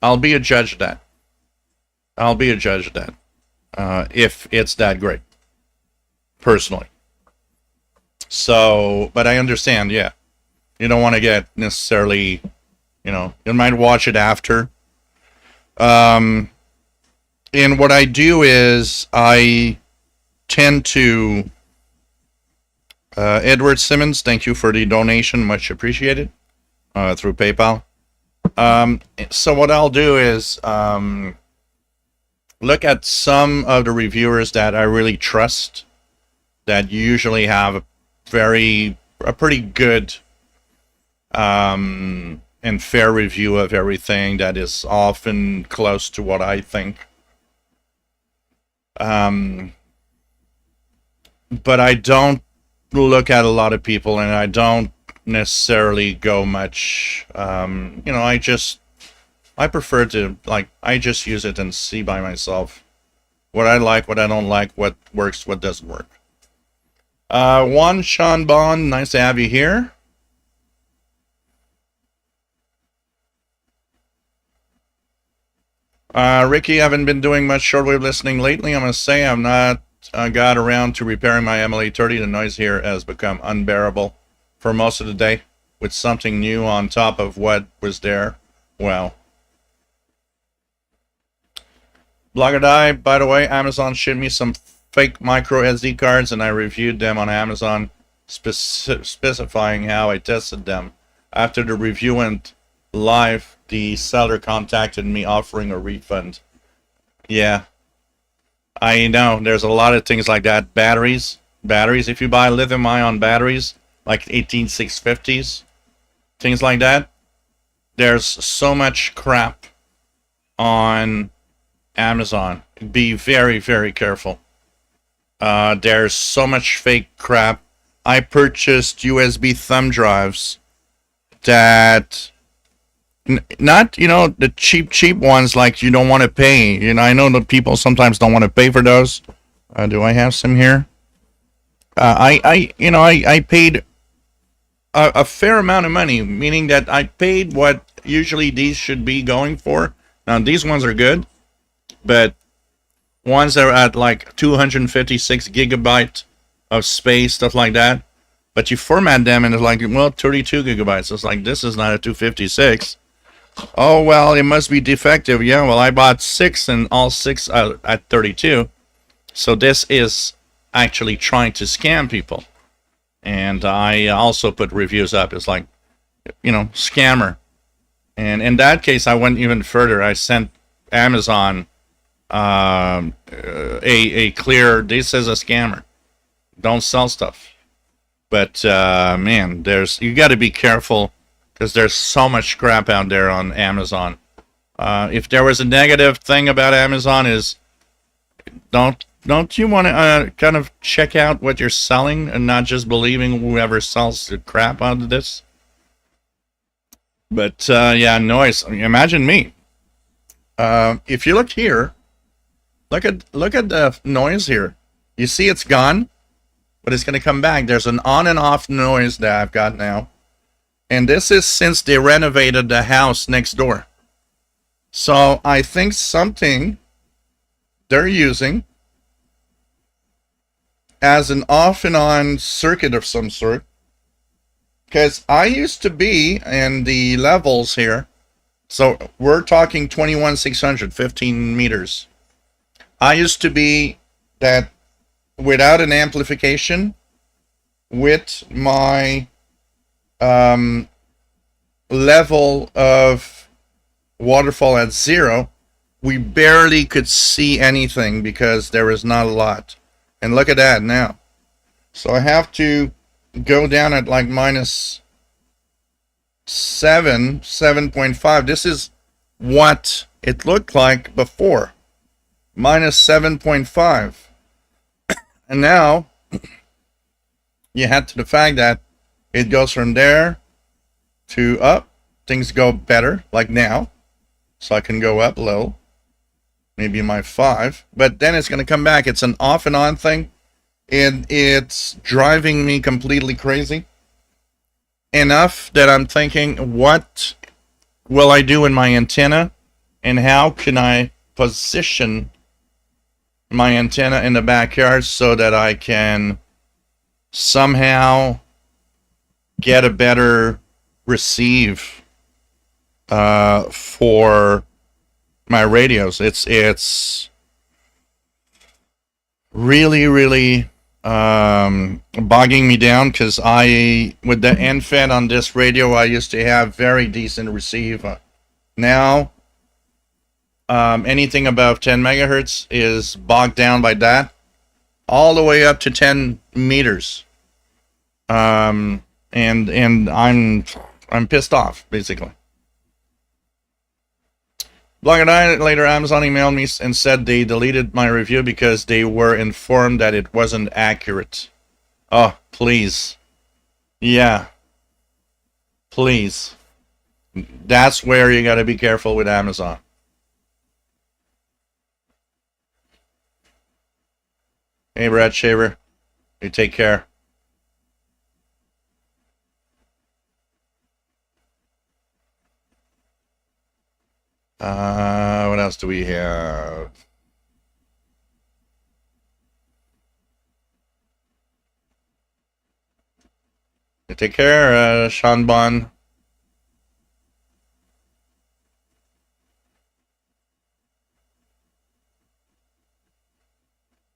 I'll be a judge of that. I'll be a judge of that. If it's that great. Personally. So, but I understand, yeah. You don't want to get necessarily, you might watch it after. And what I do is I tend to, Edward Simmons, thank you for the donation, much appreciated, through PayPal. So what I'll do is look at some of the reviewers that I really trust, that usually have a pretty good and fair review of everything, that is often close to what I think. But I don't look at a lot of people, and I don't necessarily go much. I prefer to, I just use it and see by myself what I like, what I don't like, what works, what doesn't work. Sean Bond, nice to have you here. Ricky, I haven't been doing much shortwave listening lately. I must say, I've not got around to repairing my MLA30. The noise here has become unbearable for most of the day, with something new on top of what was there. Well, Blogger Die, by the way, Amazon shipped me some fake micro SD cards, and I reviewed them on Amazon, specifying how I tested them. After the review went live, the seller contacted me offering a refund. Yeah, I know there's a lot of things like that. Batteries, if you buy lithium ion batteries, like 18650s, things like that, there's so much crap on Amazon. Be very, very careful. There's so much fake crap. I purchased USB thumb drives that, not, the cheap ones, like you don't want to pay. I know that people sometimes don't want to pay for those. Do I have some here? I paid a fair amount of money, meaning that I paid what usually these should be going for. Now, these ones are good, but ones that are at like 256 gigabyte of space, stuff like that. But you format them and it's like, 32 gigabytes. It's like, this is not a 256. Oh, well, it must be defective. Yeah, well, I bought 6 and all 6 are at 32. So this is actually trying to scam people. And I also put reviews up. It's like, scammer. And in that case, I went even further. I sent Amazon a clear, this is a scammer. Don't sell stuff. But man, you got to be careful because there's so much crap out there on Amazon. If there was a negative thing about Amazon is don't you want to kind of check out what you're selling and not just believing whoever sells the crap out of this? But yeah, noise. Imagine me. If you look here, look at the noise here. You see it's gone, but it's going to come back. There's an on and off noise that I've got now. And this is since they renovated the house next door. So I think something they're using as an off and on circuit of some sort. Because I used to be in the levels here. So we're talking 21,600, 15 meters. I used to be that without an amplification, with my level of waterfall at 0, we barely could see anything because there is not a lot. And look at that now. So I have to go down at like minus 7.5. This is what it looked like before. Minus 7.5. And now you add to the fact that it goes from there to up. Things go better, like now. So I can go up a little. Maybe my 5. But then it's going to come back. It's an off and on thing. And it's driving me completely crazy. Enough that I'm thinking, what will I do in my antenna? And how can I position my antenna in the backyard so that I can somehow get a better receive for my radios. It's really bogging me down because with the end fed on this radio, I used to have very decent receive. Now anything above 10 megahertz is bogged down by that, all the way up to 10 meters. And I'm pissed off, basically. Blog and I, later Amazon emailed me and said they deleted my review because they were informed that it wasn't accurate. Oh, please. Yeah. Please. That's where you gotta be careful with Amazon. Hey, Brad Shaver. You take care. What else do we have? You take care, Sean Bond.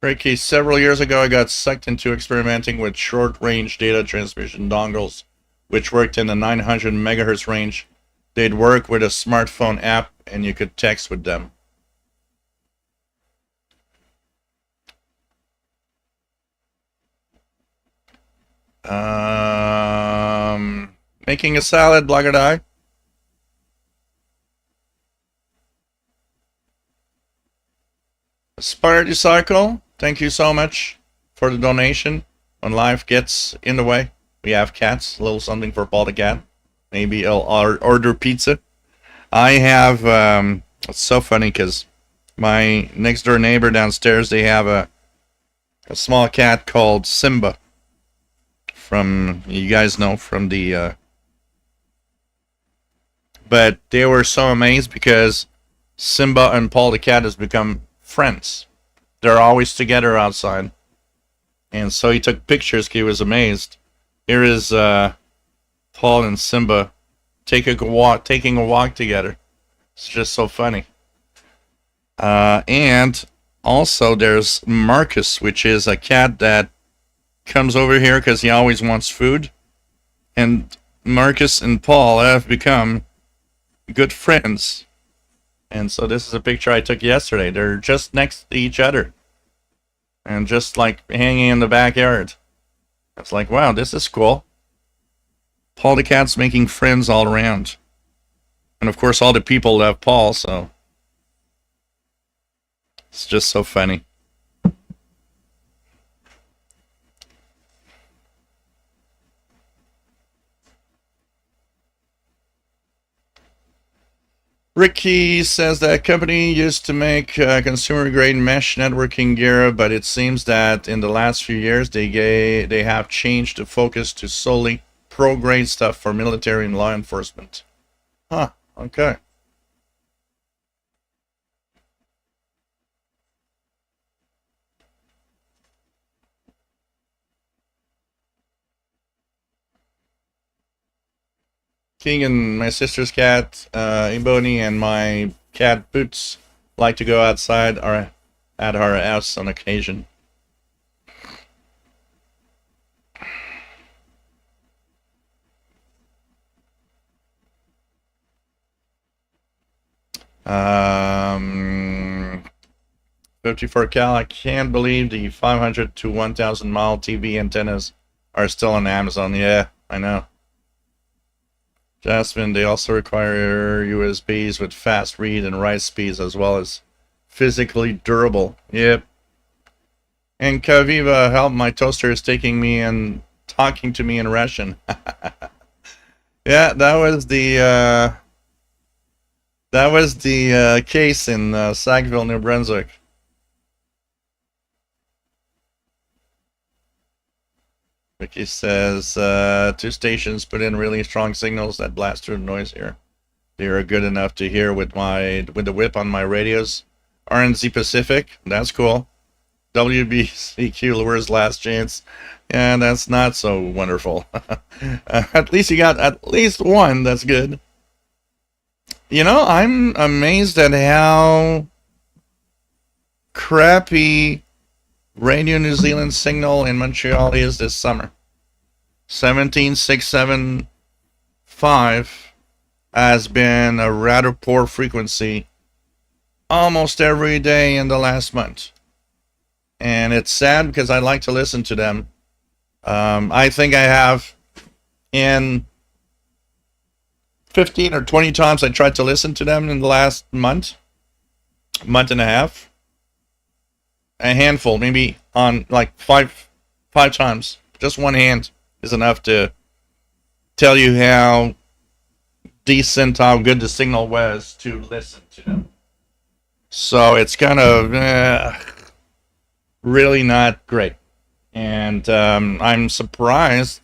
Ricky, several years ago I got sucked into experimenting with short-range data transmission dongles, which worked in the 900 megahertz range. They'd work with a smartphone app and you could text with them. Making a salad, Blogger Die. Spirit Cycle, thank you so much for the donation. When life gets in the way, we have cats. A little something for Paul the cat. Maybe I'll order pizza. I have, it's so funny because my next door neighbor downstairs, they have a small cat called Simba. From, you guys know, from the, but they were so amazed because Simba and Paul the cat has become friends. They're always together outside. And so he took pictures. He was amazed. Here is Paul and Simba taking a walk together. It's just so funny. And also there's Marcus, which is a cat that comes over here because he always wants food. And Marcus and Paul have become good friends. And so this is a picture I took yesterday. They're just next to each other and just like hanging in the backyard. It's like, wow, this is cool. Paul the cat's making friends all around. And of course, all the people love Paul, so it's just so funny. Ricky says that company used to make consumer-grade mesh networking gear, but it seems that in the last few years they have changed the focus to solely pro-grade stuff for military and law enforcement. Huh, okay. Keegan, my sister's cat, Ebony, and my cat Boots like to go outside or at our house on occasion. Um, 54 cal. I can't believe the 500 to 1,000 mile TV antennas are still on Amazon. Yeah, I know. Jasmine, they also require USBs with fast read and write speeds as well as physically durable. Yep. And Kaviva, help, my toaster is taking me and talking to me in Russian. Yeah, that was the case in Sackville, New Brunswick. Vicky says, two stations put in really strong signals that blast through the noise here. They are good enough to hear with the whip on my radios. RNZ Pacific, that's cool. WBCQ Lures Last Chance, yeah, that's not so wonderful. At least you got at least one, that's good. You know, I'm amazed at how crappy Radio New Zealand signal in Montreal is this summer. 17675 has been a rather poor frequency almost every day in the last month. And it's sad because I like to listen to them. I think I have in 15 or 20 times I tried to listen to them in the last month and a half. A handful, maybe on like five times. Just one hand is enough to tell you how decent, how good the signal was to listen to them. So it's kind of really not great. And I'm surprised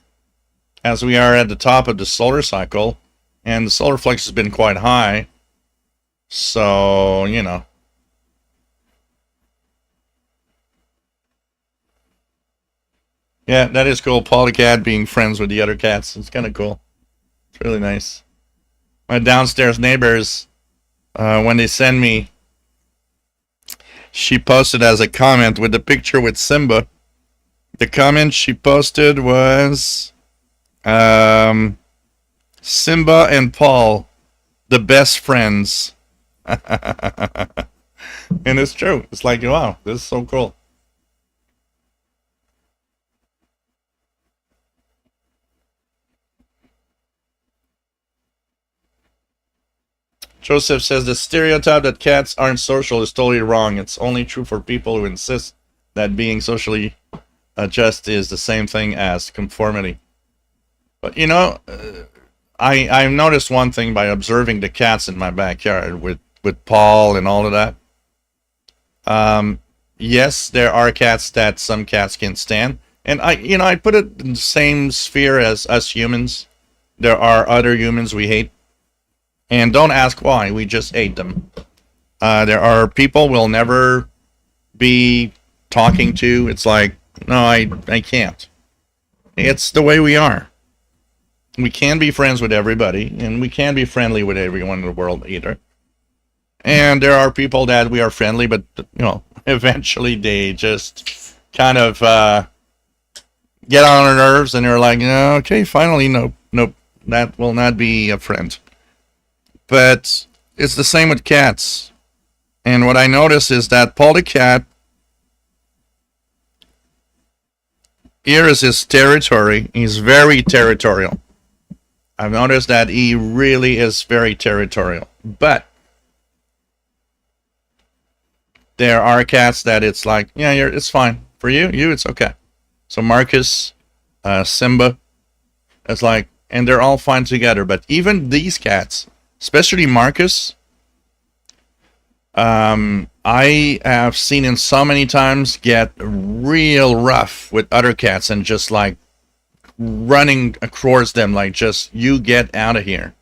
as we are at the top of the solar cycle and the solar flux has been quite high. So, you know. Yeah, that is cool. Paul the cat being friends with the other cats. It's kind of cool. It's really nice. My downstairs neighbors, when they send me, she posted as a comment with the picture with Simba. The comment she posted was, Simba and Paul, the best friends. And it's true. It's like, wow, this is so cool. Joseph says the stereotype that cats aren't social is totally wrong. It's only true for people who insist that being socially just is the same thing as conformity. But you know, I've noticed one thing by observing the cats in my backyard with Paul and all of that. Yes, there are cats that some cats can't stand, and I put it in the same sphere as us humans. There are other humans we hate. And don't ask why, we just hate them. There are people we'll never be talking to. It's like, no, I can't. It's the way we are. We can't be friends with everybody, and we can't be friendly with everyone in the world either. And there are people that we are friendly, but, eventually they just kind of get on our nerves, and they're like, okay, finally, nope, that will not be a friend. But it's the same with cats. And what I notice is that Paul the cat, here is his territory. He's very territorial. I've noticed that he really is very territorial. But there are cats that it's like, yeah, it's fine. For you, it's okay. So Marcus, Simba, it's like, and they're all fine together. But even these cats, especially Marcus, I have seen him so many times get real rough with other cats and just like running across them, like just, you get out of here.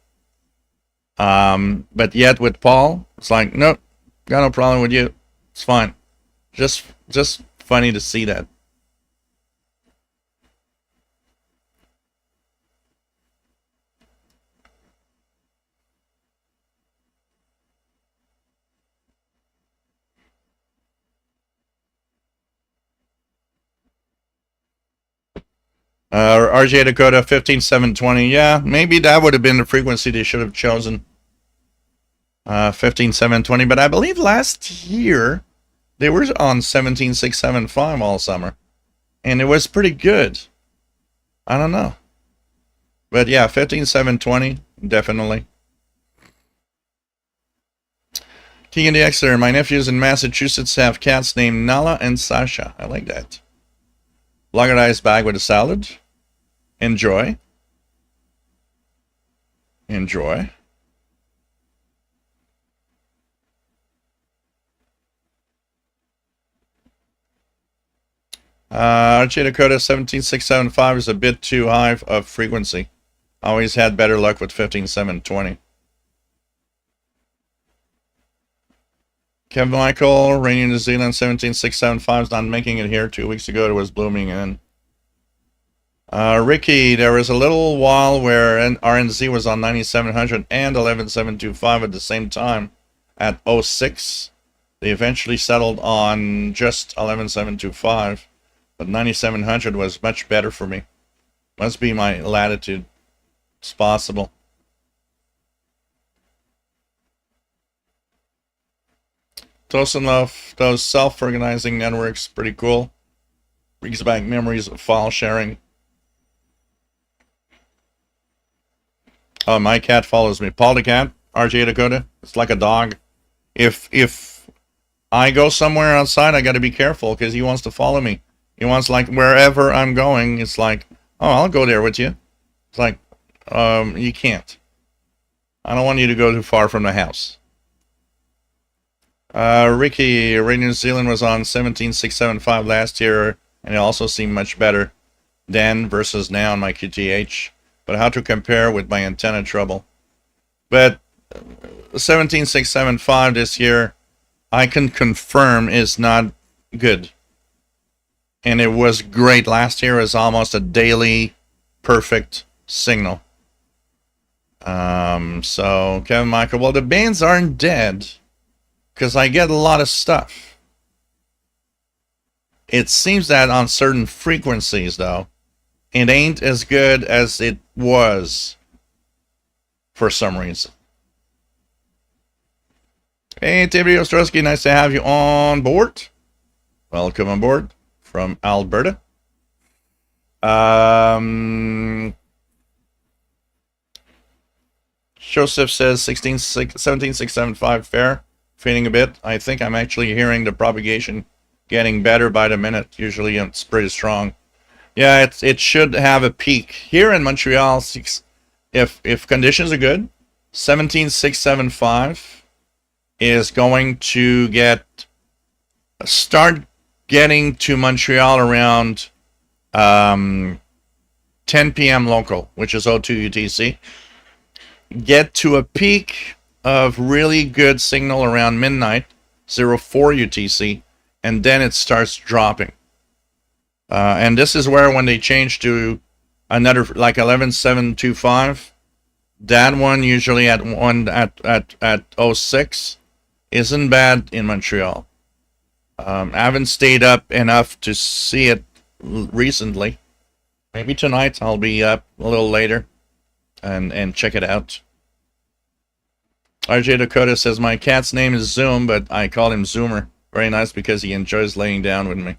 But yet with Paul, it's like, nope, got no problem with you. It's fine. Just funny to see that. RJ Dakota 15720. Yeah, maybe that would have been the frequency they should have chosen. 15720. But I believe last year they were on 17675 all summer, and it was pretty good. I don't know, but yeah, 15720 definitely. Keegan the Exeter. My nephews in Massachusetts have cats named Nala and Sasha. I like that. Loggerized bag with a salad. Enjoy. Enjoy. RJ Dakota 17675 is a bit too high of frequency. Always had better luck with 15720. Kevin Michael, Rainy New Zealand 17675 is not making it here. 2 weeks ago it was blooming in. Ricky, there was a little while where RNZ was on 9700 and 11725 at the same time at 06. They eventually settled on just 11725, but 9700 was much better for me. Must be my latitude. It's possible. Tosanov, those self-organizing networks, pretty cool. Brings back memories of file sharing. Oh, my cat follows me. Paul the cat, RJ Dakota. It's like a dog. If I go somewhere outside, I got to be careful because he wants to follow me. He wants, like, wherever I'm going, it's like, oh, I'll go there with you. It's like, you can't. I don't want you to go too far from the house. Ricky, Radio New Zealand was on 17675 last year, and it also seemed much better then versus now on my QTH. But how to compare with my antenna trouble? But 17675 this year, I can confirm is not good. And it was great last year. It was almost a daily perfect signal. So Kevin Michael, well, the bands aren't dead because I get a lot of stuff. It seems that on certain frequencies, though, it ain't as good as it was for some reason. Hey, Timothy Ostrowski, nice to have you on board. Welcome on board from Alberta. Joseph says 17675 fair. Fading a bit. I think I'm actually hearing the propagation getting better by the minute. Usually it's pretty strong. Yeah, it should have a peak. Here in Montreal, if conditions are good, 17675 is going to start getting to Montreal around 10 p.m. local, which is 02 UTC. Get to a peak of really good signal around midnight, 04 UTC, and then it starts dropping. And this is where when they change to another, like 11725, that one usually at 06 isn't bad in Montreal. I haven't stayed up enough to see it recently. Maybe tonight I'll be up a little later and check it out. RJ Dakota says, my cat's name is Zoom, but I call him Zoomer. Very nice because he enjoys laying down with me.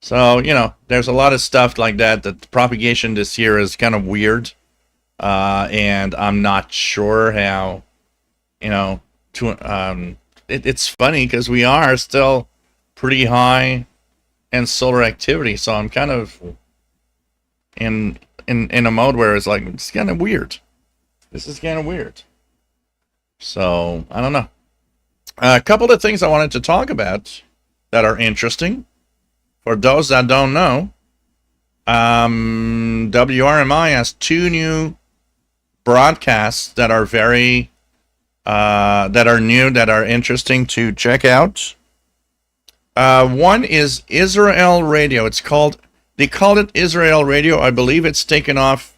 So, there's a lot of stuff like that. The propagation this year is kind of weird. And I'm not sure how, it's funny because we are still pretty high in solar activity. So I'm kind of in a mode where it's like, it's kind of weird. This is kind of weird. So, I don't know. A couple of things I wanted to talk about that are interesting. For those that don't know, WRMI has 2 new broadcasts that are very, that are new, that are interesting to check out. One is Israel Radio. They called it Israel Radio. I believe it's taken off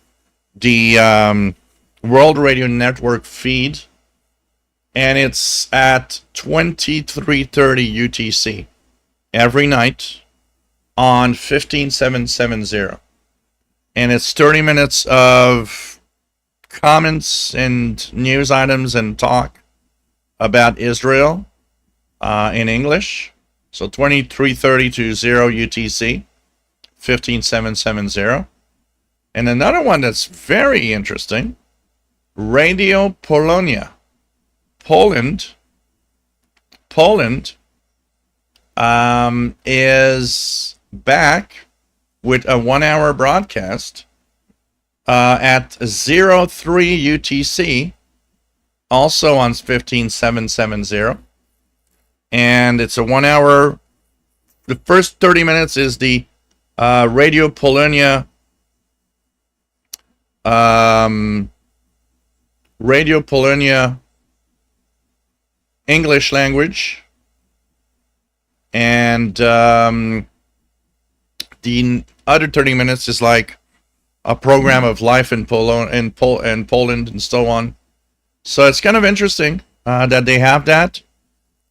the World Radio Network feed. And it's at 23:30 UTC every night on 15770. And it's 30 minutes of comments and news items and talk about Israel in English. So 23:30 to 0 UTC, 15770. And another one that's very interesting, Radio Polonia. Poland is back with a 1-hour broadcast at 03 UTC, also on 15770. And it's a 1-hour. The first 30 minutes is the Radio Polonia English language, and the other 30 minutes is like a program of life in Poland and so on. So it's kind of interesting that they have that.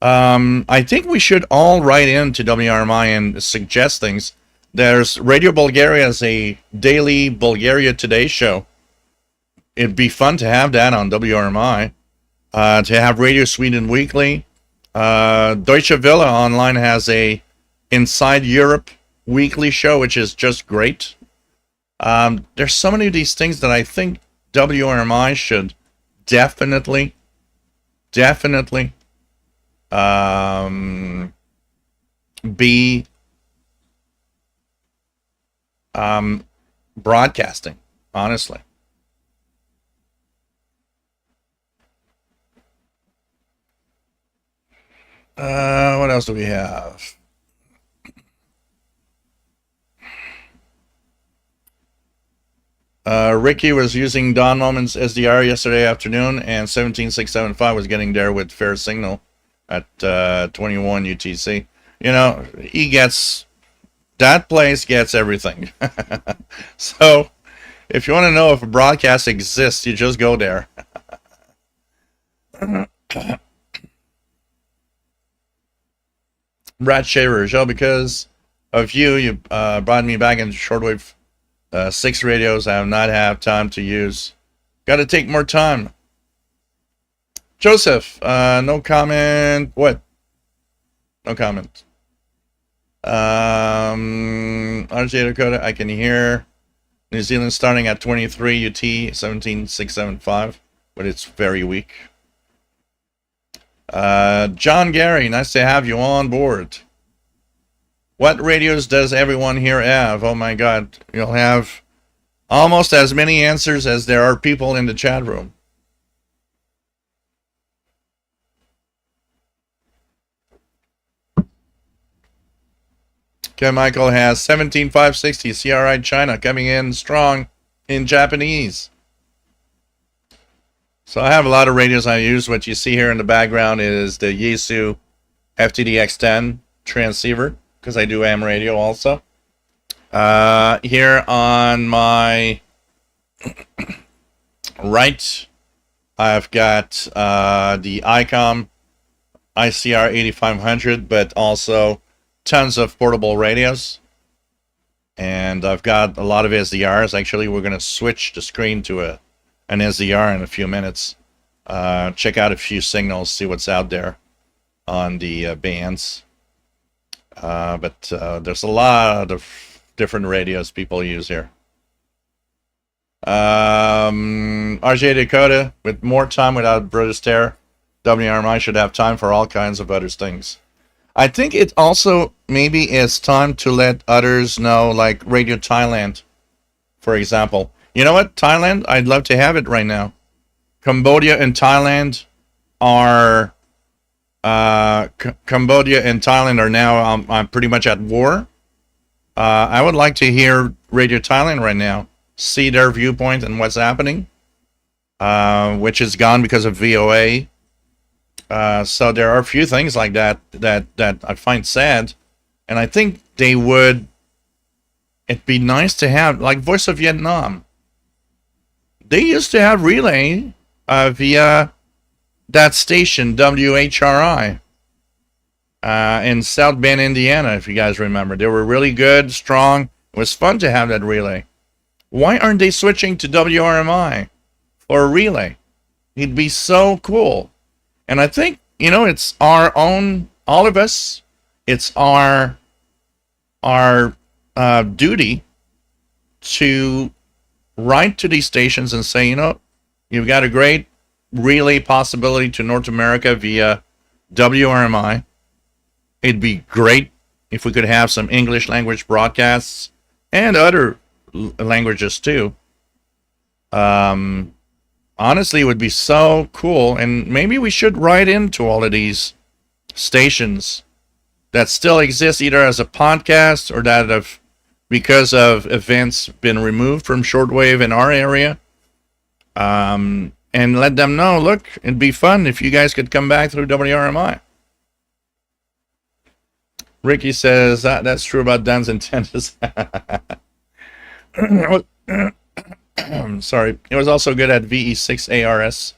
I think we should all write into WRMI and suggest things. There's Radio Bulgaria as a daily Bulgaria Today show. It'd be fun to have that on WRMI. To have Radio Sweden Weekly. Deutsche Welle Online has a Inside Europe weekly show, which is just great. There's so many of these things that I think WRMI should definitely be broadcasting, honestly. What else do we have? Ricky was using Don Moments SDR yesterday afternoon, and 17675 was getting there with fair signal at 21 UTC. That place gets everything. So, if you want to know if a broadcast exists, you just go there. Brad Shaver, Joe, because of you brought me back into shortwave 6 radios. I have not had time to use. Got to take more time. Joseph, no comment. What? No comment. RJ Dakota, I can hear New Zealand starting at 23 UT 17675, but it's very weak. John Gary, nice to have you on board. What radios does everyone here have? Oh my God, you'll have almost as many answers as there are people in the chat room. Ken Michael has 17560 CRI China coming in strong in Japanese. So I have a lot of radios I use. What you see here in the background is the Yaesu FTDX10 transceiver, because I do AM radio also. Here on my right, I've got the ICOM ICR 8500, but also tons of portable radios. And I've got a lot of SDRs. Actually, we're going to switch the screen to an SDR in a few minutes. check out a few signals, see what's out there on the bands. But there's a lot of different radios people use here. RJ Dakota, with more time without British Terror, WRMI should have time for all kinds of other things. I think it also maybe is time to let others know, like Radio Thailand, for example. You know what? Thailand, I'd love to have it right now. Cambodia and Thailand are Cambodia and Thailand are now pretty much at war. I would like to hear Radio Thailand right now, see their viewpoint and what's happening, which is gone because of VOA. So there are a few things like that I find sad, and I think they would. It'd be nice to have, like Voice of Vietnam. They used to have relay via that station, WHRI, in South Bend, Indiana, if you guys remember. They were really good, strong. It was fun to have that relay. Why aren't they switching to WRMI for a relay? It'd be so cool. And I think, it's our own, all of us, it's our duty to write to these stations and say, you've got a great relay possibility to North America via WRMI. It'd be great if we could have some English language broadcasts and other languages too. Honestly, it would be so cool, and maybe we should write into all of these stations that still exist either as a podcast or that have, because of events, been removed from shortwave in our area, and let them know, look, it'd be fun if you guys could come back through WRMI. Ricky says that's true about Dan's antennas. Sorry. It was also good at VE6 ARS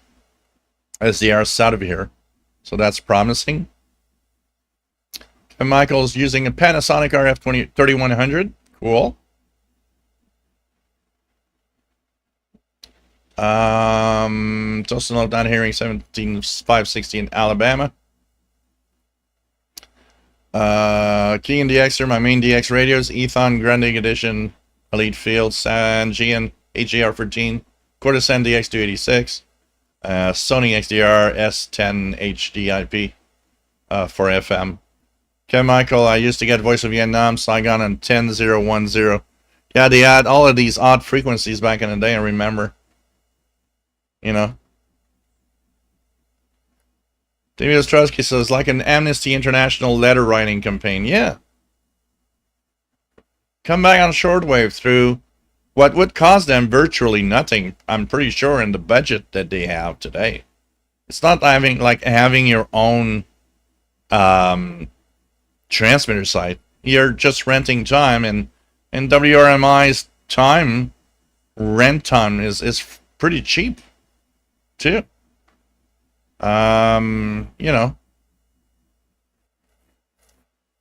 SDRs out of here. So that's promising. And Michael's using a Panasonic RF 3100. Cool. Toast down hearing 17560 in Alabama. Keegan DX, my main DX radios, Ethon Grundig Edition, Elite Field, Sangean HGR14, Cortisan DX286, Sony XDR S10 HDIP for FM. Ken Michael, I used to get Voice of Vietnam, Saigon on 10010. Yeah, they had all of these odd frequencies back in the day, I remember. David Ostrowski says, like an Amnesty International letter writing campaign. Yeah. Come back on shortwave through what would cost them virtually nothing, I'm pretty sure, in the budget that they have today. It's not having your own transmitter site. You're just renting time, and WRMI's rent time is pretty cheap too.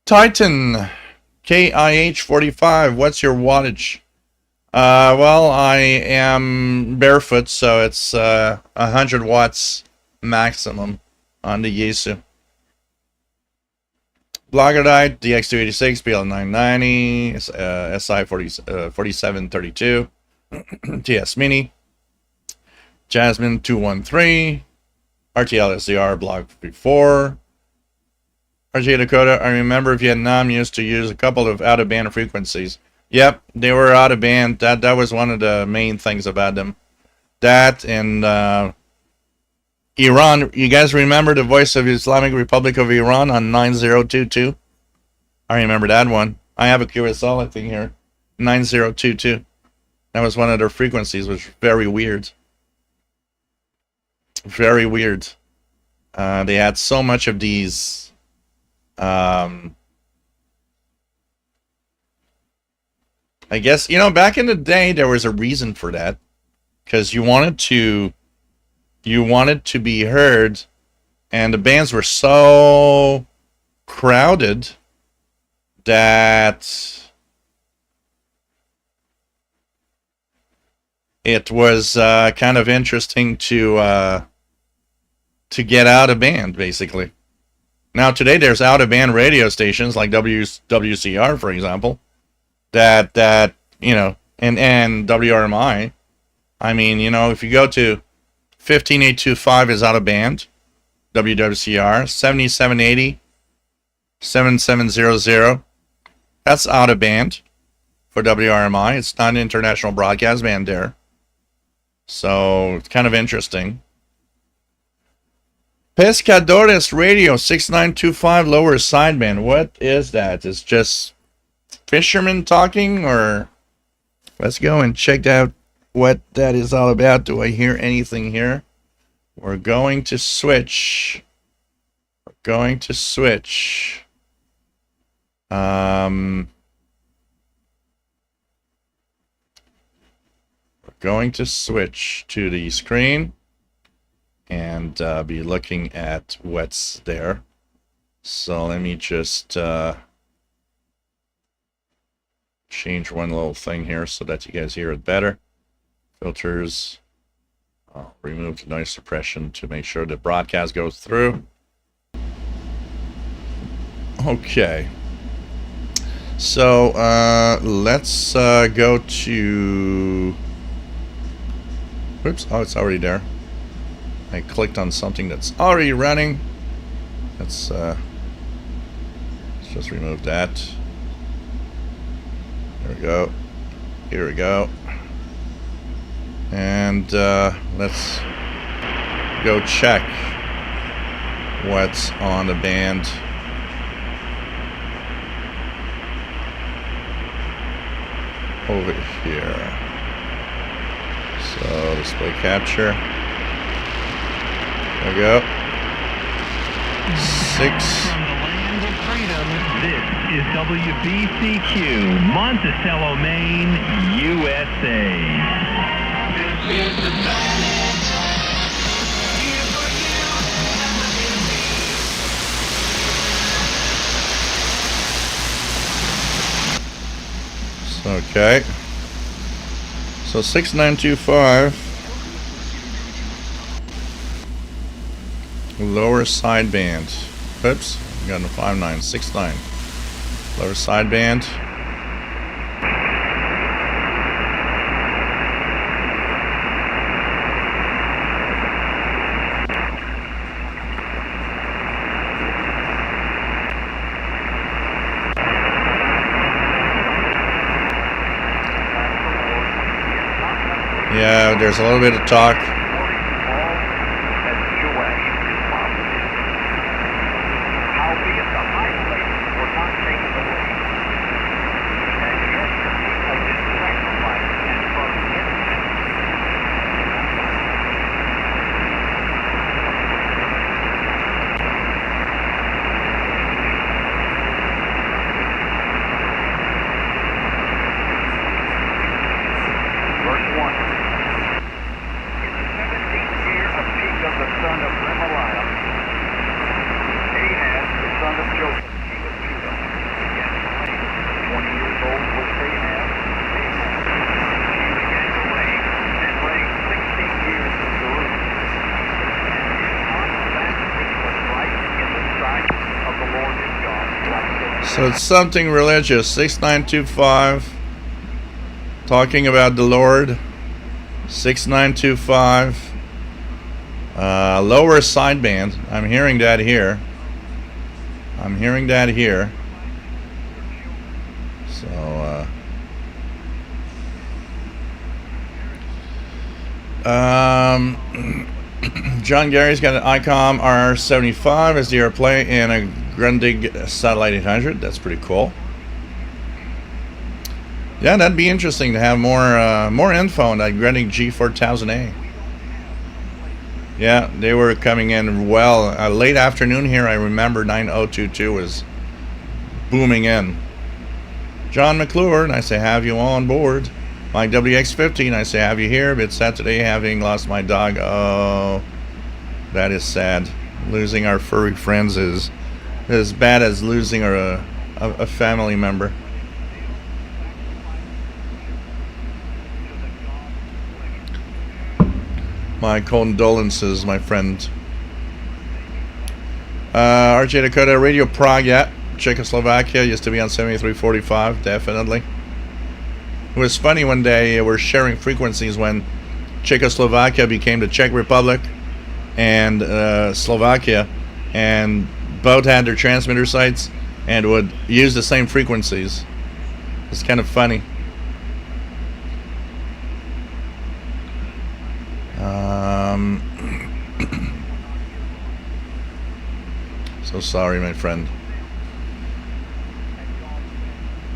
Titan KIH45, what's your wattage? Well, I am barefoot, so it's 100 watts maximum on the Yaesu. Bloggerite, DX286, BL990, SI4732, TS Mini, Jasmine 213, RTL SDR Block 54, RJ Dakota. I remember Vietnam used to use a couple of out-of-band frequencies. Yep, they were out-of-band. That was one of the main things about them. That and Iran. You guys remember the Voice of Islamic Republic of Iran on 9022? I remember that one. I have a QSL thing here. 9022. That was one of their frequencies, which was very weird. Very weird. They had so much of these I guess, back in the day there was a reason for that, because you wanted to be heard, and the bands were so crowded that it was kind of interesting to to get out of band, basically. Now today there's out of band radio stations like WCR, for example, that you know, and WRMI. I mean, you know, if you go to 15825 is out of band, WWCR, 7780, 7700, that's out of band for WRMI. It's not an international broadcast band there. So it's kind of interesting. Pescadores Radio 6925 lower sideband. What is that? It's just fishermen talking, or let's go and check out what that is all about. Do I hear anything here? We're going to switch. We're going to switch. We're going to switch to the screen and be looking at what's there. So let me just change one little thing here so that you guys hear it better. Filters. I'll remove the noise suppression to make sure the broadcast goes through. Okay. So let's go to... Oops, oh, it's already there. I clicked on something that's already running. Let's just remove that. There we go. Here we go. And let's go check what's on the band. Over here. So display capture. There we go. From the land of freedom, this is WBCQ, Monticello, Maine, USA. This is the planet here for you. Okay. So 6925. Lower sideband. Oops, we got a 5969. Lower sideband. Yeah, there's a little bit of talk. So it's something religious. 6925. Talking about the Lord. 6925. Lower sideband. I'm hearing that here. I'm hearing that here. So John Gary's got an ICOM R75 as the airplay and a Grundig Satellite 800. That's pretty cool. Yeah, that'd be interesting to have more info on that Grundig G4000A. Yeah, they were coming in well. Late afternoon here, I remember 9022 was booming in. John McClure, nice to have you on board. Mike WX50, nice to have you here. Bit sad today having lost my dog. Oh, that is sad. Losing our furry friends is as bad as losing a family member. My condolences, my friend. RJ Dakota, Radio Prague, yeah. Czechoslovakia used to be on 7345, definitely. It was funny one day, we're sharing frequencies when Czechoslovakia became the Czech Republic and Slovakia, and both had their transmitter sites and would use the same frequencies. It's kind of funny. So sorry, my friend.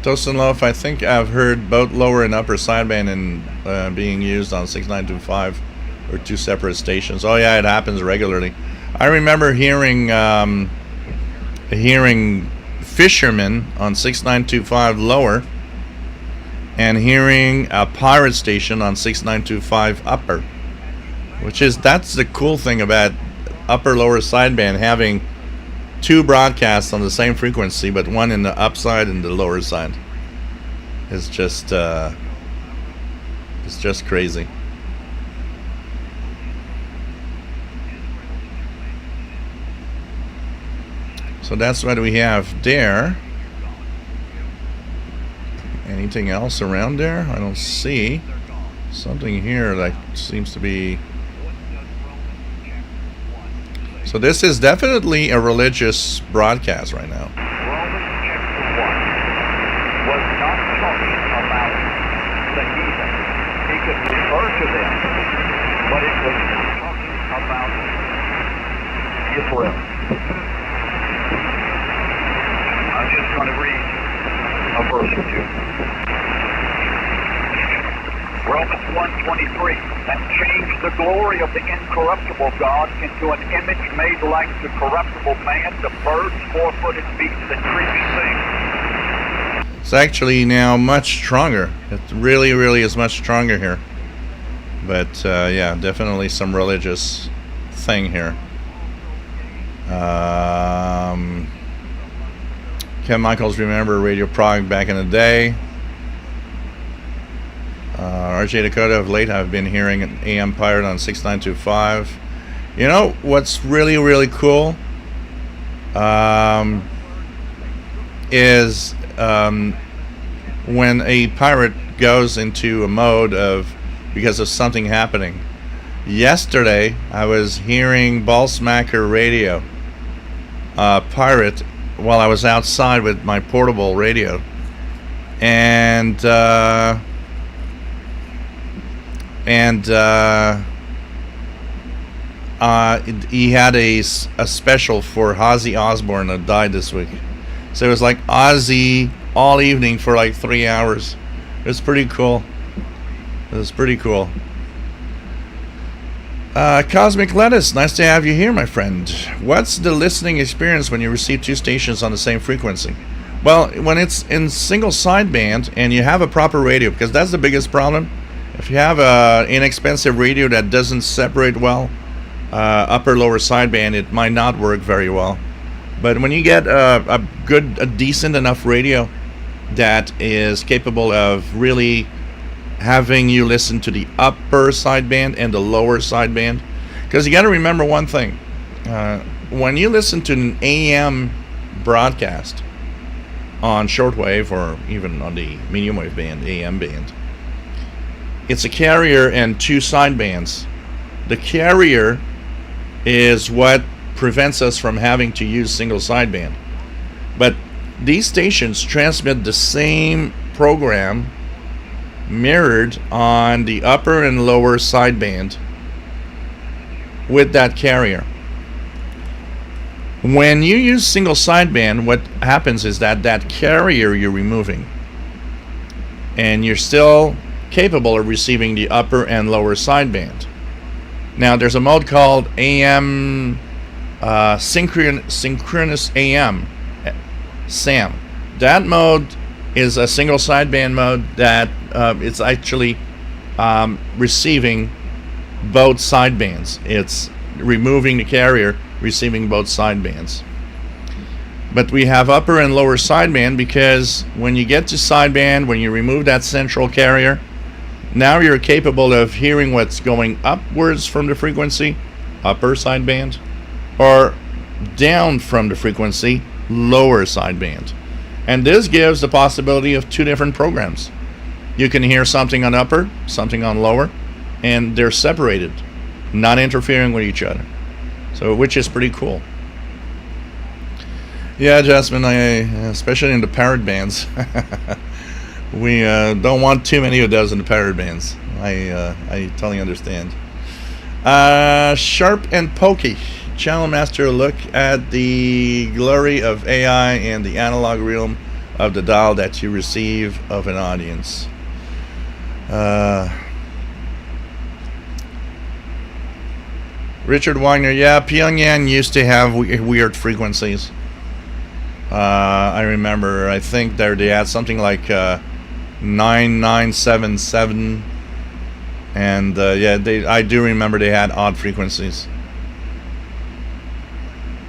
Tosenlof, I think I've heard both lower and upper sideband in being used on 6925 or two separate stations. Oh yeah, it happens regularly. I remember hearing fishermen on 6925 lower and hearing a pirate station on 6925 upper, that's the cool thing about upper lower sideband, having two broadcasts on the same frequency, but one in the upside and the lower side. It's just crazy. So that's what we have there. Anything else around there? I don't see something here that seems to be. So this is definitely a religious broadcast right now. Was not talking about the heathen. He could refer to them, but it was talking about Israel. I'm just going to read a verse or two. Romans 1:23, and changed the glory of the incorruptible God into an image made like the corruptible man, the birds, four-footed beasts, and creeping things. It's actually now much stronger. It really, really is much stronger here. But yeah, definitely some religious thing here. Ken Michaels, remember Radio Prague back in the day. RJ Dakota, of late I've been hearing an AM pirate on 6925. You know what's really, really cool is when a pirate goes into a mode of because of something happening. Yesterday I was hearing Ball Smacker radio pirate while I was outside with my portable radio, and he had a special for Ozzy Osbourne that died this week. So it was like Ozzy all evening for like 3 hours. It was pretty cool. Cosmic Lettuce, nice to have you here, my friend. What's the listening experience when you receive two stations on the same frequency? Well, when it's in single sideband and you have a proper radio, because that's the biggest problem. If you have an inexpensive radio that doesn't separate well, upper lower sideband, it might not work very well. But when you get a decent enough radio that is capable of really having you listen to the upper sideband and the lower sideband, because you got to remember one thing: when you listen to an AM broadcast on shortwave or even on the medium wave band, AM band, it's a carrier and two sidebands. The carrier is what prevents us from having to use single sideband. But these stations transmit the same program mirrored on the upper and lower sideband with that carrier. When you use single sideband, what happens is that carrier you're removing, and you're still capable of receiving the upper and lower sideband. Now there's a mode called AM synchronous AM, SAM. That mode is a single sideband mode that it's actually receiving both sidebands. It's removing the carrier, receiving both sidebands. But we have upper and lower sideband because when you get to sideband, when you remove that central carrier, now you're capable of hearing what's going upwards from the frequency, upper sideband, or down from the frequency, lower sideband. And this gives the possibility of two different programs. You can hear something on upper, something on lower, and they're separated, not interfering with each other. So, which is pretty cool. Yeah, Jasmine, especially in the parrot bands, we don't want too many of those in the parrot bands. I totally understand. Sharp and Pokey. Channel Master, look at the glory of AI and the analog realm of the dial that you receive of an audience. Richard Wagner, yeah, Pyongyang used to have weird frequencies. I remember, I think they had something like 9977, and I do remember they had odd frequencies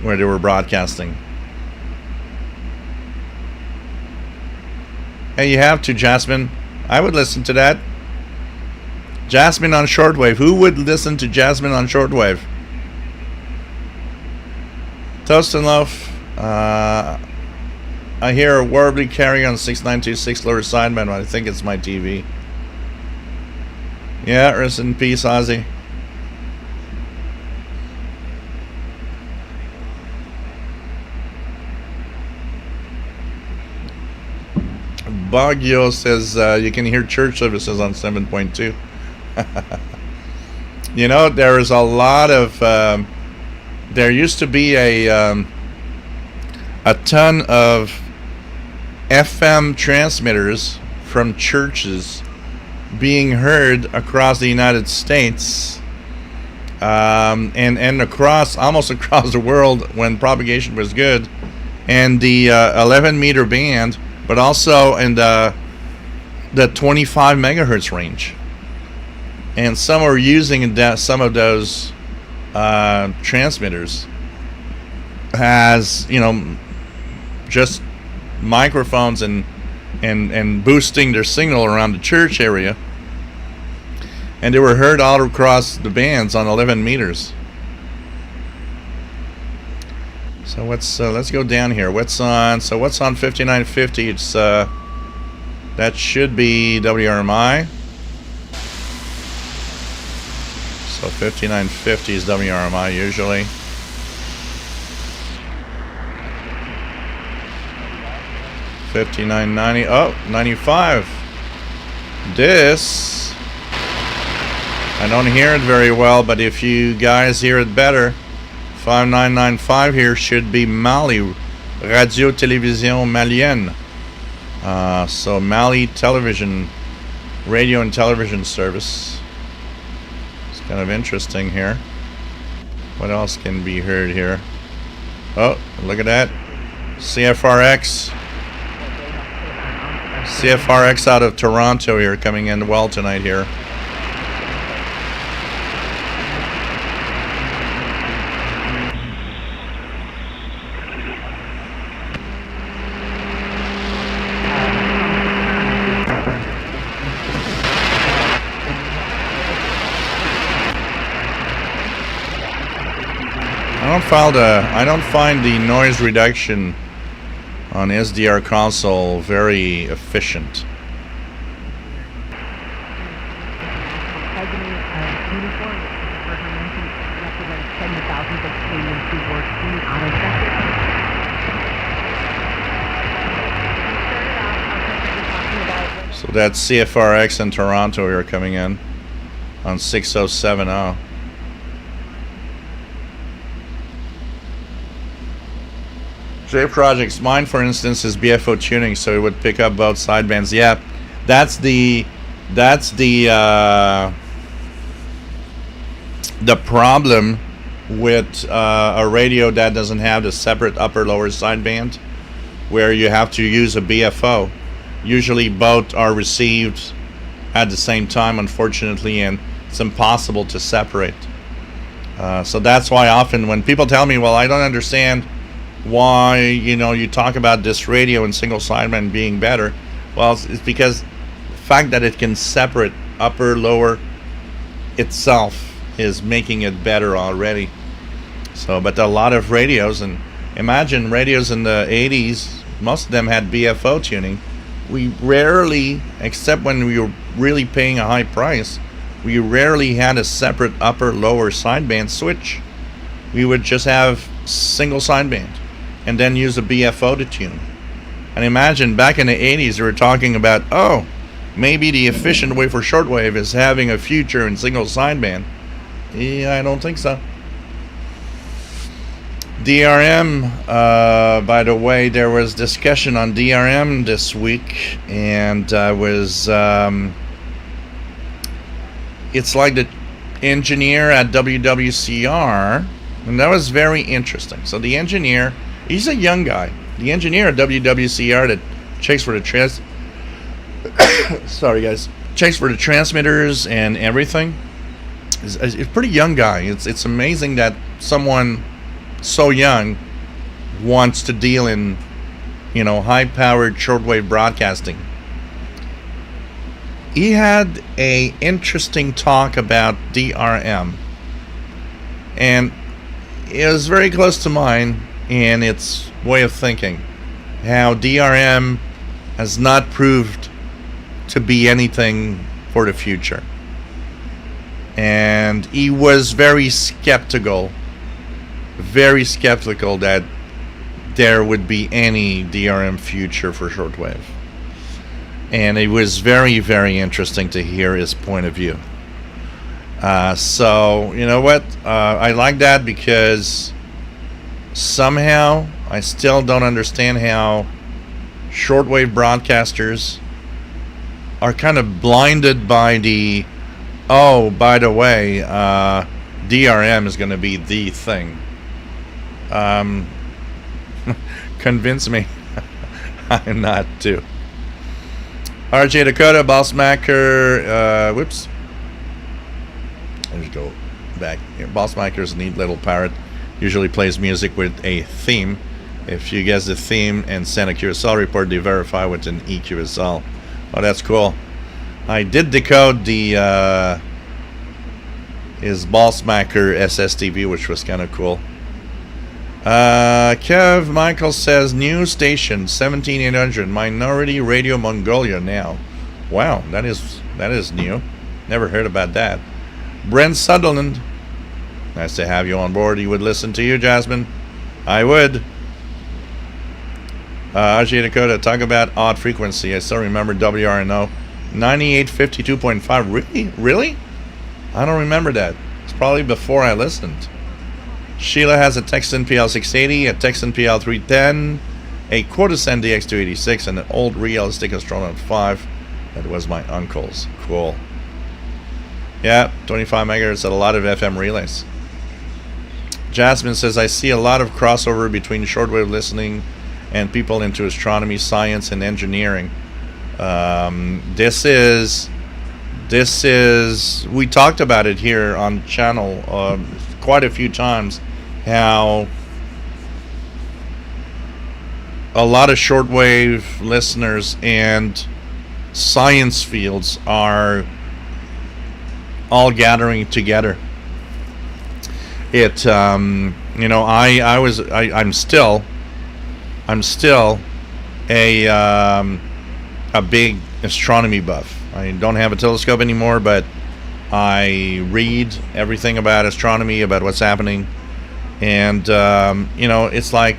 where they were broadcasting. Hey, you have to, Jasmine. I would listen to that. Jasmine on shortwave. Who would listen to Jasmine on shortwave? Toast and Loaf. I hear a warbly carry on 6926 lower sideband. I think it's my TV. Yeah, rest in peace, Ozzy. Baguio says you can hear church services on 7.2. You know, there is a lot of there used to be a ton of FM transmitters from churches being heard across the United States, and almost across the world when propagation was good, and the 11 meter band, but also in the 25 megahertz range. And some are using some of those transmitters as, you know, just microphones and boosting their signal around the church area. And they were heard all across the bands on 11 meters. So let's go down here. What's on 5950? It's that should be WRMI. So 5950 is WRMI usually. $59.90. Oh, 95. This, I don't hear it very well, but if you guys hear it better, 5995 here should be Mali, Radio Télévision Malienne. So Mali television, radio and television service. It's kind of interesting here. What else can be heard here? Oh, look at that. CFRX out of Toronto here, coming in well tonight here. I don't find the noise reduction on SDR console very efficient. So that's CFRX in Toronto here coming in on 6070. J Projects, mine for instance is BFO tuning, so it would pick up both sidebands. Yeah, that's the problem with a radio that doesn't have the separate upper lower sideband, where you have to use a BFO. Usually both are received at the same time, unfortunately, and it's impossible to separate. So that's why often when people tell me, well, I don't understand why, you know, you talk about this radio and single sideband being better. Well, it's because the fact that it can separate upper lower itself is making it better already. So, but a lot of radios, and imagine radios in the 80s, most of them had BFO tuning. We rarely, except when we were really paying a high price, we rarely had a separate upper lower sideband switch. We would just have single sideband and then use a BFO to tune. And imagine back in the 80s, we were talking about, oh, maybe the efficient way for shortwave is having a future in single sideband. Yeah, I don't think so. DRM, by the way, there was discussion on DRM this week, and it's like the engineer at WWCR, and that was very interesting. So the engineer, he's a young guy. The engineer at WWCR that checks for the checks for the transmitters and everything. Is a pretty young guy. It's amazing that someone so young wants to deal in, high-powered shortwave broadcasting. He had a interesting talk about DRM, and it was very close to mine in its way of thinking. How DRM has not proved to be anything for the future. And he was very skeptical that there would be any DRM future for shortwave. And it was very, very interesting to hear his point of view. So, you know what? I like that because somehow I still don't understand how shortwave broadcasters are kind of blinded by the, oh, by the way, DRM is going to be the thing. Convince me. I'm not too. RJ Dakota, Bossmacker, whoops. I'll just go back here. Bossmacker's a neat little parrot. Usually plays music with a theme. If you guess the theme and send a QSL report, they verify with an EQSL. Oh, that's cool. I did decode the his Bossmacker SSTV, which was kind of cool. Kev Michael says new station 17800 Minority Radio Mongolia now. Wow, that is new. Never heard about that. Brent Sutherland, nice to have you on board. He would listen to you, Jasmine. I would. RJ Dakota, talk about odd frequency. I still remember WRNO 9852.5. Really? I don't remember that. It's probably before I listened. Sheila has a Texan PL680, a Texan PL310, a Quartercent DX286, and an old realistic astronaut 5. That was my uncle's. Cool. Yeah, 25 megahertz at a lot of FM relays. Jasmine says, I see a lot of crossover between shortwave listening and people into astronomy, science, and engineering. This is, we talked about it here on channel quite a few times, how a lot of shortwave listeners and science fields are all gathering together. I'm still a big astronomy buff. I don't have a telescope anymore, but I read everything about astronomy, about what's happening. And, it's like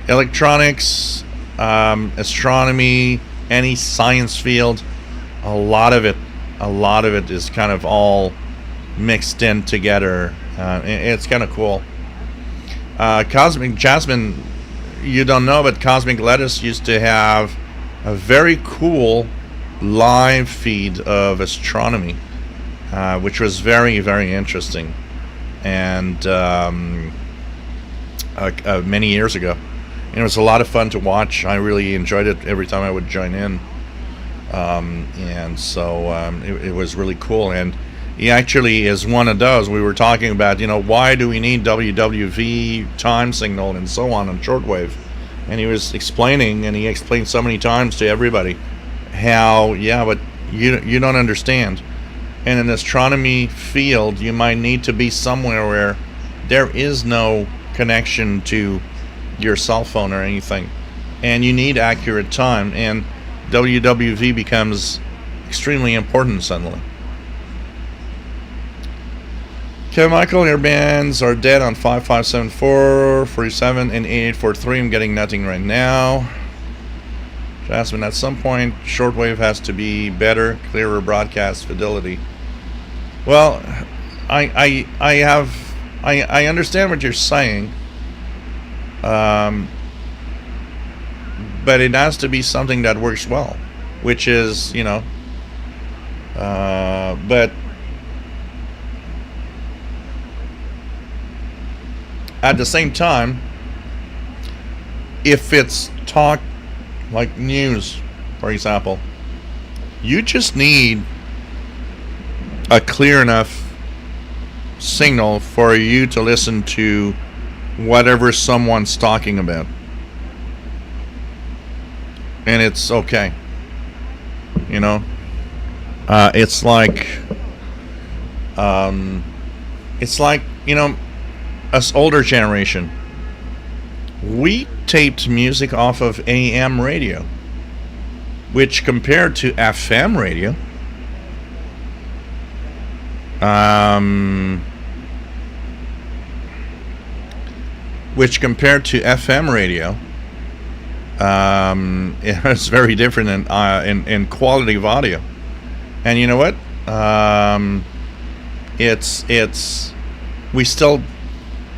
electronics, astronomy, any science field, a lot of it is kind of all mixed in together. It's kind of cool. Cosmic Jasmine, you don't know, but Cosmic Lettuce used to have a very cool live feed of astronomy, which was very, very interesting, and many years ago. And it was a lot of fun to watch. I really enjoyed it every time I would join in, and so it was really cool. And he actually is one of those. We were talking about, why do we need WWV time signal and so on shortwave, and he was explaining, and he explained so many times to everybody how, but you don't understand. In an astronomy field, you might need to be somewhere where there is no connection to your cell phone or anything, and you need accurate time, and WWV becomes extremely important suddenly. Kevin Michael, your bands are dead on 5574, 47, and 8843. I'm getting nothing right now. Jasmine, at some point, shortwave has to be better, clearer broadcast fidelity. Well, I understand what you're saying, but it has to be something that works well, which is, but at the same time, if it's talk like news, for example, you just need a clear enough signal for you to listen to whatever someone's talking about, and it's okay. It's like us older generation, we taped music off of AM radio, which compared to FM radio, it's very different in quality of audio. And you know what? We still,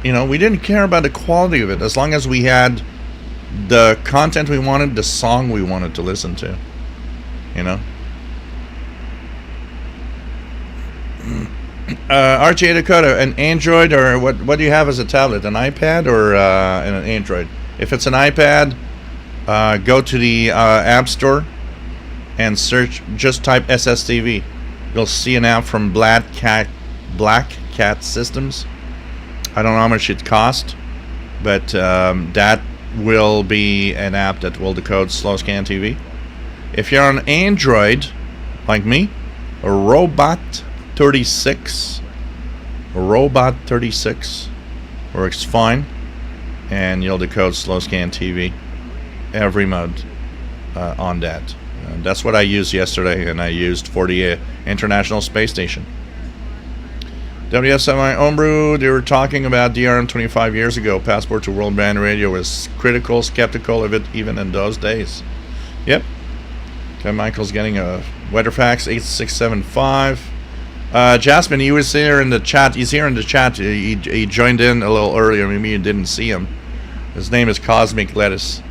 we didn't care about the quality of it as long as we had the content we wanted, the song we wanted to listen to. RJ Dakota, an Android, or what do you have as a tablet? An iPad or an Android? If it's an iPad, go to the App Store and search, just type SSTV. You'll see an app from Black Cat Systems. I don't know how much it costs, but that will be an app that will decode slow scan TV. If you're on Android, like me, Robot 36 works fine, and you'll decode slow scan TV, every mode on that. That's what I used yesterday, and I used for the International Space Station. WSMI Homebrew, they were talking about DRM 25 years ago. Passport to World Band Radio was critical, skeptical of it even in those days. Yep. Ken Michael's getting a WeatherFax 8675. Jasmine, he was here in the chat. He's here in the chat. He joined in a little earlier. Maybe you didn't see him. His name is Cosmic Lettuce.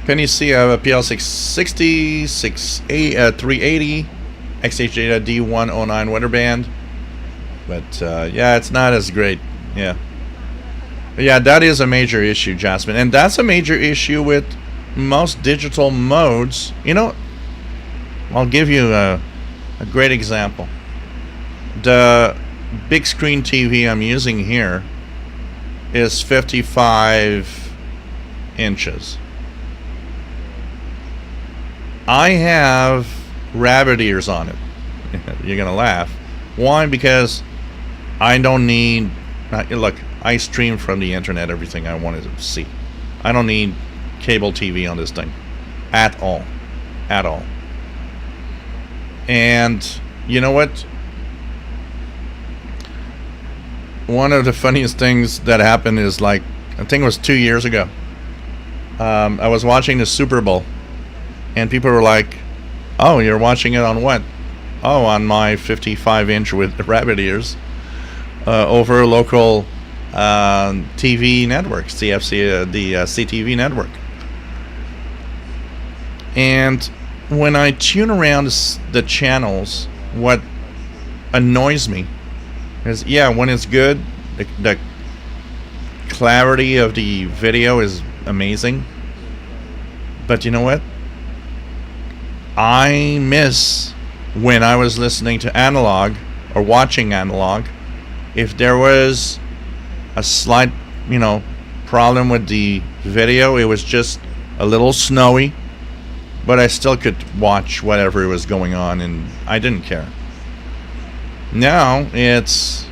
Penny C, I have a PL660, 380, XH Data D109 weather band. But yeah, it's not as great. Yeah. But yeah, that is a major issue, Jasmine. And that's a major issue with most digital modes. I'll give you a great example. The big screen TV I'm using here is 55 inches. I have rabbit ears on it. You're gonna laugh. Why? Because I don't need, look, I stream from the internet everything I wanted to see. I don't need cable TV on this thing at all. And you know what? One of the funniest things that happened is, like, I think it was 2 years ago. I was watching the Super Bowl, and people were like, "Oh, you're watching it on what?" "Oh, on my 55-inch with rabbit ears, over local TV network, CFC, the CTV network." And when I tune around the channels, what annoys me is, yeah, when it's good, the clarity of the video is amazing. But you know what? I miss when I was listening to analog or watching analog, if there was a slight, problem with the video, it was just a little snowy, but I still could watch whatever was going on, and I didn't care. Now it's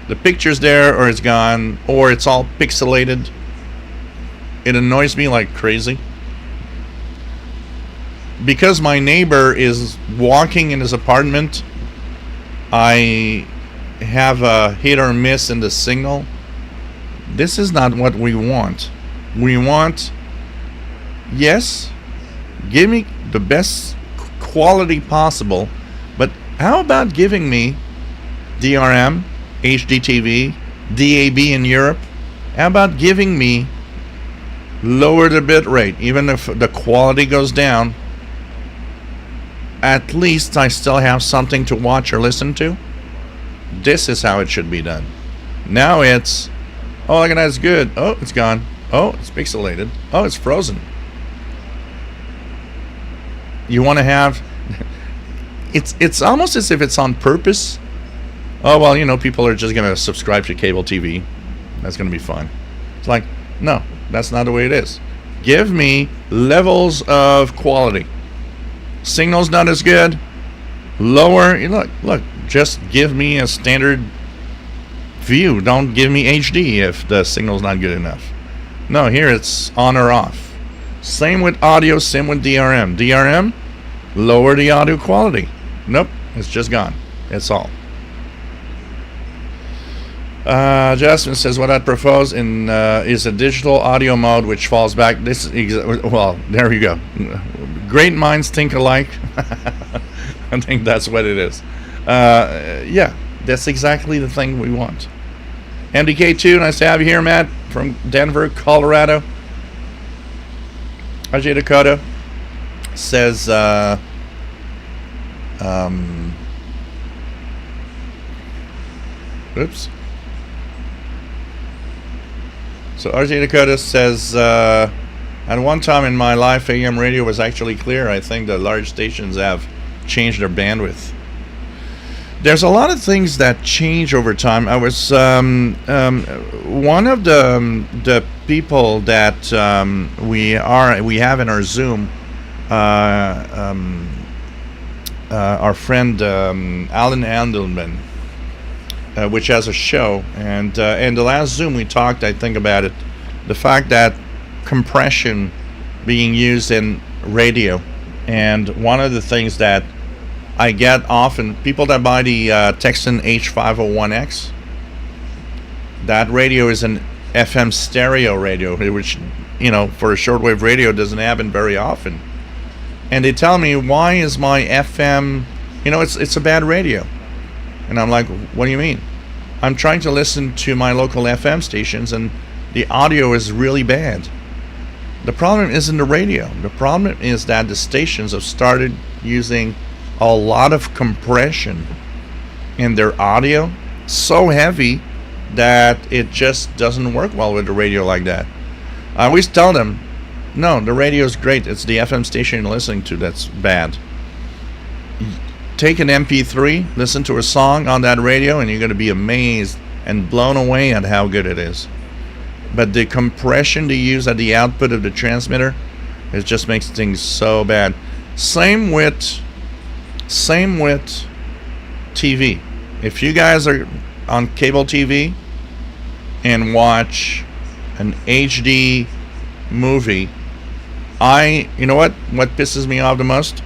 the picture's there, or it's gone, or it's all pixelated. It annoys me like crazy. Because my neighbor is walking in his apartment, I have a hit or miss in the signal. This is not what we want. We want, yes, give me the best quality possible, but how about giving me DRM, HDTV, DAB in Europe? How about giving me lower the bit rate, even if the quality goes down? At least I still have something to watch or listen to. This is how it should be done. Now it's, oh, look at that, it's good. Oh, it's gone. Oh, it's pixelated. Oh, it's frozen. You want to have, it's almost as if it's on purpose. Oh, well, you know, people are just going to subscribe to cable TV. That's going to be fun. It's like, no, that's not the way it is. Give me levels of quality. Signal's not as good. Lower, look, just give me a standard view. Don't give me HD if the signal's not good enough. No, here it's on or off. Same with audio, same with DRM. DRM, lower the audio quality. Nope, it's just gone. That's all. Jasmine says, what I'd propose is a digital audio mode which falls back. This is well, there you go. Great minds think alike. I think that's what it is. Yeah, that's exactly the thing we want. MDK2, nice to have you here, Matt, from Denver, Colorado. Ajay Dakota says, oops. So RJ Dakota says, at one time in my life, AM radio was actually clear. I think the large stations have changed their bandwidth. There's a lot of things that change over time. I was one of the people that we have in our Zoom. Our friend Alan Andelman. Which has a show, and the last Zoom we talked, I think, about it, the fact that compression being used in radio, and one of the things that I get often, people that buy the Texan H501X, that radio is an FM stereo radio, which, you know, for a shortwave radio doesn't happen very often, and they tell me, why is my FM, you know, it's a bad radio. And I'm like, what do you mean? I'm trying to listen to my local FM stations and the audio is really bad. The problem isn't the radio. The problem is that the stations have started using a lot of compression in their audio, so heavy that it just doesn't work well with the radio like that. I always tell them, no, the radio is great. It's the FM station you're listening to that's bad. Take an MP3, listen to a song on that radio, and you're going to be amazed and blown away at how good it is. But the compression they use at the output of the transmitter, it just makes things so bad. Same with TV. If you guys are on cable TV and watch an HD movie, you know what pisses me off the most?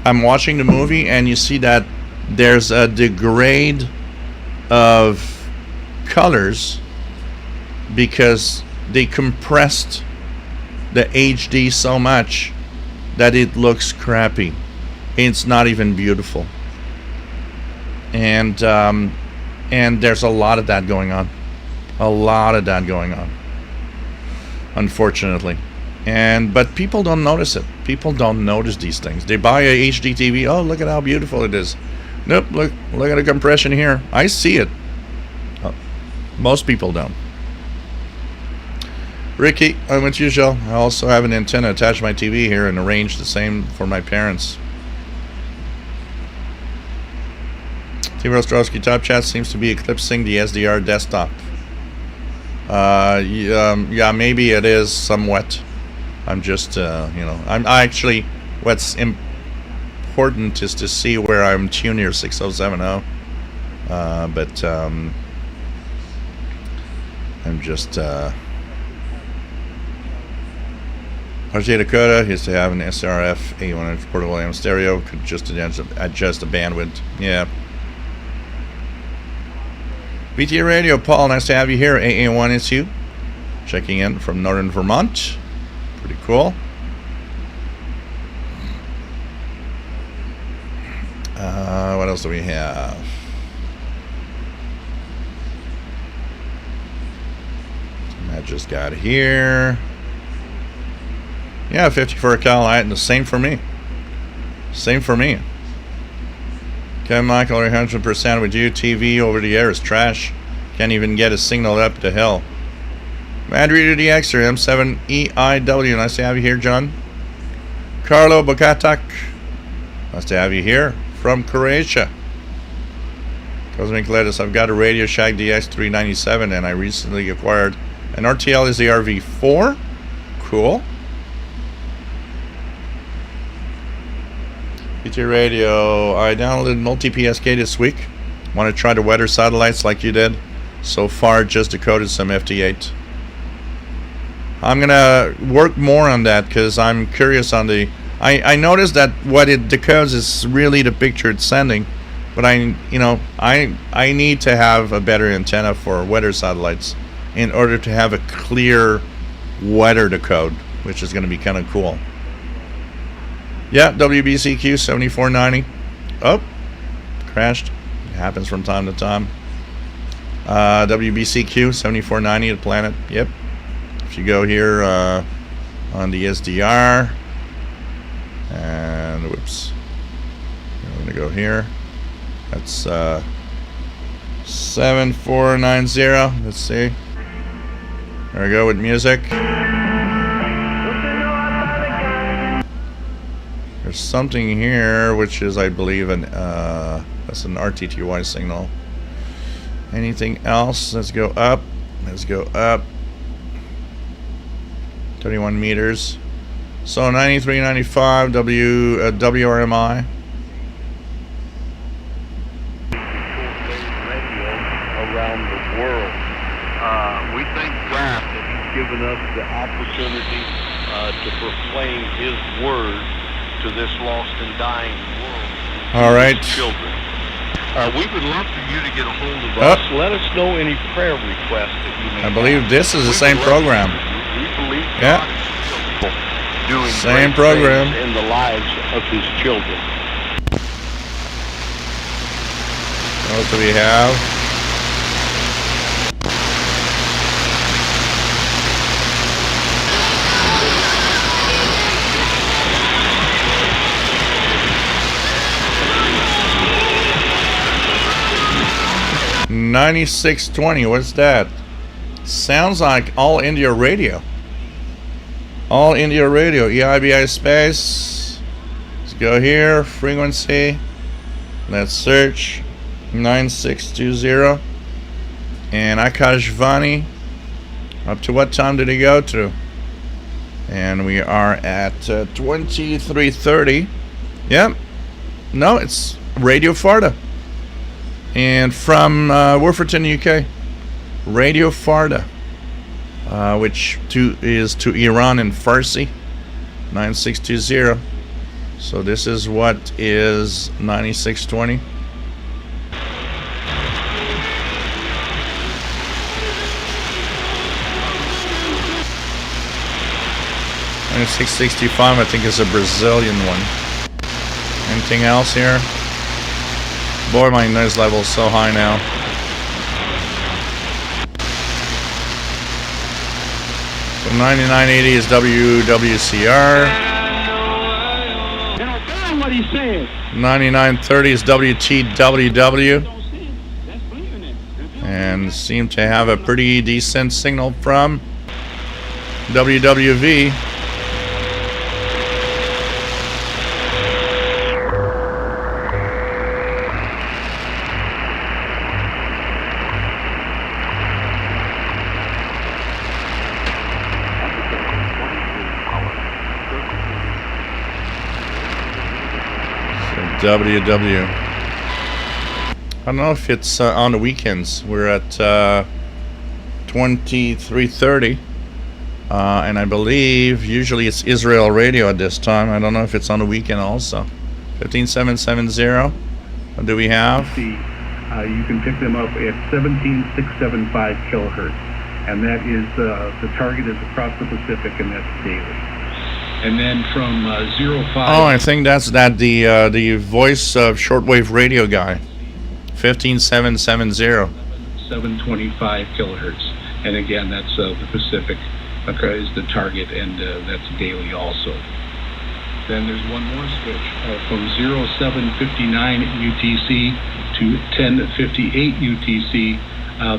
I'm watching the movie and you see that there's a degrade of colors because they compressed the HD so much that it looks crappy. It's not even beautiful. And there's a lot of that going on. Unfortunately. But people don't notice it. People don't notice these things. They buy a HD TV. Oh, look at how beautiful it is. Nope, look at the compression here. I see it. Most people don't. Ricky, I'm with you, Joe. I also have an antenna attached to my TV here and arranged the same for my parents. Tim Ostrowski, Top Chat seems to be eclipsing the SDR desktop. Yeah, maybe it is somewhat. I'm just, you know, I actually, what's important is to see where I'm tuned here, 6070. But I'm just, RJ Dakota used to have an SRF 8100 portable AM stereo, could just adjust the bandwidth. Yeah. BT Radio, Paul, nice to have you here. AA1SU, checking in from Northern Vermont. Pretty cool. What else do we have? I just got here. Yeah, 54 cal light, and the same for me. Same for me. Okay, Michael, 100% with you. TV over the air is trash. Can't even get a signal up to hell. Mad Reader DX or M7EIW. Nice to have you here, John. Carlo Bogatak. Nice to have you here from Croatia. Cosmic Lettuce. I've got a Radio Shack DX397 and I recently acquired an RTL is the RV4. Cool. PT Radio. I downloaded multi-PSK this week. Want to try the weather satellites like you did. So far, just decoded some FT8. I'm gonna work more on that because I'm curious on the. I noticed that what it decodes is really the picture it's sending, but I need to have a better antenna for weather satellites in order to have a clear weather decode, which is going to be kind of cool. Yeah, WBCQ 7490. Oh, crashed. It happens from time to time. WBCQ 7490 at Planet. Yep. If you go here on the SDR, and whoops, I'm going to go here. That's 7490. Let's see. There we go with music. There's something here, which is, I believe, that's an RTTY signal. Anything else? Let's go up. Let's go up. 31 meters. So 9395 WRMI. Radio around the world. We thank God that He's given us the opportunity to proclaim His word to this lost and dying world. All right. Children. We would love for you to get a hold of us. Let us know any prayer requests that you may have. I believe this is the same program. We believe Yeah. God is still doing Same great program. things in the lives of His children. What do we have? $96.20. What's that? Sounds like All India Radio. All India Radio. EIBI space. Let's go here. Frequency. Let's search. 9620. And Akashvani. Up to what time did he go to? And we are at 2330. Yep. No, it's Radio Farda. And from Wolverton, UK, Radio Farda, which is to Iran in Farsi, 9620. So this is what is 9620. And 665, I think, is a Brazilian one. Anything else here? Boy, my noise level is so high now. So 9980 is WWCR. What he said. 9930 is WTWW. And seem to have a pretty decent signal from WWV. WW. I don't know if it's on the weekends. We're at 23:30. And I believe usually it's Israel radio at this time. I don't know if it's on the weekend also. 15770. What do we have? You can pick them up at 17675 kilohertz. And that is, the target is across the Pacific, and that's daily. And then from 05... Oh, I think that's the voice of shortwave radio guy. 15770. 725 kilohertz. And again, that's the Pacific is the target, and that's daily also. Then there's one more switch from 0759 UTC to 1058 UTC.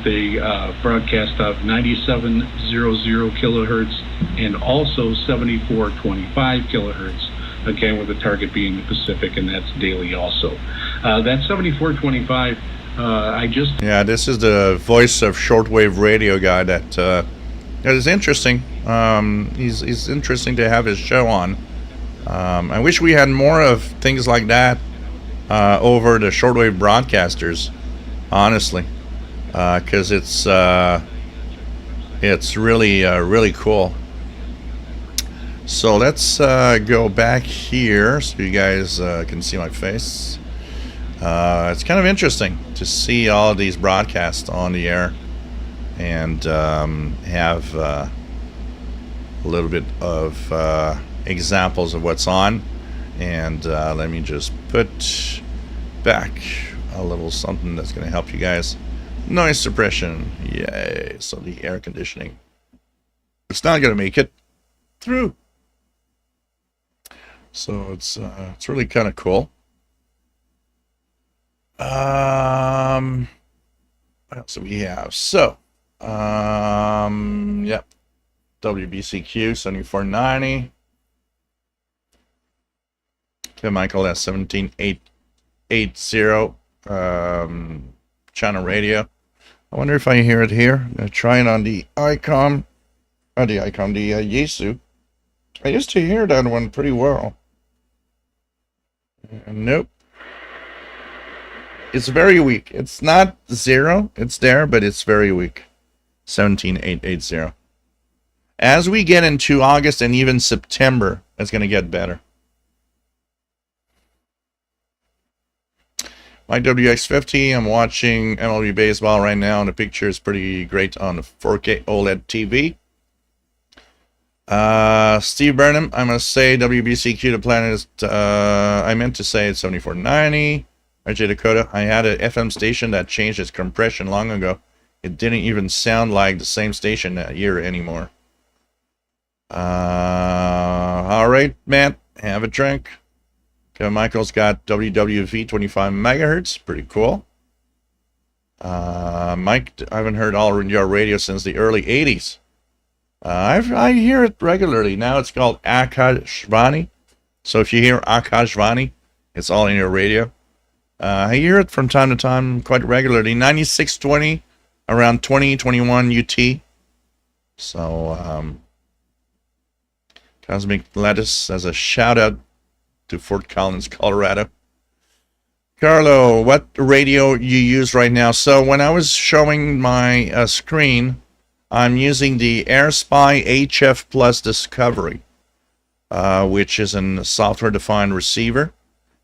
They broadcast of 9700 kilohertz and also 7425 kilohertz. Again, with the target being the Pacific, and that's daily also. That 7425, Yeah, this is the voice of shortwave radio guy that is interesting. He's interesting to have his show on. I wish we had more of things like that over the shortwave broadcasters, honestly, because it's really cool. So let's go back here so you guys can see my face. It's kind of interesting to see all of these broadcasts on the air and have a little bit of examples of what's on. And let me just put back a little something that's going to help you guys. Noise suppression. Yay. So the air conditioning. It's not going to make it through. So it's really kind of cool. What else do we have? So, yep. WBCQ 7490. Okay, Michael, that's 17880 channel radio. I wonder if I hear it here. I'm gonna try it on the Icom. The Yaesu. I used to hear that one pretty well. Nope. It's very weak. It's not zero. It's there, but it's very weak. 17880. As we get into August and even September, it's going to get better. My WX50, I'm watching MLB baseball right now, and the picture is pretty great on the 4K OLED TV. Steve Burnham, I must say WBCQ, the planet is, I meant to say it's 7490. RJ Dakota, I had an FM station that changed its compression long ago. It didn't even sound like the same station that year anymore. Alright, Matt, have a drink. Kevin Michael's got WWV 25 megahertz, pretty cool. Mike, I haven't heard all your radio since the early 80s. I hear it regularly. Now it's called Akashvani. So if you hear Akashvani, it's all in your radio. I hear it from time to time quite regularly. 9620, around 2021 UT. So, Cosmic Lettuce as a shout out to Fort Collins, Colorado. Carlo, what radio you use right now? So when I was showing my screen, I'm using the AirSpy HF Plus Discovery, which is a software-defined receiver.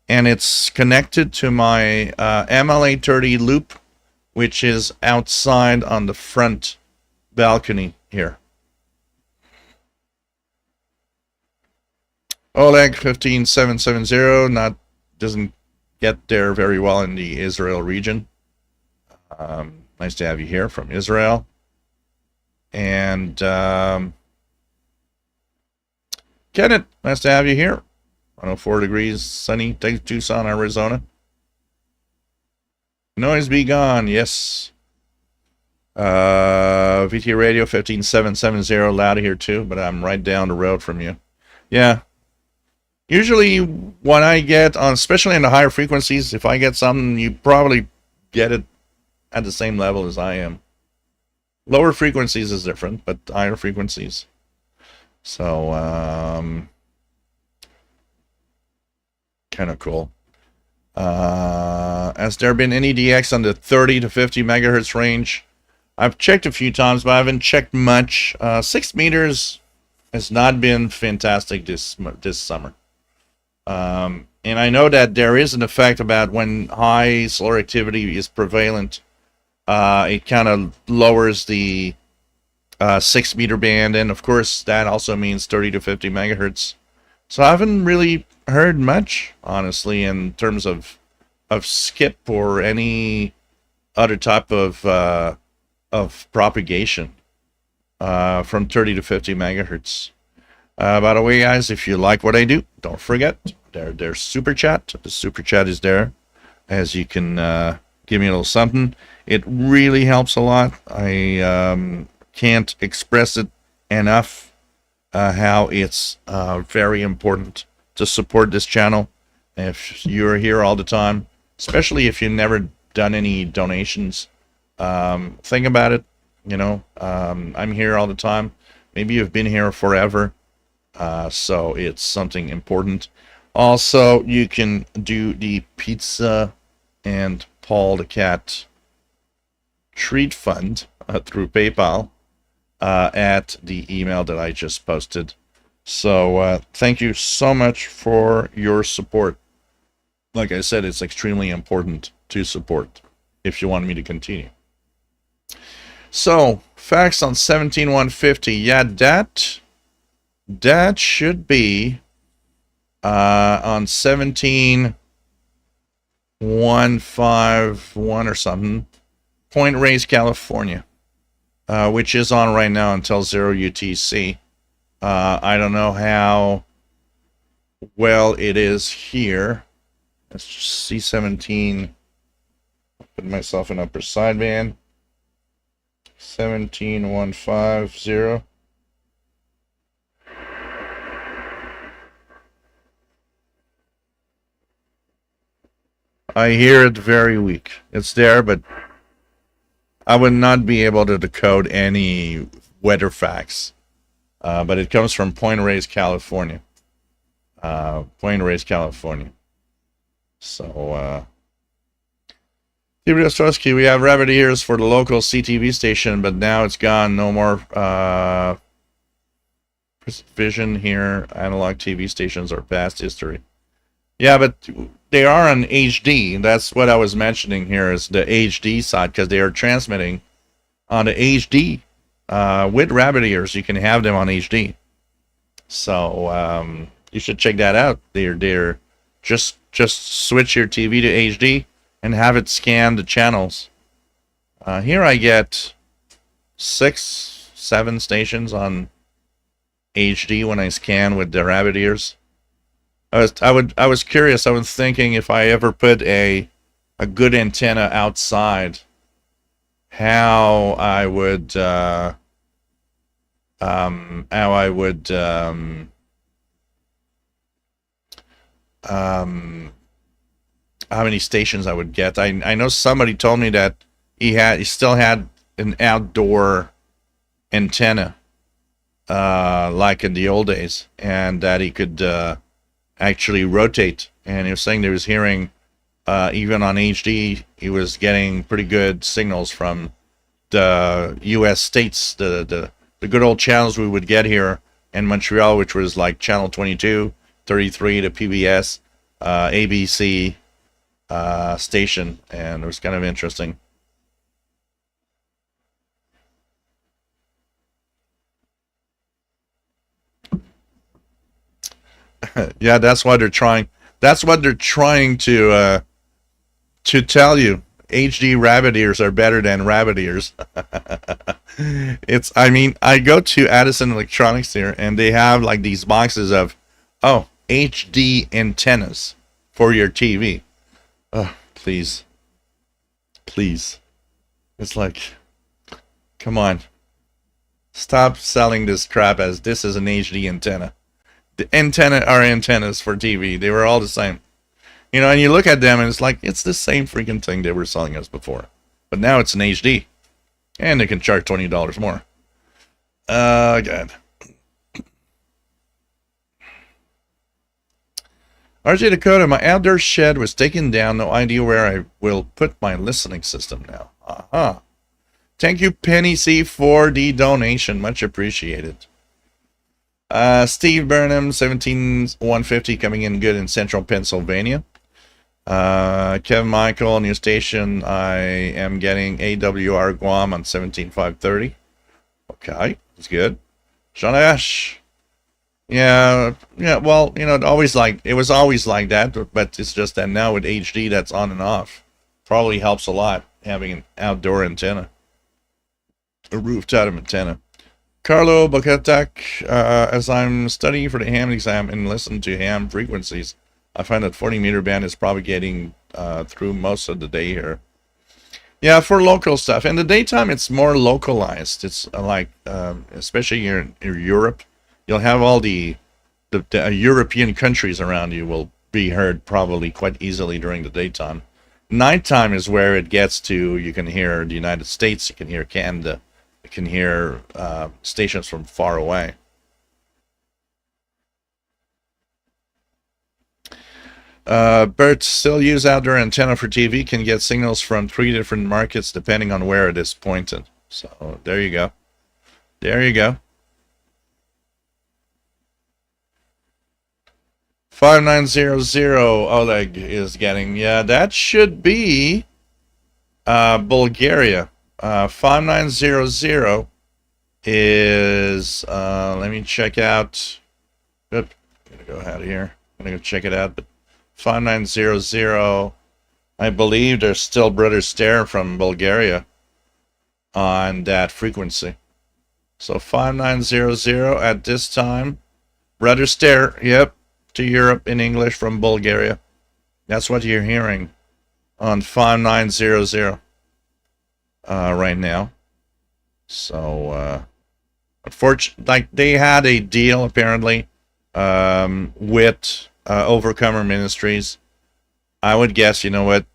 And it's connected to my MLA30 loop, which is outside on the front balcony here. Oleg 15770 doesn't get there very well in the Israel region. Nice to have you here from Israel. And Kenneth, nice to have you here. 104 degrees, sunny, Tucson, Arizona. Noise be gone, yes. VT Radio 15770, loud here too, but I'm right down the road from you. Yeah. Usually when I get on, especially in the higher frequencies, if I get something, you probably get it at the same level as I am. Lower frequencies is different, but higher frequencies. So, kind of cool. Has there been any DX on the 30 to 50 megahertz range? I've checked a few times, but I haven't checked much. 6 meters has not been fantastic this summer. And I know that there is an effect about when high solar activity is prevalent. It kind of lowers the 6 meter band, and of course that also means 30 to 50 megahertz. So I haven't really heard much, honestly, in terms of skip or any other type of propagation from 30 to 50 megahertz. By the way, guys, if you like what I do, don't forget there's super chat. The super chat is there, as you can give me a little something. It really helps a lot. I can't express it enough how it's very important to support this channel. If you're here all the time, especially if you've never done any donations, think about it. You know, I'm here all the time. Maybe you've been here forever, so it's something important. Also, you can do the pizza and Paul the Cat treat fund through PayPal at the email that I just posted. So thank you so much for your support. Like I said, it's extremely important to support if you want me to continue. So, facts on 17150. Yeah, that should be on 17151 or something. Point Reyes, California, which is on right now until 0 UTC. I don't know how well it is here. Let's see, 17. Put myself in upper sideband. 17150. I hear it very weak. It's there, but I would not be able to decode any weather facts. But it comes from Point Reyes, California. Point Reyes, California. So, TV Ostrowski, we have rabbit ears for the local CTV station, but now it's gone. No more vision here. Analog TV stations are past history. Yeah, but they are on HD. That's what I was mentioning here, is the HD side, because they are transmitting on the HD with rabbit ears. You can have them on HD. So you should check that out. They're just switch your TV to HD and have it scan the channels. Here I get 6, 7 stations on HD when I scan with the rabbit ears. I was curious. I was thinking if I ever put a good antenna outside, how I would how many stations I would get. I know somebody told me that he still had an outdoor antenna like in the old days, and that he could actually rotate. And he was saying that he was hearing even on HD, he was getting pretty good signals from the US states, the good old channels we would get here in Montreal, which was like channel 22, 33, the PBS, ABC station, and it was kind of interesting. Yeah, that's what they're trying. That's what they're trying to tell you. HD rabbit ears are better than rabbit ears. I mean, I go to Addison Electronics here, and they have like these boxes of, HD antennas for your TV. Oh, please. Please. It's like, come on. Stop selling this crap as this is an HD antenna. The antenna are antennas for TV. They were all the same. You know, and you look at them and it's like, it's the same freaking thing they were selling us before. But now it's an HD. And they can charge $20 more. God. RJ Dakota, my outdoor shed was taken down. No idea where I will put my listening system now. Uh-huh. Thank you, Penny C, for the donation. Much appreciated. Steve Burnham, 17150, coming in good in central Pennsylvania. Kevin Michael, new station. I am getting AWR Guam on 17530. Okay, that's good. Sean Ash. Yeah, well, you know, it was always like that, but it's just that now with HD that's on and off. Probably helps a lot having an outdoor antenna. A rooftop antenna. Carlo Bocatak, as I'm studying for the ham exam and listen to ham frequencies, I find that 40-meter band is propagating through most of the day here. Yeah, for local stuff. In the daytime, it's more localized. It's like, especially here in Europe, you'll have all the European countries around you will be heard probably quite easily during the daytime. Nighttime is where it gets to, you can hear the United States, you can hear Canada, you can hear stations from far away. Bert, still use outdoor antenna for TV, can get signals from 3 different markets depending on where it is pointed. So there you go. There you go. 5900 Oleg is getting, yeah, that should be Bulgaria. 5900 is, let me check out, I'm gonna go out of here, I'm gonna go check it out, but 5900, I believe there's still Brother Stare from Bulgaria on that frequency. So 5900 at this time, Brother Stare, yep, to Europe in English from Bulgaria. That's what you're hearing on 5900 right now. So unfortunately, like, they had a deal apparently with Overcomer Ministries. I would guess, you know what,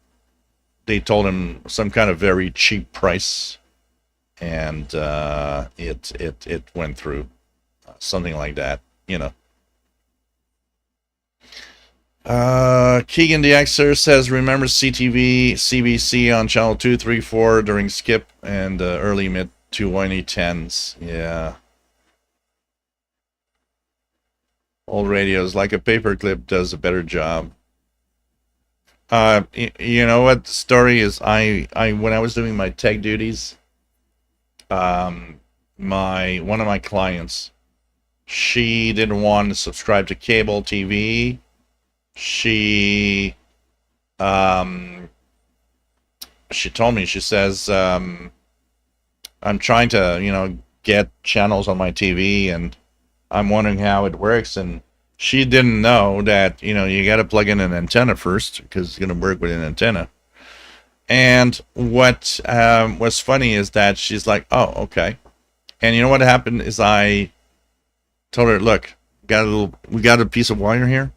they told him some kind of very cheap price, and it went through, something like that, you know. Keegan the Xer says, remember CTV, CBC on channel 234 during skip and early mid 2010s. Yeah. Old radios, like a paperclip does a better job. You know what the story is? I when I was doing my tech duties, one of my clients, she didn't want to subscribe to cable TV. She told me, she says, I'm trying to, you know, get channels on my TV, and I'm wondering how it works. And she didn't know that, you know, you got to plug in an antenna first, because it's going to work with an antenna. And what was funny is that she's like, oh, okay. And you know what happened is I told her, look, we got a piece of wire here.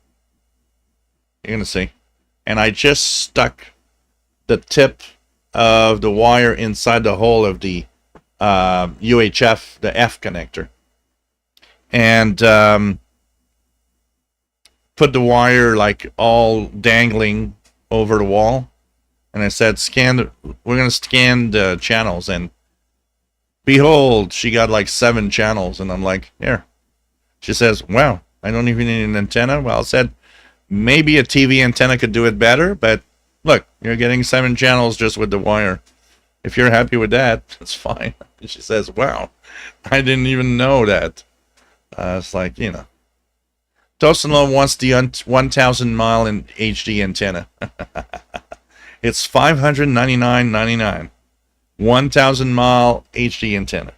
You're going to see. And I just stuck the tip of the wire inside the hole of the UHF, the F connector. And put the wire like all dangling over the wall. And I said, we're going to scan the channels. And behold, she got like 7 channels. And I'm like, here. She says, wow, I don't even need an antenna. Well, I said, maybe a TV antenna could do it better, but look, you're getting 7 channels just with the wire. If you're happy with that, that's fine. And she says, wow, I didn't even know that. It's like, you know. Tosinlo wants the 1,000 mile in HD antenna. It's $599.99. 1,000 mile HD antenna.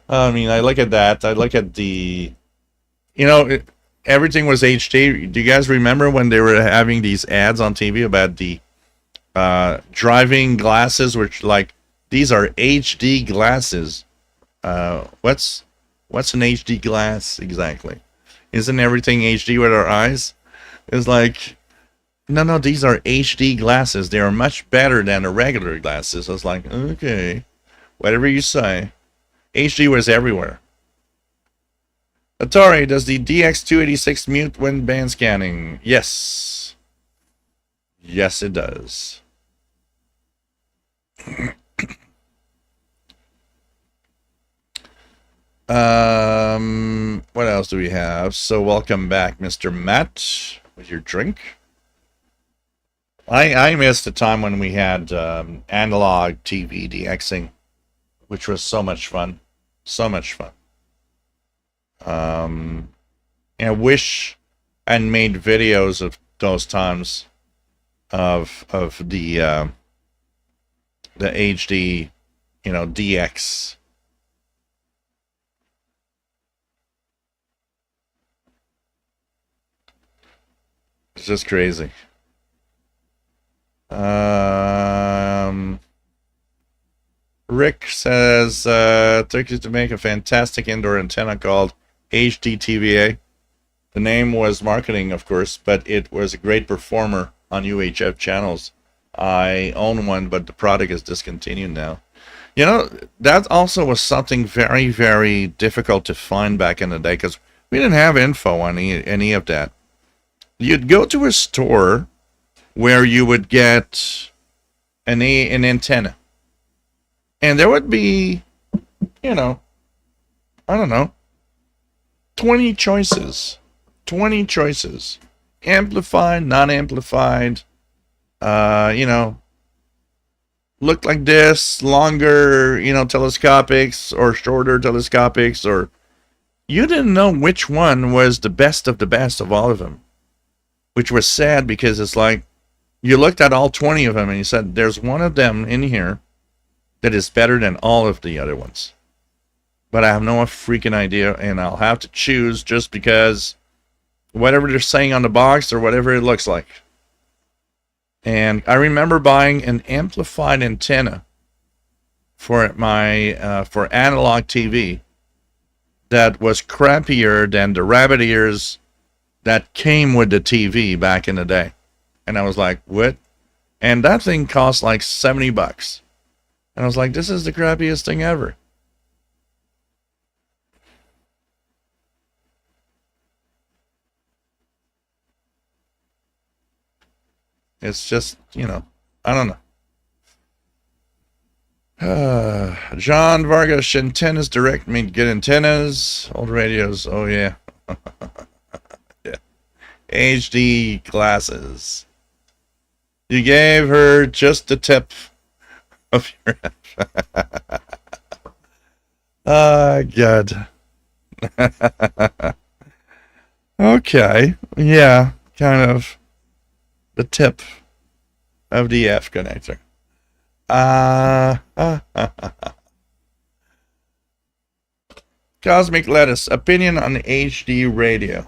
I mean, I look at that. I look at the, you know, everything was HD. Do you guys remember when they were having these ads on TV about the driving glasses, which, like, these are HD glasses? What's an HD glass exactly? Isn't everything HD with our eyes? It's like, no, these are HD glasses. They are much better than the regular glasses. I was like, okay, whatever you say. HD was everywhere. Atari, does the DX286 mute when band scanning? Yes. Yes, it does. What else do we have? So welcome back, Mr. Matt, with your drink. I missed the time when we had analog TV DXing, which was so much fun. So much fun. And I wish and made videos of those times of the HD, DX. It's just crazy. Rick says Turkey to make a fantastic indoor antenna called HDTVA. The name was marketing, of course, but it was a great performer on UHF channels. I own one, but the product is discontinued now. That also was something very, very difficult to find back in the day because we didn't have info on any of that. You'd go to a store where you would get an antenna. And there would be, I don't know, 20 choices. 20 choices. Amplified, non-amplified, look like this, longer, telescopics, or shorter telescopics, or you didn't know which one was the best of all of them. Which was sad because it's like, you looked at all 20 of them and you said, there's one of them in here that is better than all of the other ones. But I have no freaking idea, and I'll have to choose just because whatever they're saying on the box or whatever it looks like. And I remember buying an amplified antenna for my for analog TV that was crappier than the rabbit ears that came with the TV back in the day. And I was like, what? And that thing cost like $70. And I was like, this is the crappiest thing ever. It's just, I don't know. John Vargas, antennas direct mean good antennas. Old radios, oh yeah. Yeah. HD glasses. You gave her just the tip of your God. Okay. Yeah, kind of the tip of the F connector. Cosmic Lettuce, opinion on the HD radio.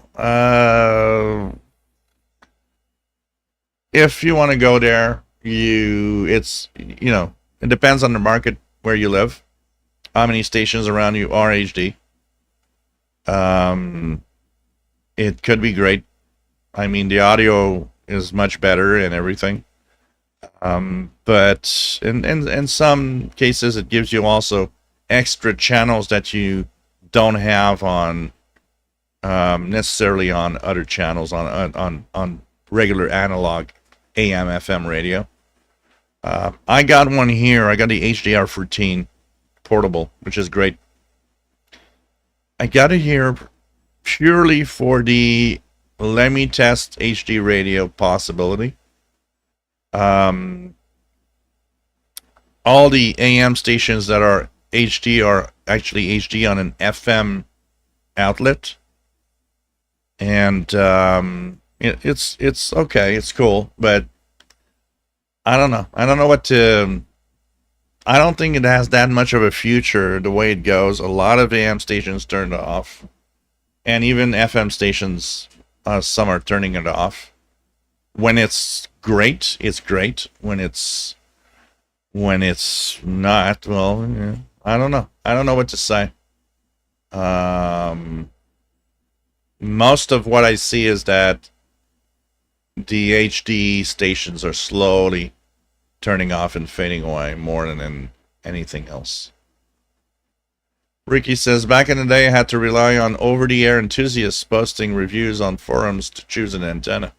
If you want to go there, it depends on the market where you live, how many stations around you are HD. It could be great. I mean, the audio is much better and everything. But in some cases, it gives you also extra channels that you don't have on necessarily on other channels on regular analog AM FM radio. I got one here. I got the HDR14 portable, which is great. I got it here purely for the let me test HD radio possibility. All the AM stations that are HD are actually HD on an FM outlet, and it's okay, it's cool, but I don't know. I don't know what to. I don't think it has that much of a future the way it goes. A lot of AM stations turned off, and even FM stations, some are turning it off. When it's great, it's great. When it's not, well, yeah, I don't know. I don't know what to say. Most of what I see is that the HD stations are slowly turning off and fading away more than anything else. Ricky says, back in the day, I had to rely on over-the-air enthusiasts posting reviews on forums to choose an antenna.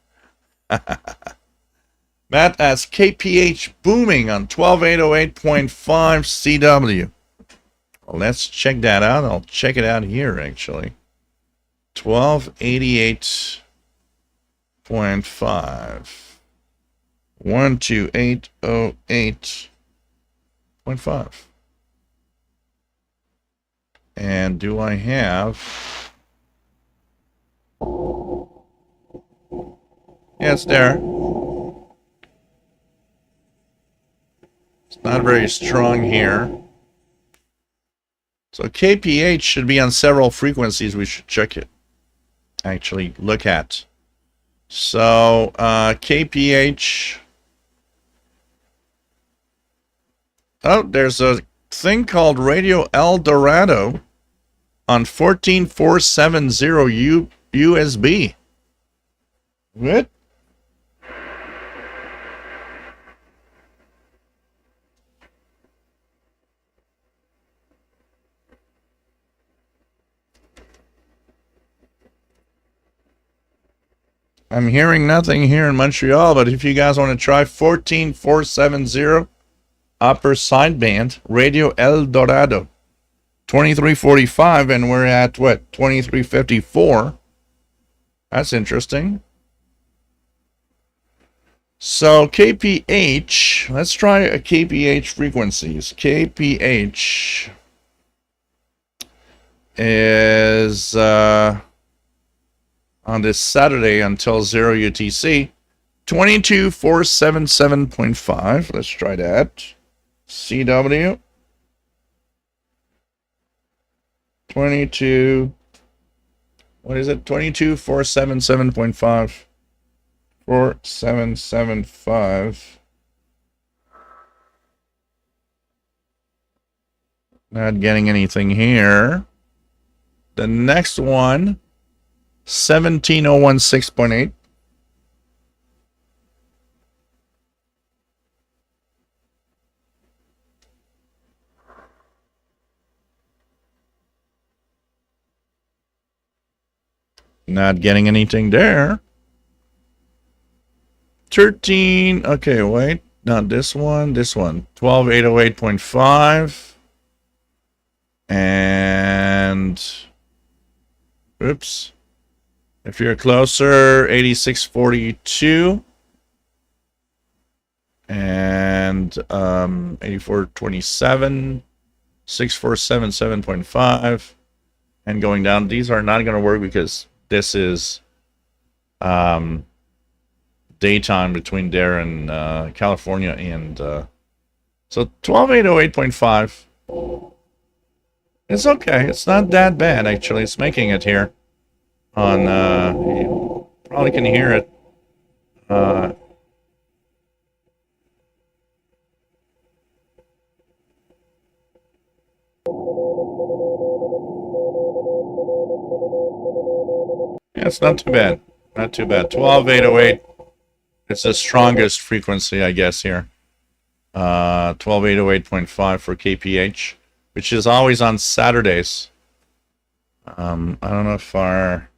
Matt asks, KPH booming on 12808.5 CW. Well, let's check that out. I'll check it out here, actually. 1288.5. 12808.5. And do I have... Yeah, it's there. It's not very strong here. So KPH should be on several frequencies. We should check it. Actually, look at. So KPH. Oh, there's a thing called Radio El Dorado on 14470 USB. What? I'm hearing nothing here in Montreal, but if you guys want to try 14470 upper sideband, Radio El Dorado, 2345, and we're at what, 2354. That's interesting. So KPH, let's try a KPH frequencies. KPH is on this Saturday until 0 UTC, 22477.5. Let's try that. CW 22. What is it? 22477.5. 4775. Not getting anything here. The next one, 17016.8. Not getting anything there. 13. Okay, wait. Not this one. This one. 12808.5. And oops. If you're closer, 8642. And 8427. 6477.5. And going down. These are not going to work because this is daytime between there and California, and so 12808.5. It's okay. It's not that bad actually. It's making it here on you probably can hear it. Yeah, it's not too bad. Not too bad. 12808. It's the strongest frequency, I guess, here. 12808.5 for KPH, which is always on Saturdays. I don't know if our...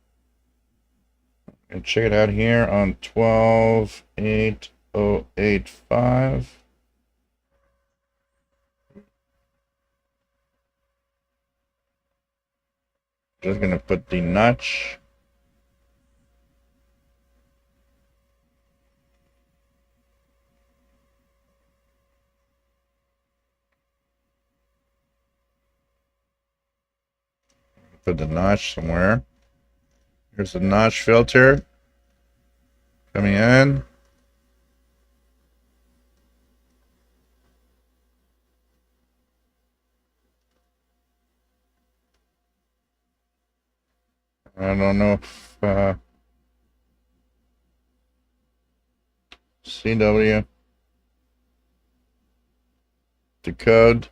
check it out here on 12808.5. Just gonna put the notch. Put the notch somewhere. Here's the notch filter coming in. I don't know if CW decode.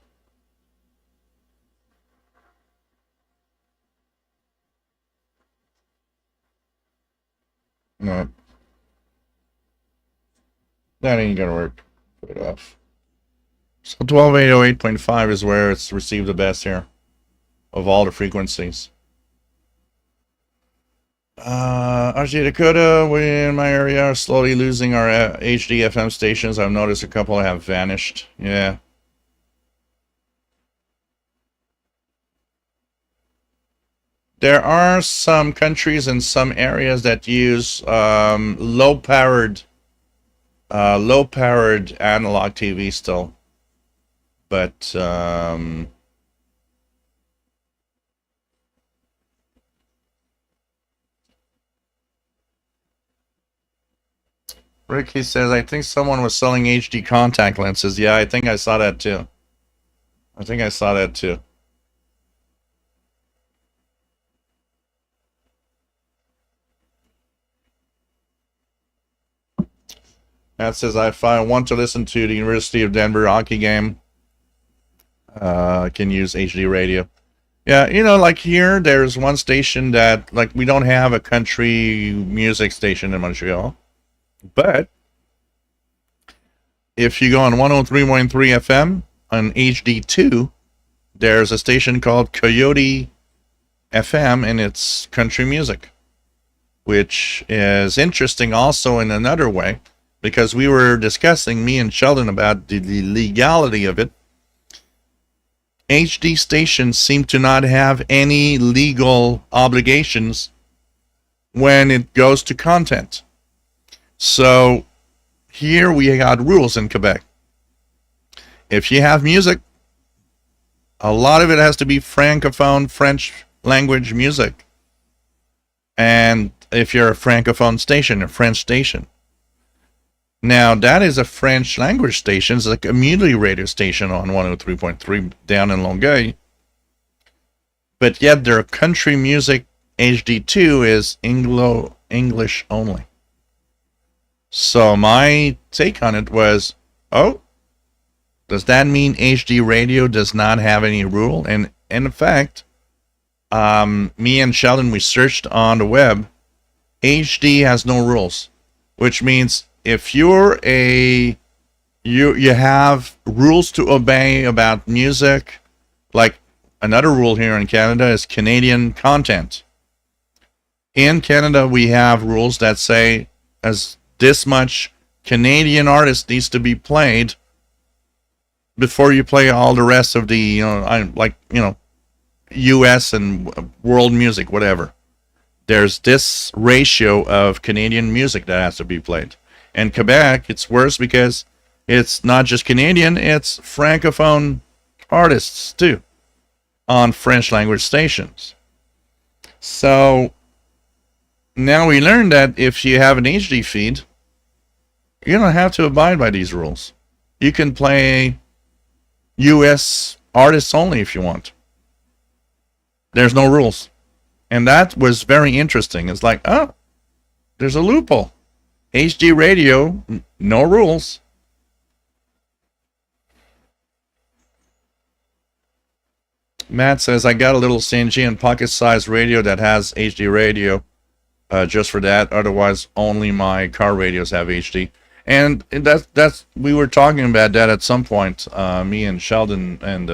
No. That ain't gonna work. Put it off. So 12808.5 is where it's received the best here. of all the frequencies. RJ Dakota, we in my area are slowly losing our HD FM stations. I've noticed a couple have vanished. Yeah. There are some countries and some areas that use low-powered analog TV still, but Ricky says, I think someone was selling HD contact lenses. Yeah, I think I saw that too. That says, if I want to listen to the University of Denver hockey game, I can use HD radio. Yeah, you know, like here, there's one station that, like, we don't have a country music station in Montreal. But if you go on 103.3 FM on HD2, there's a station called Coyote FM, and it's country music, which is interesting also in another way, because we were discussing, me and Sheldon, about the legality of it. HD stations seem to not have any legal obligations when it goes to content. So here we got rules in Quebec. If you have music, a lot of it has to be francophone, French language music. And if you're a francophone station, a French station. Now, that is a French language station. It's like a community radio station on 103.3 down in Longueuil. But yet their country music HD2 is English only. So my take on it was, oh, does that mean HD radio does not have any rule? And in fact, me and Sheldon, we searched on the web. HD has no rules, which means if you're you have rules to obey about music. Like another rule here in Canada is Canadian content. In Canada, we have rules that say as this much Canadian artist needs to be played before you play all the rest of the, U.S. and world music, whatever. There's this ratio of Canadian music that has to be played. In Quebec, it's worse because it's not just Canadian, it's Francophone artists too on French language stations. So now we learned that if you have an HD feed, you don't have to abide by these rules. You can play US artists only if you want. There's no rules. And that was very interesting. It's like, oh, there's a loophole. HD radio, no rules. Matt says, I got a little Sanjian pocket-sized radio that has HD radio just for that. Otherwise, only my car radios have HD. And that's we were talking about that at some point, me and Sheldon, and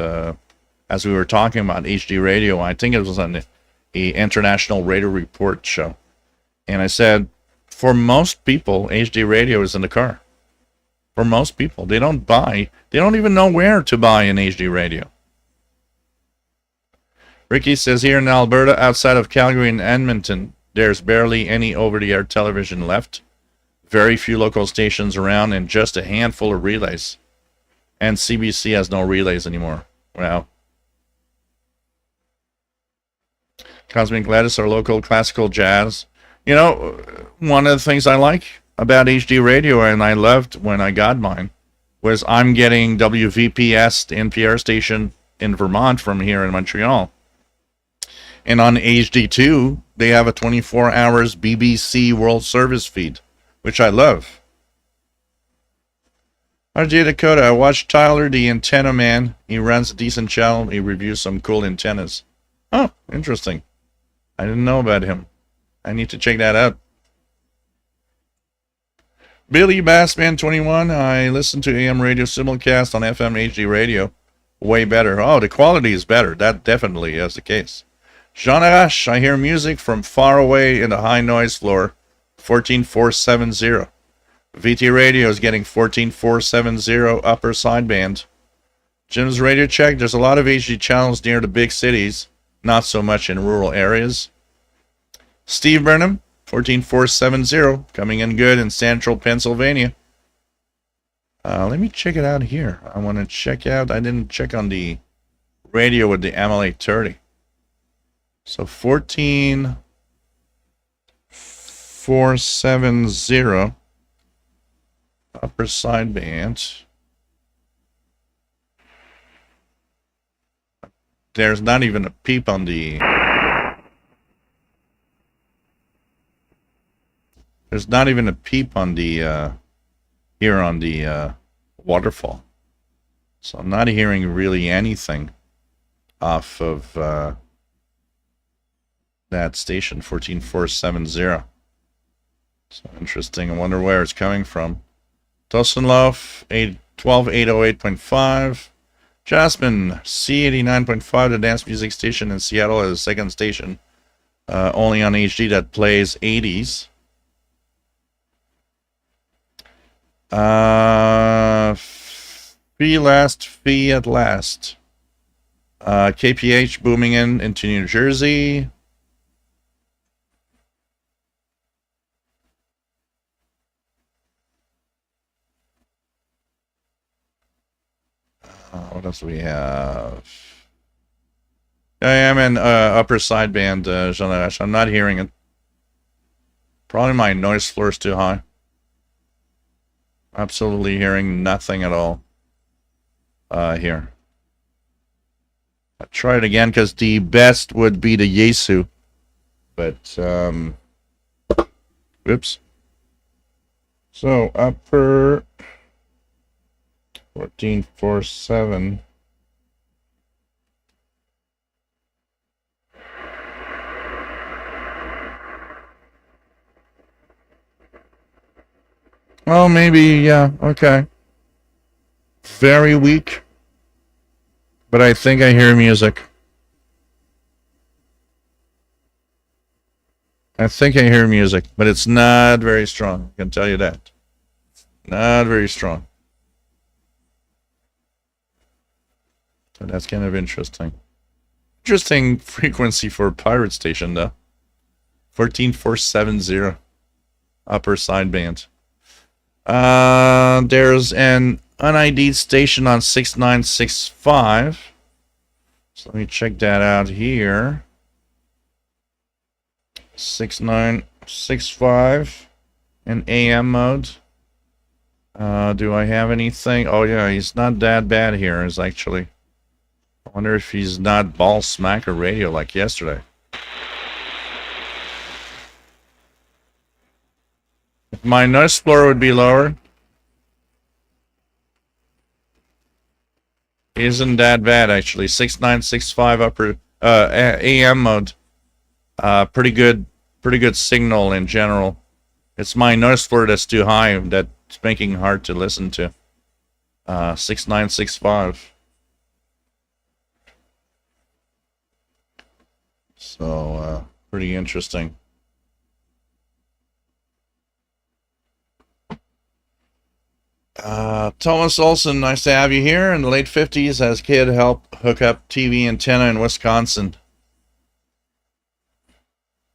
as we were talking about HD radio, I think it was on the International Radio Report show. And I said, for most people, HD radio is in the car. For most people, they don't even know where to buy an HD radio. Ricky says, here in Alberta, outside of Calgary and Edmonton, there's barely any over-the-air television left. Very few local stations around and just a handful of relays. And CBC has no relays anymore. Wow. Cosmic Gladys, our local classical jazz. You know, one of the things I like about HD radio, and I loved when I got mine, was I'm getting WVPS, the NPR station in Vermont from here in Montreal. And on HD2, they have a 24 hours BBC World Service feed, which I love. RJ Dakota, I watched Tyler, the antenna man. He runs a decent channel. He reviews some cool antennas. Oh, interesting. I didn't know about him. I need to check that out. Billy Bassman 21, I listen to AM radio simulcast on FM HD radio. way better. Oh, the quality is better. That definitely is the case. Jean Arash, I hear music from far away in the high noise floor. 14470. VT Radio is getting 14470 upper sideband. Jim's radio check. There's a lot of HD channels near the big cities, not so much in rural areas. Steve Burnham, 14470, coming in good in central Pennsylvania. Let me check it out here. I want to check out. I didn't check on the radio with the ML830. So 14470 upper sideband. There's not even a peep on the. There's not even a peep on the here on the waterfall. So I'm not hearing really anything off of that station, 14470. So interesting. I wonder where it's coming from. Tosenlof, 12808.5. Jasmine, C89.5, the dance music station in Seattle, is a second station. Only on HD that plays 80s. Fee at last. KPH booming into New Jersey. What else do we have? I am in upper sideband, Jean-Arash. I'm not hearing it. Probably my noise floor is too high. Absolutely hearing nothing at all here. I'll try it again because the best would be the Yesu. But, whoops. So, upper 1447. Oh, maybe, yeah, okay. Very weak. But I think I hear music. I think I hear music, but it's not very strong. I can tell you that. Not very strong. So that's kind of interesting. Interesting frequency for a pirate station, though. 14470. Upper sideband. There's an unID'd station on 6965. So let me check that out here. 6965 in AM mode. Do I have anything? Oh yeah, he's not that bad here. Is actually. I wonder if he's not ball smacker radio like yesterday. If my noise floor would be lower. Isn't that bad actually. 6965 upper AM mode. Pretty good signal in general. It's my noise floor that's too high that's making it hard to listen to. 6965. So pretty interesting. Thomas Olson, nice to have you here. In the late 50s, as a kid, helped hook up TV antenna in Wisconsin.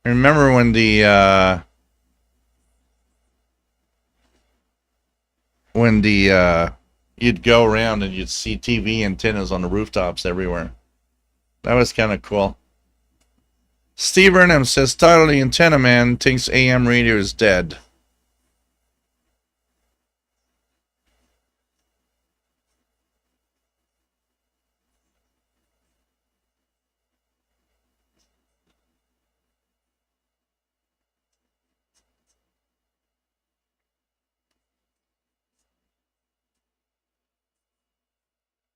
I remember when the you'd go around and you'd see TV antennas on the rooftops everywhere. That was kind of cool. Steve Burnham says, title the antenna man thinks AM radio is dead.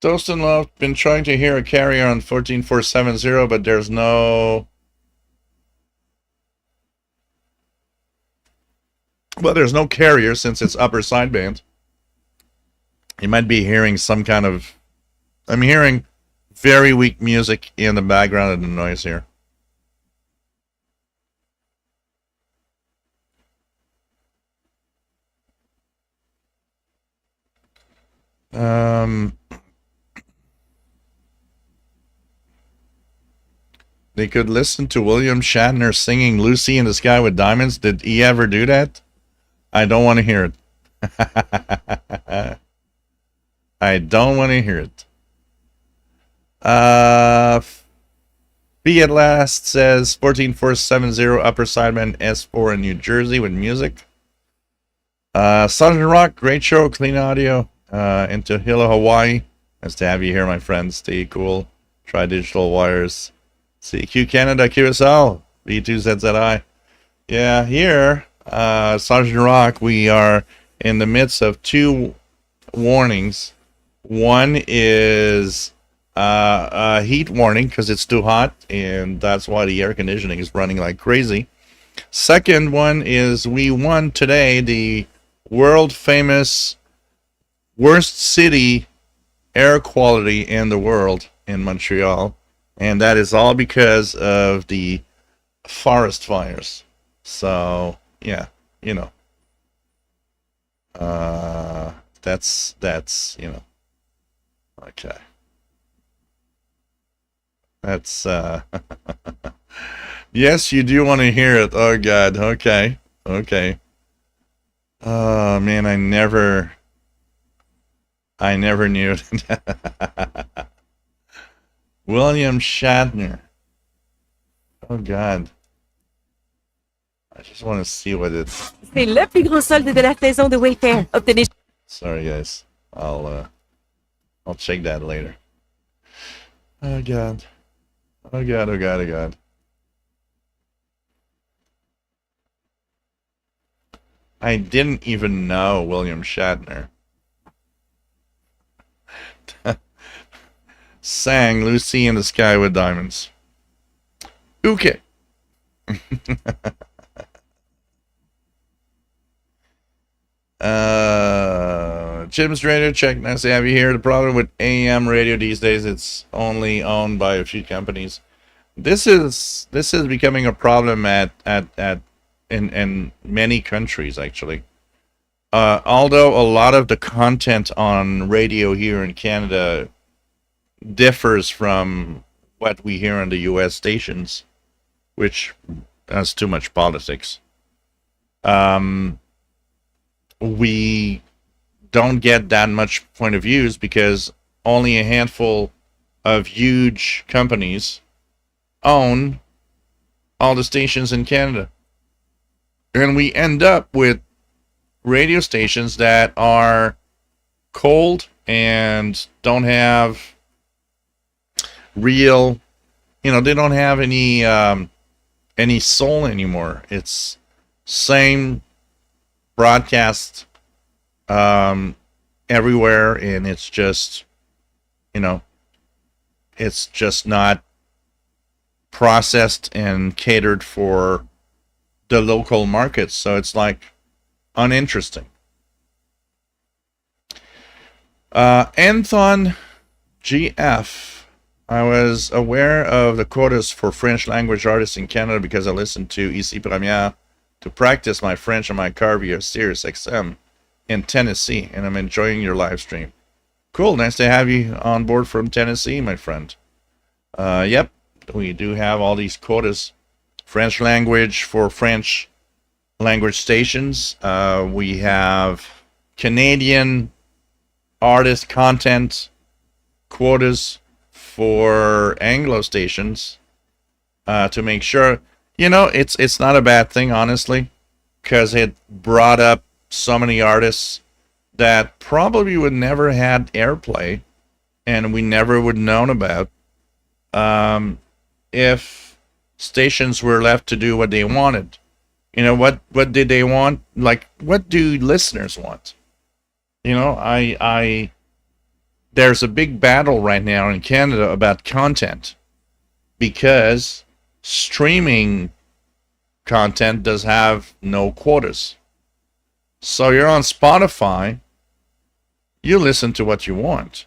Toast and Love, been trying to hear a carrier on 14470, but there's no... Well, there's no carrier since it's upper sideband. You might be hearing some kind of I'm hearing very weak music in the background of the noise here. They could listen to William Shatner singing Lucy in the Sky with Diamonds. Did he ever do that? I don't want to hear it. I don't want to hear it. Be at last says 14470 Upper Sideman S4 in New Jersey with music. Southern Rock, great show, clean audio. Into Hilo, Hawaii. Nice to have you here, my friends. Stay cool. Try digital wires. CQ Canada, QSL, B2ZZI. Yeah, here, Sergeant Rock, we are in the midst of two warnings. One is a heat warning because it's too hot, and that's why the air conditioning is running like crazy. Second one is we won today the world famous worst city air quality in the world in Montreal. And that is all because of the forest fires. So, yeah, you know. That's, you know. Okay. That's, yes, you do want to hear it. Oh, God. Okay. Okay. Oh, man, I never knew it. William Shatner. Oh, God. I just want to see what it's... C'est le plus gros solde de la saison de Wayfair. Obtenez... Sorry, guys. I'll check that later. Oh, God. Oh, God, oh, God, oh, God. I didn't even know William Shatner sang Lucy in the Sky with Diamonds. Okay. Jim's Radio check. Nice to have you here. The problem with AM radio these days, it's only owned by a few companies. This is becoming a problem in many countries, actually. Although a lot of the content on radio here in Canada differs from what we hear on the U.S. stations, which has too much politics. We don't get that much point of views because only a handful of huge companies own all the stations in Canada. And we end up with radio stations that are cold and don't have real, they don't have any soul anymore. It's same broadcast everywhere, and it's just, it's just not processed and catered for the local markets, so it's like uninteresting. Anthon GF, I was aware of the quotas for French language artists in Canada because I listened to Ici Première to practice my French on my car via Sirius XM in Tennessee, and I'm enjoying your live stream. Cool, nice to have you on board from Tennessee, my friend. Yep, we do have all these quotas. French language for French language stations. We have Canadian artist content quotas for Anglo stations to make sure, it's not a bad thing, honestly, because it brought up so many artists that probably would never had airplay and we never would known about if stations were left to do what they wanted. What did they want? Like, what do listeners want? There's a big battle right now in Canada about content because streaming content does have no quotas. So you're on Spotify, you listen to what you want.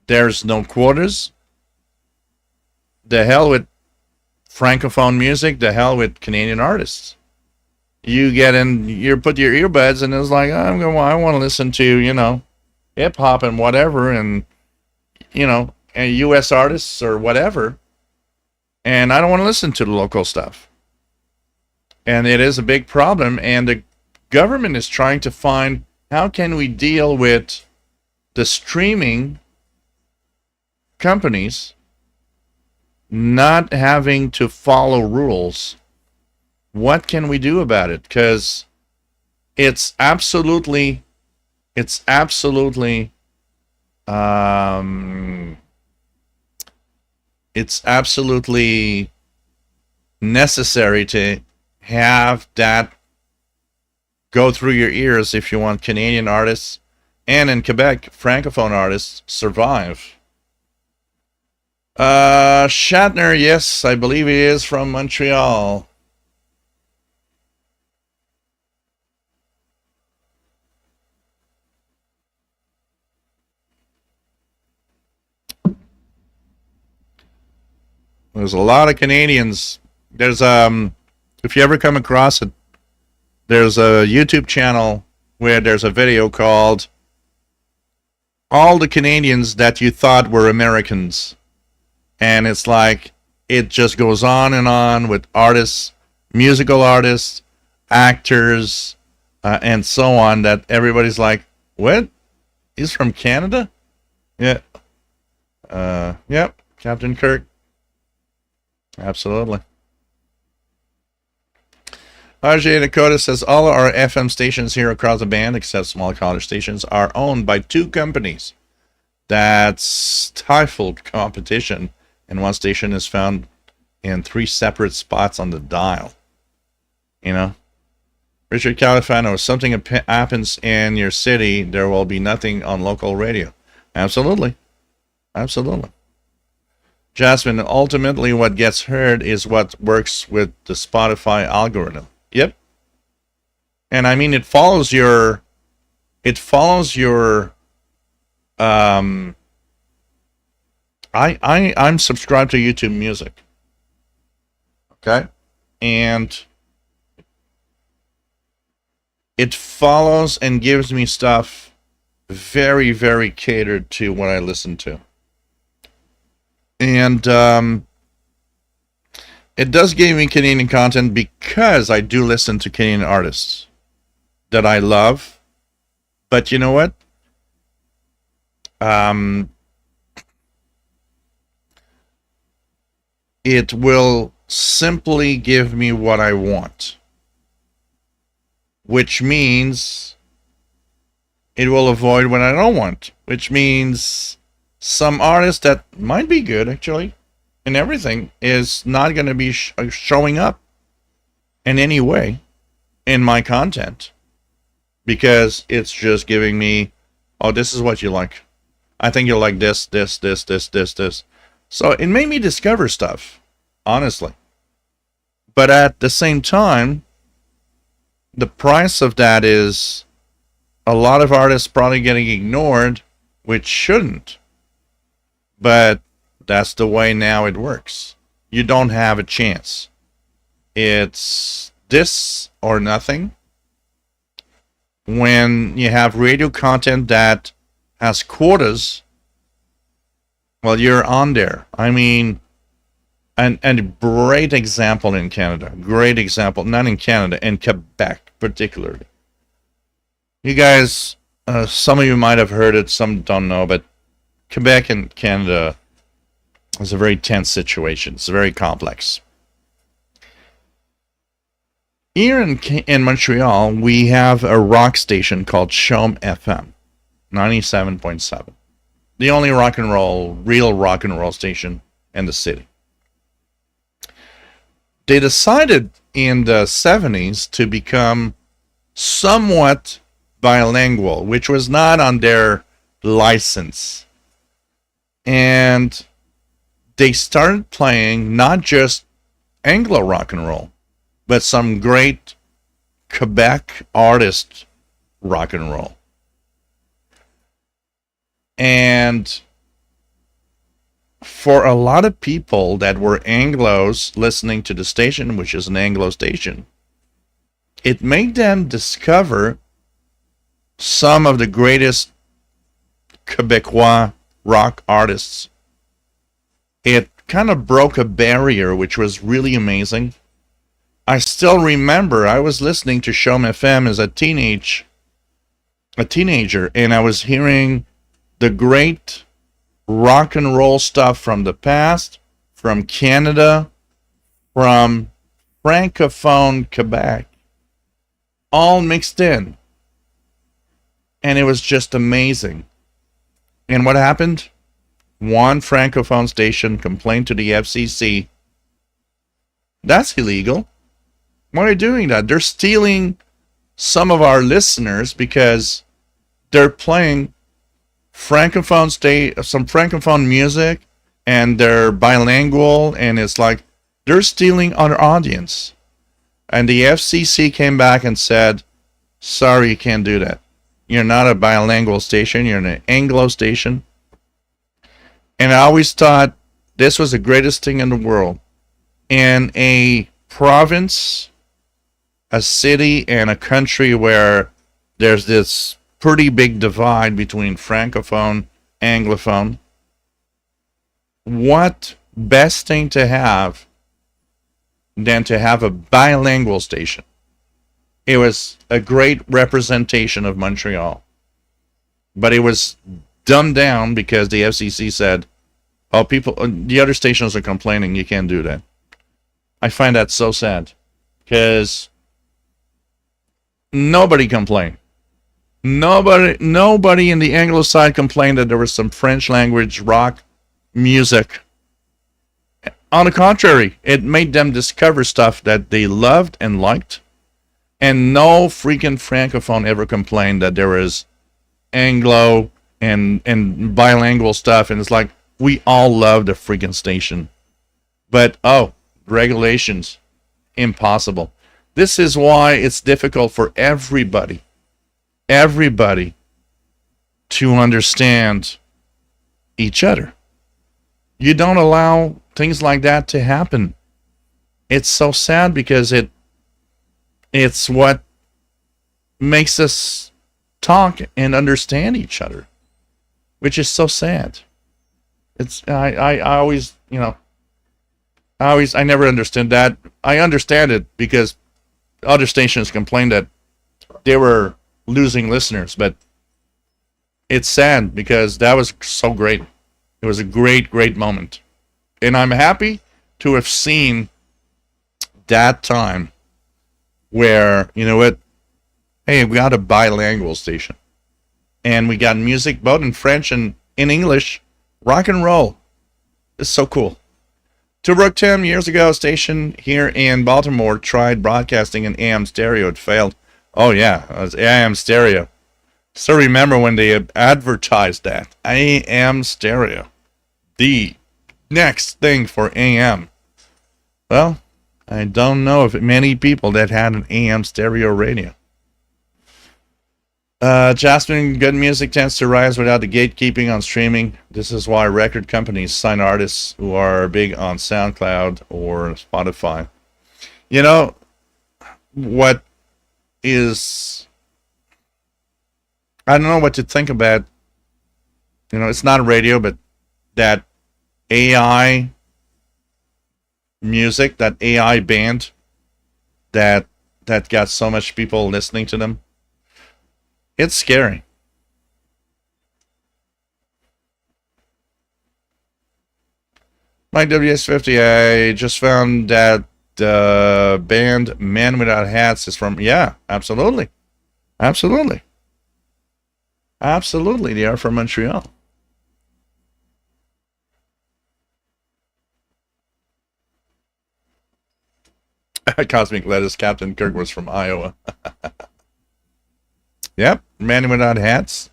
There's no quotas. The hell with Francophone music. The hell with Canadian artists. You get in, you put your earbuds, and it's like, I want to listen to, hip hop and whatever, and and U.S. artists or whatever, and I don't want to listen to the local stuff. And it is a big problem, and the government is trying to find how can we deal with the streaming companies not having to follow rules. What can we do about it? Because it's absolutely necessary to have that go through your ears if you want Canadian artists and in Quebec, Francophone artists survive. Shatner, yes, I believe he is from Montreal. There's a lot of Canadians. There's if you ever come across it, there's a YouTube channel where there's a video called All the Canadians That You Thought Were Americans. And it's like, it just goes on and on with artists, musical artists, actors, and so on, that everybody's like, what? He's from Canada? Yeah. Yep, Captain Kirk. Absolutely. RJ Dakota says, all our FM stations here across the band, except small college stations, are owned by two companies that stifled competition, and one station is found in 3 separate spots on the dial. Richard Califano, if something happens in your city, there will be nothing on local radio. Absolutely. Jasmine, ultimately what gets heard is what works with the Spotify algorithm. Yep. And I mean, it follows your I'm subscribed to YouTube Music. Okay? And it follows and gives me stuff very, very catered to what I listen to. And it does give me Canadian content because I do listen to Canadian artists that I love. But you know what? It will simply give me what I want, which means it will avoid what I don't want, which means some artist that might be good, actually, and everything, is not going to be showing up in any way in my content, because it's just giving me, oh, this is what you like. I think you'll like this. So it made me discover stuff, honestly. But at the same time, the price of that is a lot of artists probably getting ignored, which shouldn't. But that's the way now it works. You don't have a chance. It's this or nothing. When you have radio content that has quotas, well, you're on there. I mean, and a great example in Canada. Great example. Not in Canada, in Quebec particularly. You guys, some of you might have heard it, some don't know, but Quebec and Canada is a very tense situation. It's very complex. Here in Montreal, we have a rock station called Chaume FM, 97.7. The only real rock and roll station in the city. They decided in the 70s to become somewhat bilingual, which was not on their license. And they started playing not just Anglo rock and roll, but some great Quebec artist rock and roll. And for a lot of people that were Anglos listening to the station, which is an Anglo station, it made them discover some of the greatest Quebecois rock artists. It kind of broke a barrier, which was really amazing. I still remember I was listening to Chom FM as a teenager, and I was hearing the great rock and roll stuff from the past, from Canada, from Francophone Quebec, all mixed in. And it was just amazing. And what happened? One Francophone station complained to the FCC. That's illegal. Why are you doing that? They're stealing some of our listeners because they're playing some Francophone music, and they're bilingual, and it's like they're stealing our audience. And the FCC came back and said, sorry, you can't do that. You're not a bilingual station, you're an Anglo station. And I always thought this was the greatest thing in the world. In a province, a city, and a country where there's this pretty big divide between Francophone, Anglophone, what best thing to have than to have a bilingual station? It was a great representation of Montreal. But it was dumbed down because the FCC said, oh, the other stations are complaining, you can't do that. I find that so sad because nobody complained. Nobody in the Anglo side complained that there was some French language rock music. On the contrary, it made them discover stuff that they loved and liked. And no freaking Francophone ever complained that there was Anglo and bilingual stuff. And it's like, we all love the freaking station. But, regulations, impossible. This is why it's difficult for everybody to understand each other. You don't allow things like that to happen. It's so sad because it's what makes us talk and understand each other, which is so sad. I always, I never understood that. I understand it because other stations complained that they were losing listeners, but it's sad because that was so great. It was a great, great moment. And I'm happy to have seen that time where, you know what, hey, we got a bilingual station. And we got music both in French and in English. Rock and roll. It's so cool. Tobruk Tim, years ago, a station here in Baltimore tried broadcasting in AM stereo. It failed. Oh, yeah, it was AM stereo. Still remember when they advertised that. AM stereo. The next thing for AM. Well, I don't know of many people that had an AM stereo radio. Jasmine, good music tends to rise without the gatekeeping on streaming. This is why record companies sign artists who are big on SoundCloud or Spotify. You know, what is... I don't know what to think about. You know, it's not radio, but that AI music, that AI band that got so much people listening to them. It's scary. Mike WS50, I just found that the band Men Without Hats is from... Yeah, absolutely. Absolutely. Absolutely, they are from Montreal. Cosmic Lettuce, Captain Kirk was from Iowa. Yep, Men Without Hats.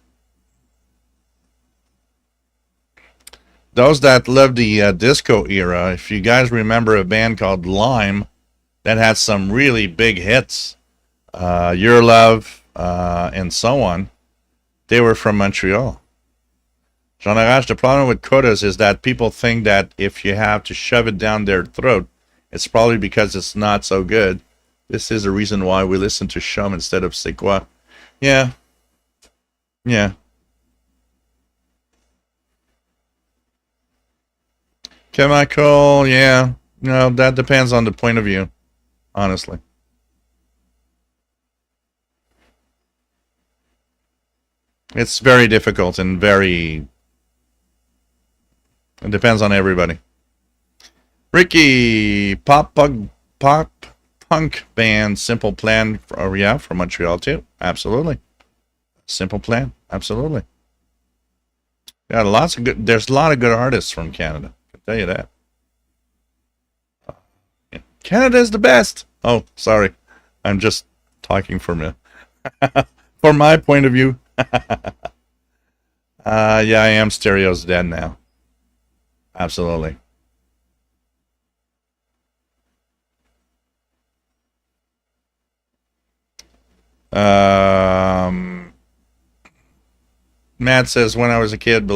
Those that love the disco era, if you guys remember a band called Lime that had some really big hits, Your Love, and so on, they were from Montreal. Jean Arrache, the problem with quotas is that people think that if you have to shove it down their throat, it's probably because it's not so good. This is the reason why we listen to Chum instead of C'est quoi. Yeah. Yeah. Chemical, yeah. No, that depends on the point of view, honestly. It's very difficult and very... It depends on everybody. Ricky, pop punk band, Simple Plan. Yeah, from Montreal too. Absolutely. Simple Plan. Absolutely. Yeah, lots of good. There's a lot of good artists from Canada. I can tell you that. Canada is the best. Oh, sorry. I'm just talking for me. From my point of view. Yeah, I am. Stereo's dead now. Absolutely. Matt says, when I was a kid,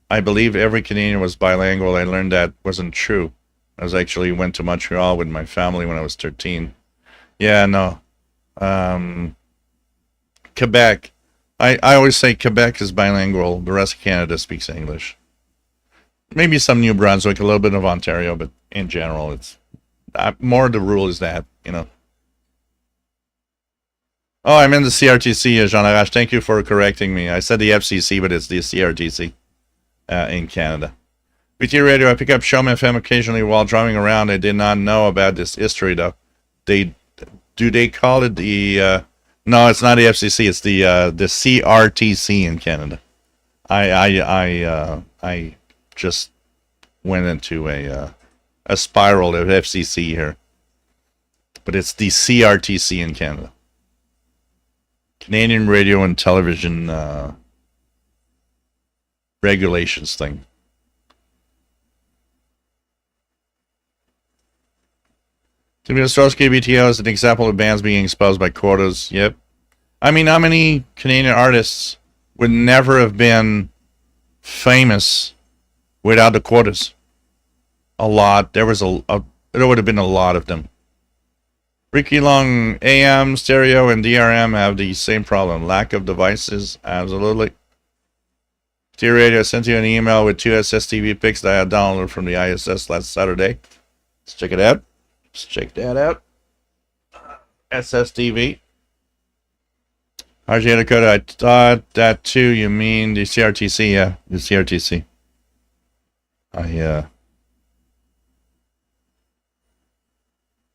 I believe every Canadian was bilingual. I learned that wasn't true. I was actually went to Montreal with my family when I was 13. Yeah, no. Quebec. I always say Quebec is bilingual. The rest of Canada speaks English. Maybe some New Brunswick, a little bit of Ontario, but in general, it's more the rule is that, you know. Oh, I'm in the CRTC, Jean Arrache. Thank you for correcting me. I said the FCC, but it's the CRTC in Canada. BT Radio, I pick up Shom FM occasionally while driving around. I did not know about this history, though. Do they call it the... no, it's not the FCC. It's the CRTC in Canada. I just went into a spiral of FCC here. But it's the CRTC in Canada. Canadian Radio and Television regulations thing. Timmy Ostrowski, BTO is an example of bands being exposed by quotas. Yep. I mean, how many Canadian artists would never have been famous without the quotas? A lot. There would have been a lot of them. Ricky Long, AM, stereo, and DRM have the same problem. Lack of devices. Absolutely. T Radio, I sent you an email with 2 SSTV pics that I had downloaded from the ISS last Saturday. Let's check it out. Let's check that out. SSTV. RJ Dakota, I thought that too. You mean the CRTC? Yeah, the CRTC.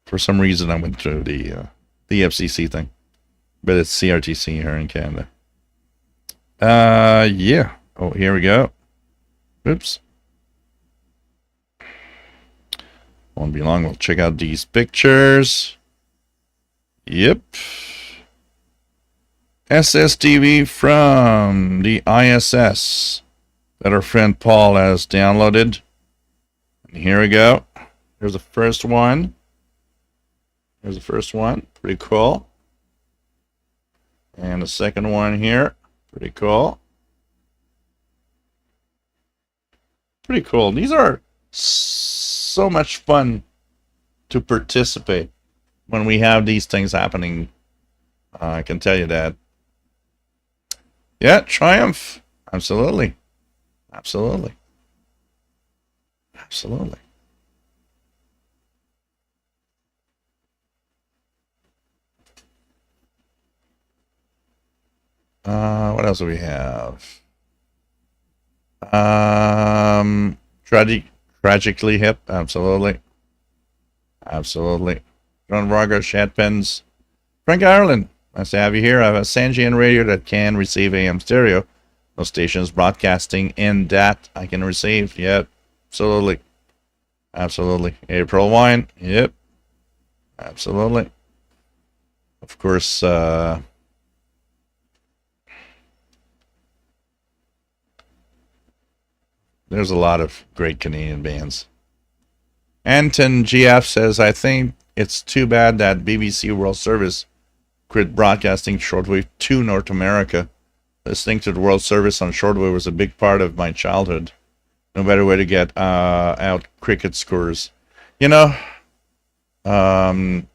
For some reason, I went through the FCC thing, but it's CRTC here in Canada. Yeah. Oh, here we go. Oops. Won't be long. We'll check out these pictures. Yep. SSTV from the ISS that our friend Paul has downloaded. And here we go. Here's the first one. Here's the first one. Pretty cool. And the second one here. Pretty cool. Pretty cool. These are so much fun to participate when we have these things happening. I can tell you that. Yeah, Triumph. Absolutely. Absolutely. Absolutely. What else do we have? Tragically hip. Absolutely. Absolutely. John Roger, Shat Pens. Frank Ireland. Nice to have you here. I have a Sanjian radio that can receive AM stereo. No stations broadcasting in that I can receive. Yep. Absolutely. Absolutely. April Wine. Yep. Absolutely. Of course, there's a lot of great Canadian bands. Anton GF says, I think it's too bad that BBC World Service quit broadcasting shortwave to North America. Listening to the World Service on shortwave was a big part of my childhood. No better way to get out cricket scores. You know, um,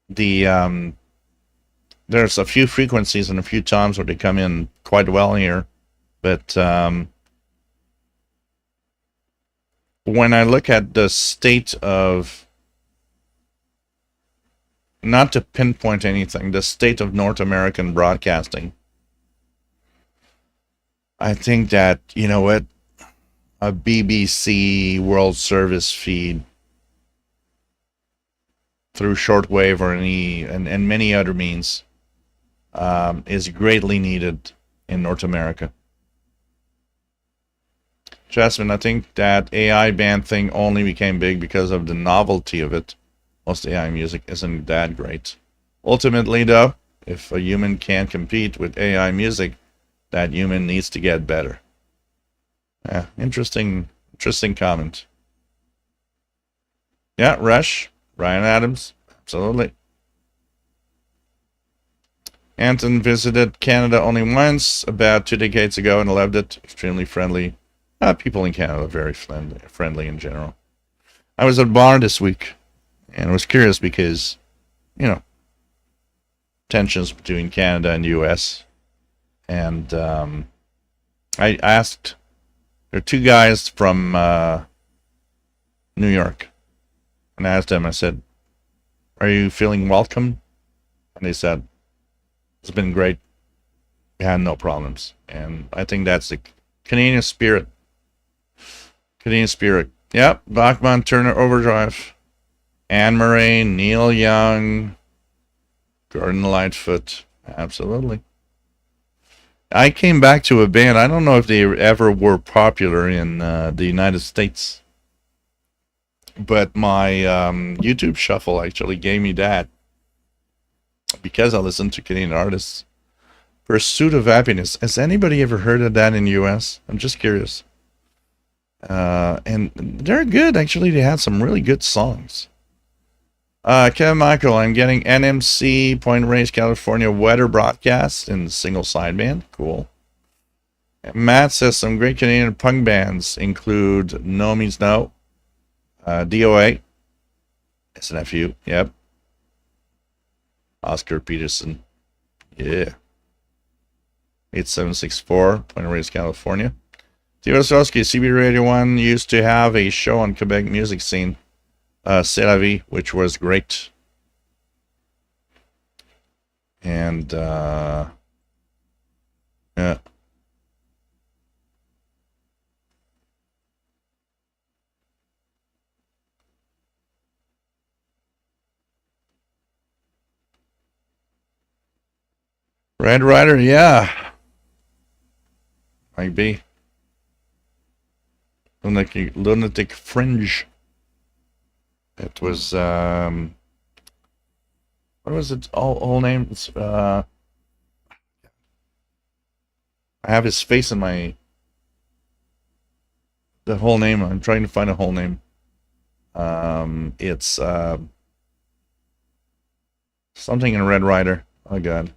there's a few frequencies and a few times where they come in quite well here, but when I look at the state of, not to pinpoint anything, the state of North American broadcasting, I think that, you know what, a BBC World Service feed through shortwave or and many other means is greatly needed in North America. Jasmine, I think that AI band thing only became big because of the novelty of it. Most AI music isn't that great. Ultimately, though, if a human can't compete with AI music, that human needs to get better. Yeah, interesting comment. Yeah, Rush, Ryan Adams, absolutely. Anton visited Canada only once, about 2 decades ago, and loved it. Extremely friendly. People in Canada are very friendly in general. I was at a bar this week, and I was curious because, you know, tensions between Canada and the U.S. And I asked, there are two guys from New York, and I asked them, I said, are you feeling welcome? And they said, it's been great. We had no problems. And I think that's the Canadian spirit. Canadian spirit. Yep. Bachman, Turner, Overdrive. Anne Murray, Neil Young, Gordon Lightfoot. Absolutely. I came back to a band. I don't know if they ever were popular in the United States, but my YouTube shuffle actually gave me that because I listen to Canadian artists. Pursuit of Happiness. Has anybody ever heard of that in the US? I'm just curious. And they're good, actually. They had some really good songs. Kevin Michael, I'm getting NMC, Point Reyes, California weather broadcast in single sideband. Cool. And Matt says some great Canadian punk bands include No Means No, DOA, SNFU, yep. Oscar Peterson, yeah. 8764, Point Reyes, California. Steve Ostrowski, CB Radio 1 used to have a show on Quebec music scene, C'est la vie, which was great. And, yeah. Red Rider, yeah. Might be. Lunatic Fringe. It was, what was it? All names, I have his face in the whole name. I'm trying to find a whole name. It's, something in Red Rider. Oh, God.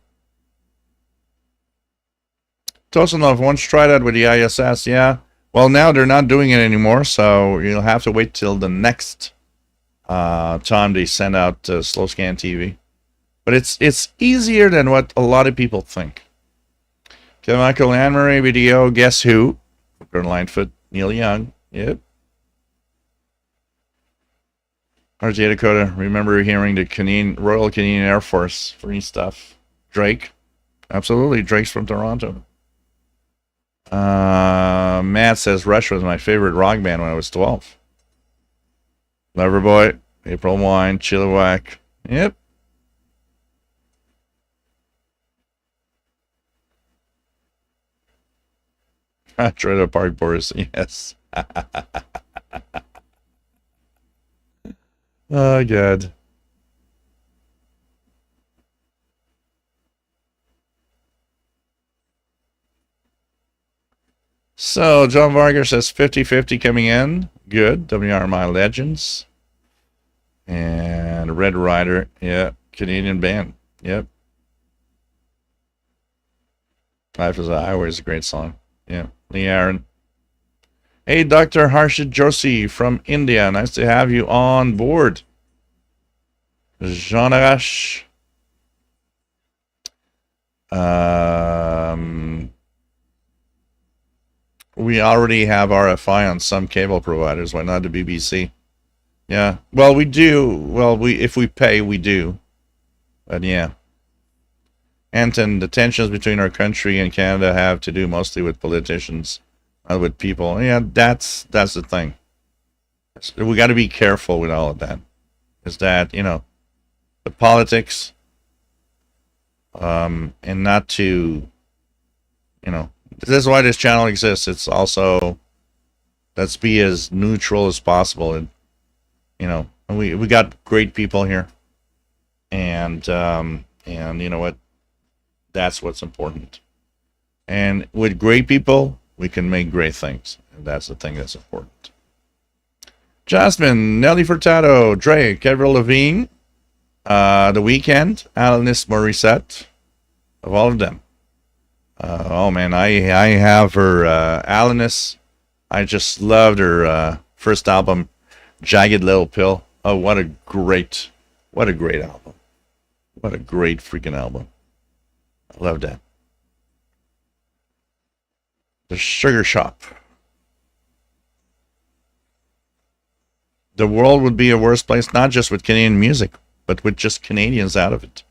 Tosanov once tried that with the ISS, yeah. Well, now they're not doing it anymore, so you'll have to wait till the next time they send out slow scan TV. But it's easier than what a lot of people think. Kevin Michael, Anne Marie video, Guess Who? Gordon Lightfoot, Neil Young, yep. RJ Dakota, remember hearing the Royal Canadian Air Force free stuff. Drake, absolutely, Drake's from Toronto. Matt says Rush was my favorite rock band when I was 12. Loverboy, April Wine, Chilliwack. Yep. Trailer Park Boys, yes. Oh, God. So, John Vargas says 50-50 coming in. Good. WRMI Legends. And Red Rider. Yeah. Canadian band. Yep. Life is a Highway is a great song. Yeah. Lee Aaron. Hey, Dr. Harshit Joshi from India. Nice to have you on board. Jean-Arash. We already have RFI on some cable providers. Why not the BBC? Yeah. Well, we do. Well, if we pay, we do. But yeah. Anton, the tensions between our country and Canada have to do mostly with politicians, not with people. Yeah, that's the thing. We got to be careful with all of that. Is that, the politics, and not to, this is why this channel exists. It's also, let's be as neutral as possible. And, we got great people here. And you know what? That's what's important. And with great people, we can make great things. And that's the thing that's important. Jasmine, Nelly Furtado, Drake, Avril Lavigne, The Weeknd, Alanis Morissette, of all of them. Oh man, I have her Alanis. I just loved her first album, Jagged Little Pill. Oh, what a great album. What a great freaking album. I love that. The Sugar Shop. The world would be a worse place, not just with Canadian music, but with just Canadians out of it.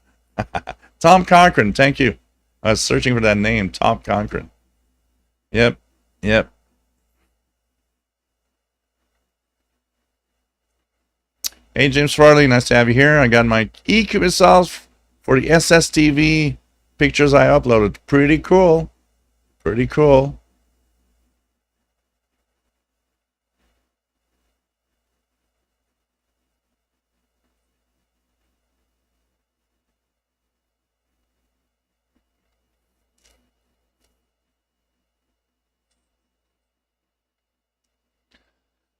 Tom Cochran, thank you. I was searching for that name, Tom Cochran. Yep. Hey, James Farley, nice to have you here. I got my EQ myself for the SSTV pictures I uploaded. Pretty cool.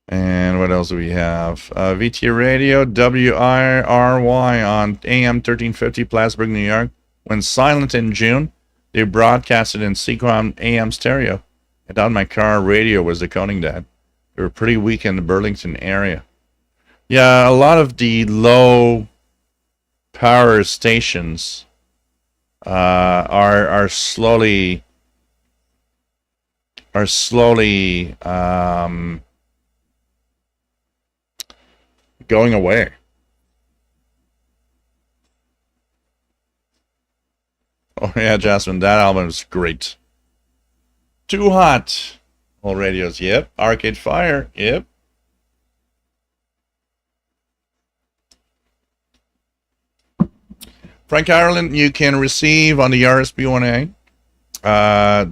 And what else do we have? VT Radio, WIRY on AM 1350, Plattsburgh, New York. Went silent in June. They broadcasted in Sequam AM stereo. And on my car radio was decoding that. They were pretty weak in the Burlington area. Yeah, a lot of the low power stations are slowly going away. Oh yeah, Jasmine, that album is great. Too Hot. All radios, yep. Arcade Fire, yep. Frank Ireland, you can receive on the RSP1A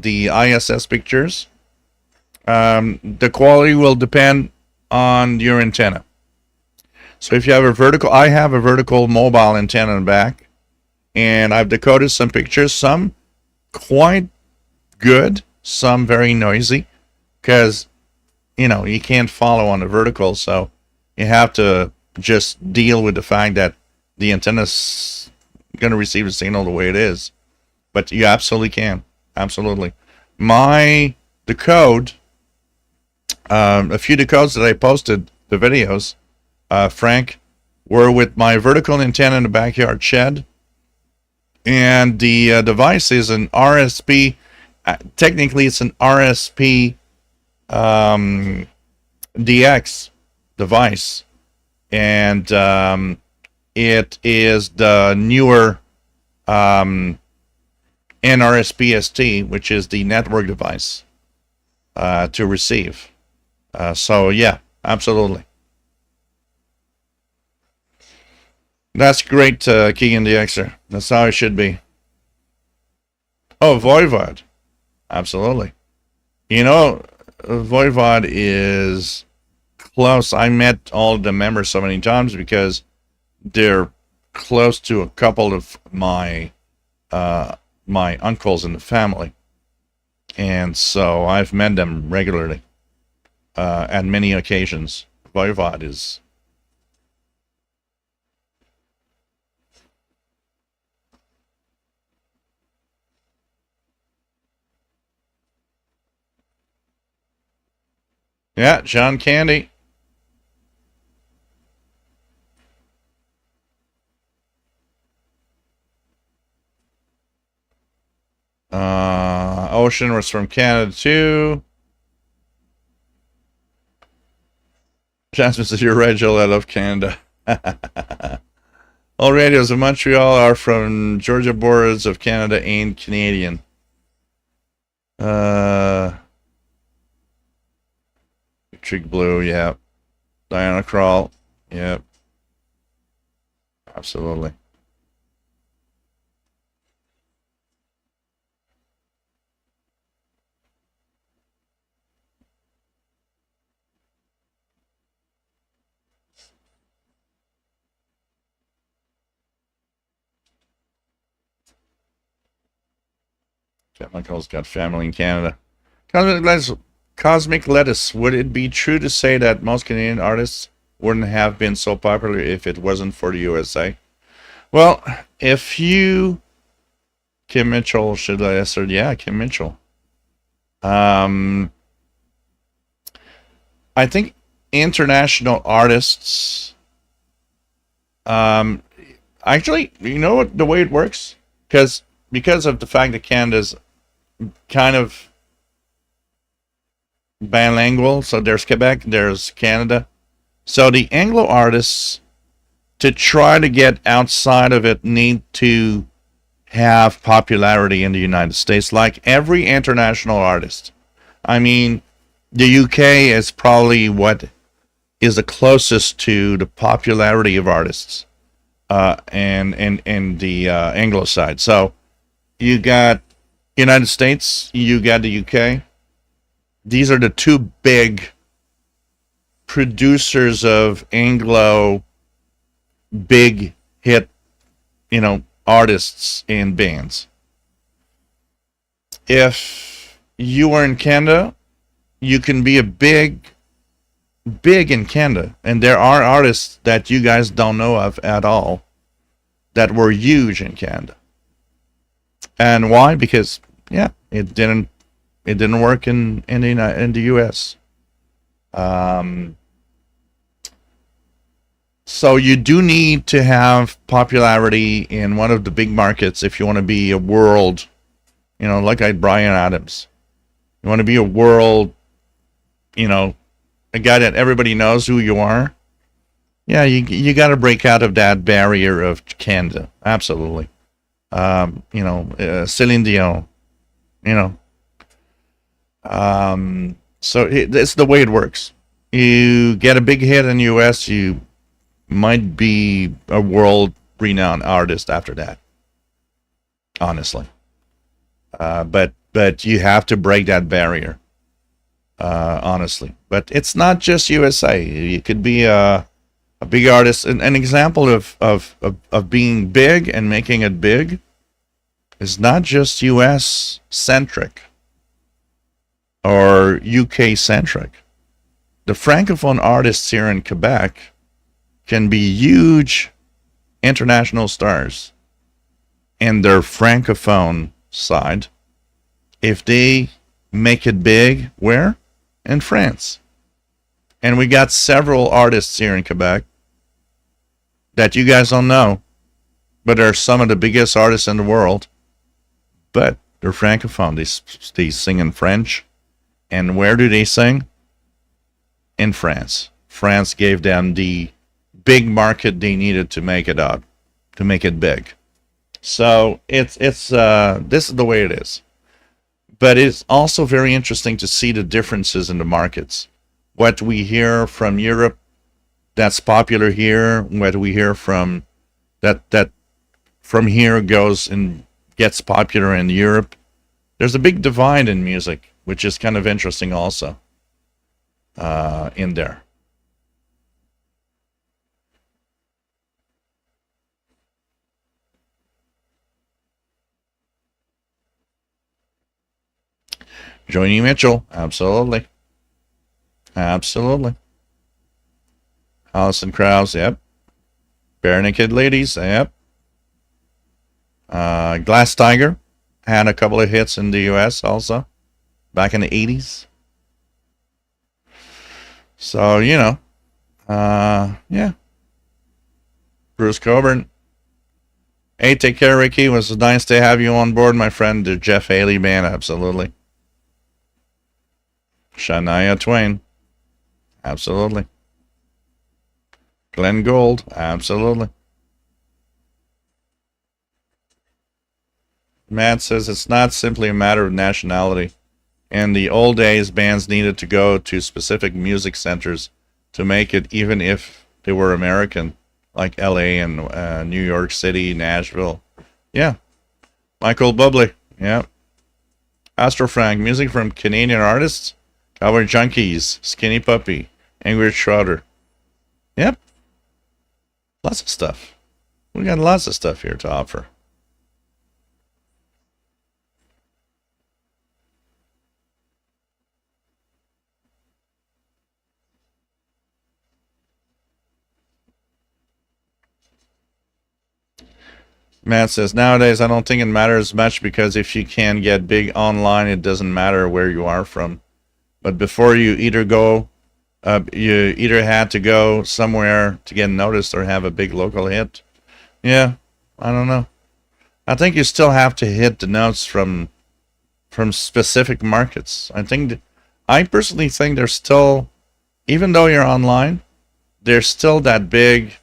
the ISS pictures. The quality will depend on your antenna. So if you have a vertical, I have a vertical mobile antenna in the back, and I've decoded some pictures, some quite good, some very noisy, because, you can't follow on the vertical, so you have to just deal with the fact that the antenna's going to receive the signal the way it is. But you absolutely can. Absolutely. My decode, a few decodes that I posted, the videos, Frank, were with my vertical antenna in the backyard shed. And the device is an RSP. Technically, it's an RSP DX device. And it is the newer NRSPST, which is the network device to receive. So, yeah, absolutely. That's great, Keegan the Xer. That's how it should be. Oh, Voivod. Absolutely. Voivod is close. I met all the members so many times because they're close to a couple of my uncles in the family. And so I've met them regularly at many occasions. Voivod is... Yeah, John Candy. Ocean was from Canada too. Jasmine says, you're right, Joel. I love Canada. All radios in Montreal are from Georgia boards of Canada and Canadian. Trig Blue, yeah. Diana Crawl, yep. Absolutely. Michael's got family in Canada. Cosmic Lettuce. Would it be true to say that most Canadian artists wouldn't have been so popular if it wasn't for the USA? Well, if you... Kim Mitchell, should I answer? Yeah, Kim Mitchell. I think international artists... actually, you know what the way it works? Because of the fact that Canada's kind of bilingual, so there's Quebec, there's Canada. So the Anglo artists, to try to get outside of it, need to have popularity in the United States, like every international artist. I mean, the UK is probably what is the closest to the popularity of artists, and the Anglo side. So you got United States, you got the UK. These are the two big producers of Anglo big hit, artists and bands. If you are in Canada, you can be a big in Canada, and there are artists that you guys don't know of at all that were huge in Canada. And why? Because it didn't work in the US. So you do need to have popularity in one of the big markets if you want to be a world, like Bryan Adams. You want to be a world, a guy that everybody knows who you are. Yeah, you got to break out of that barrier of Canada. Absolutely. Celine Dion, so it's the way it works. You get a big hit in the US, you might be a world renowned artist after that, honestly. But you have to break that barrier, honestly. But it's not just USA. You could be a big artist. An example of being big and making it big is not just US centric or UK centric. The Francophone artists here in Quebec can be huge international stars in their Francophone side if they make it big. Where? In France. And we got several artists here in Quebec that you guys don't know, but they're some of the biggest artists in the world. But they're Francophone. They sing in French. And where do they sing? In France. France gave them the big market they needed to make it up, to make it big. So it's this is the way it is. But it's also very interesting to see the differences in the markets. What we hear from Europe that's popular here, what we hear from that from here goes and gets popular in Europe. There's a big divide in music, which is kind of interesting also in there. Joining Mitchell, absolutely. Absolutely. Alison Krauss, yep. Bare Naked Ladies, yep. Glass Tiger had a couple of hits in the US also, back in the 80s. So, yeah. Bruce Coburn. Hey, take care, Ricky. It was nice to have you on board, my friend. The Jeff Haley Band, absolutely. Shania Twain, absolutely. Glenn Gould, absolutely. Matt says it's not simply a matter of nationality. In the old days, bands needed to go to specific music centers to make it, even if they were American, like LA and New York City, Nashville. Yeah. Michael Bublé, yeah. Astro Frank, music from Canadian artists. Cowboy Junkies, Skinny Puppy, Ingrid Schroeder. Yep. Lots of stuff. We got lots of stuff here to offer. Matt says, nowadays I don't think it matters much because if you can get big online, it doesn't matter where you are from. But before you either had to go somewhere to get noticed or have a big local hit. Yeah, I don't know. I think you still have to hit the notes from specific markets. I personally think there's still, even though you're online, there's still that big.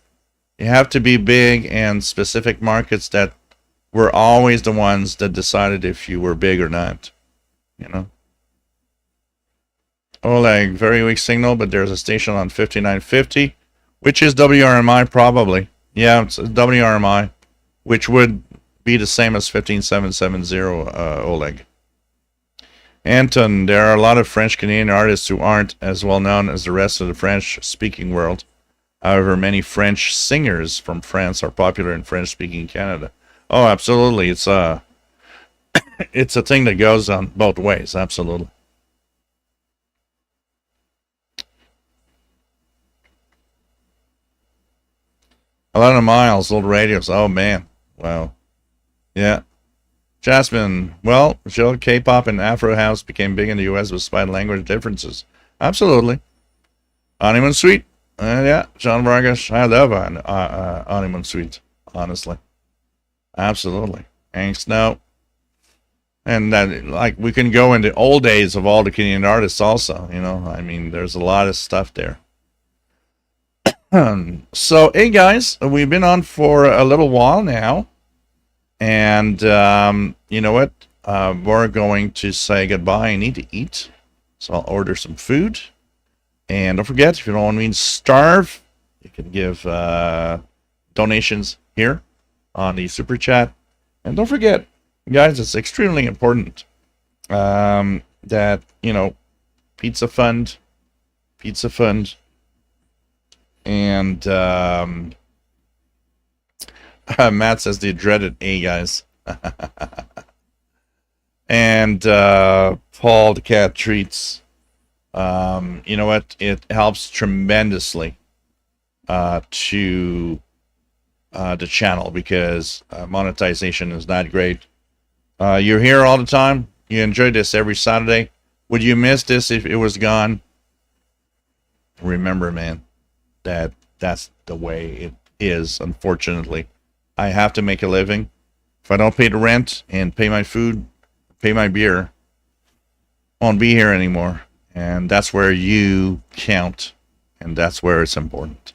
You have to be big and specific markets that were always the ones that decided if you were big or not. Oleg, very weak signal, but there's a station on 5950, which is WRMI probably. Yeah, it's WRMI, which would be the same as 15770, Oleg. Anton, there are a lot of French Canadian artists who aren't as well known as the rest of the French speaking world. However, many French singers from France are popular in French speaking Canada. Oh, absolutely. It's a thing that goes on both ways, absolutely. A lot of miles, old radios. Oh man. Wow. Yeah. Jasmine, well, Jill, K-pop and Afro House became big in the US despite language differences. Absolutely. Honeymoon Suite. Yeah, John Vargas. I love Honeymoon Suite, honestly. Absolutely. Angst now. And that, like, we can go into old days of all the Canadian artists also, I mean, there's a lot of stuff there. So, hey guys, we've been on for a little while now. And you know what? We're going to say goodbye. I need to eat. So I'll order some food. And don't forget, if you don't want me to starve, you can give donations here on the Super Chat. And don't forget, guys, it's extremely important that, Pizza Fund, and Matt says the dreaded A, guys. And Paul the Cat Treats. You know what? It helps tremendously to the channel because monetization is not great. You're here all the time. You enjoy this every Saturday. Would you miss this if it was gone? Remember, man, that's the way it is, unfortunately. I have to make a living. If I don't pay the rent and pay my food, pay my beer, I won't be here anymore. And that's where you count. And that's where it's important.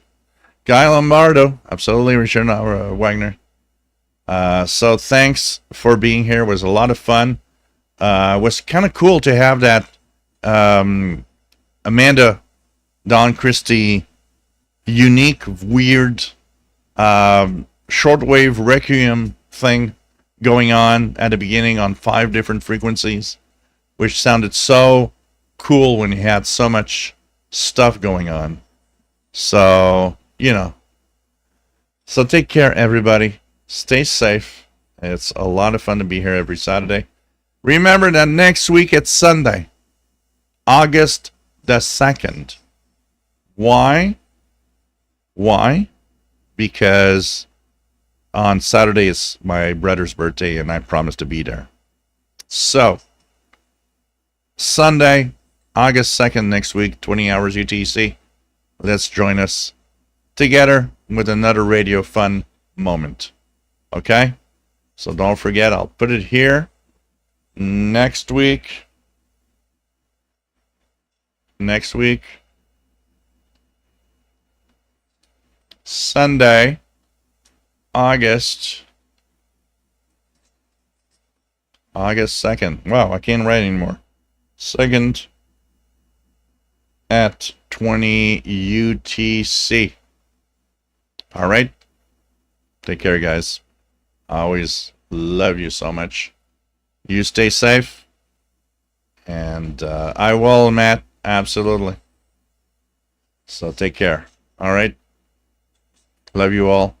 Guy Lombardo, absolutely, Richard Wagner. So thanks for being here. It was a lot of fun. It was kind of cool to have that Amanda Don Christie unique, weird shortwave requiem thing going on at the beginning on 5 different frequencies, which sounded so cool when you had so much stuff going on. So, so take care, everybody. Stay safe. It's a lot of fun to be here every Saturday. Remember that next week it's Sunday, August the 2nd. Why? Because on Saturday is my brother's birthday and I promised to be there. So, Sunday, August 2nd next week, 20 hours UTC. Let's join us together with another radio fun moment. Okay? So don't forget, I'll put it here. Next week, Sunday, August 2nd. Wow, I can't write anymore. 2nd at 20 UTC. All right. Take care, guys. I always love you so much. You stay safe. And I will, Matt. Absolutely. So take care. All right. Love you all.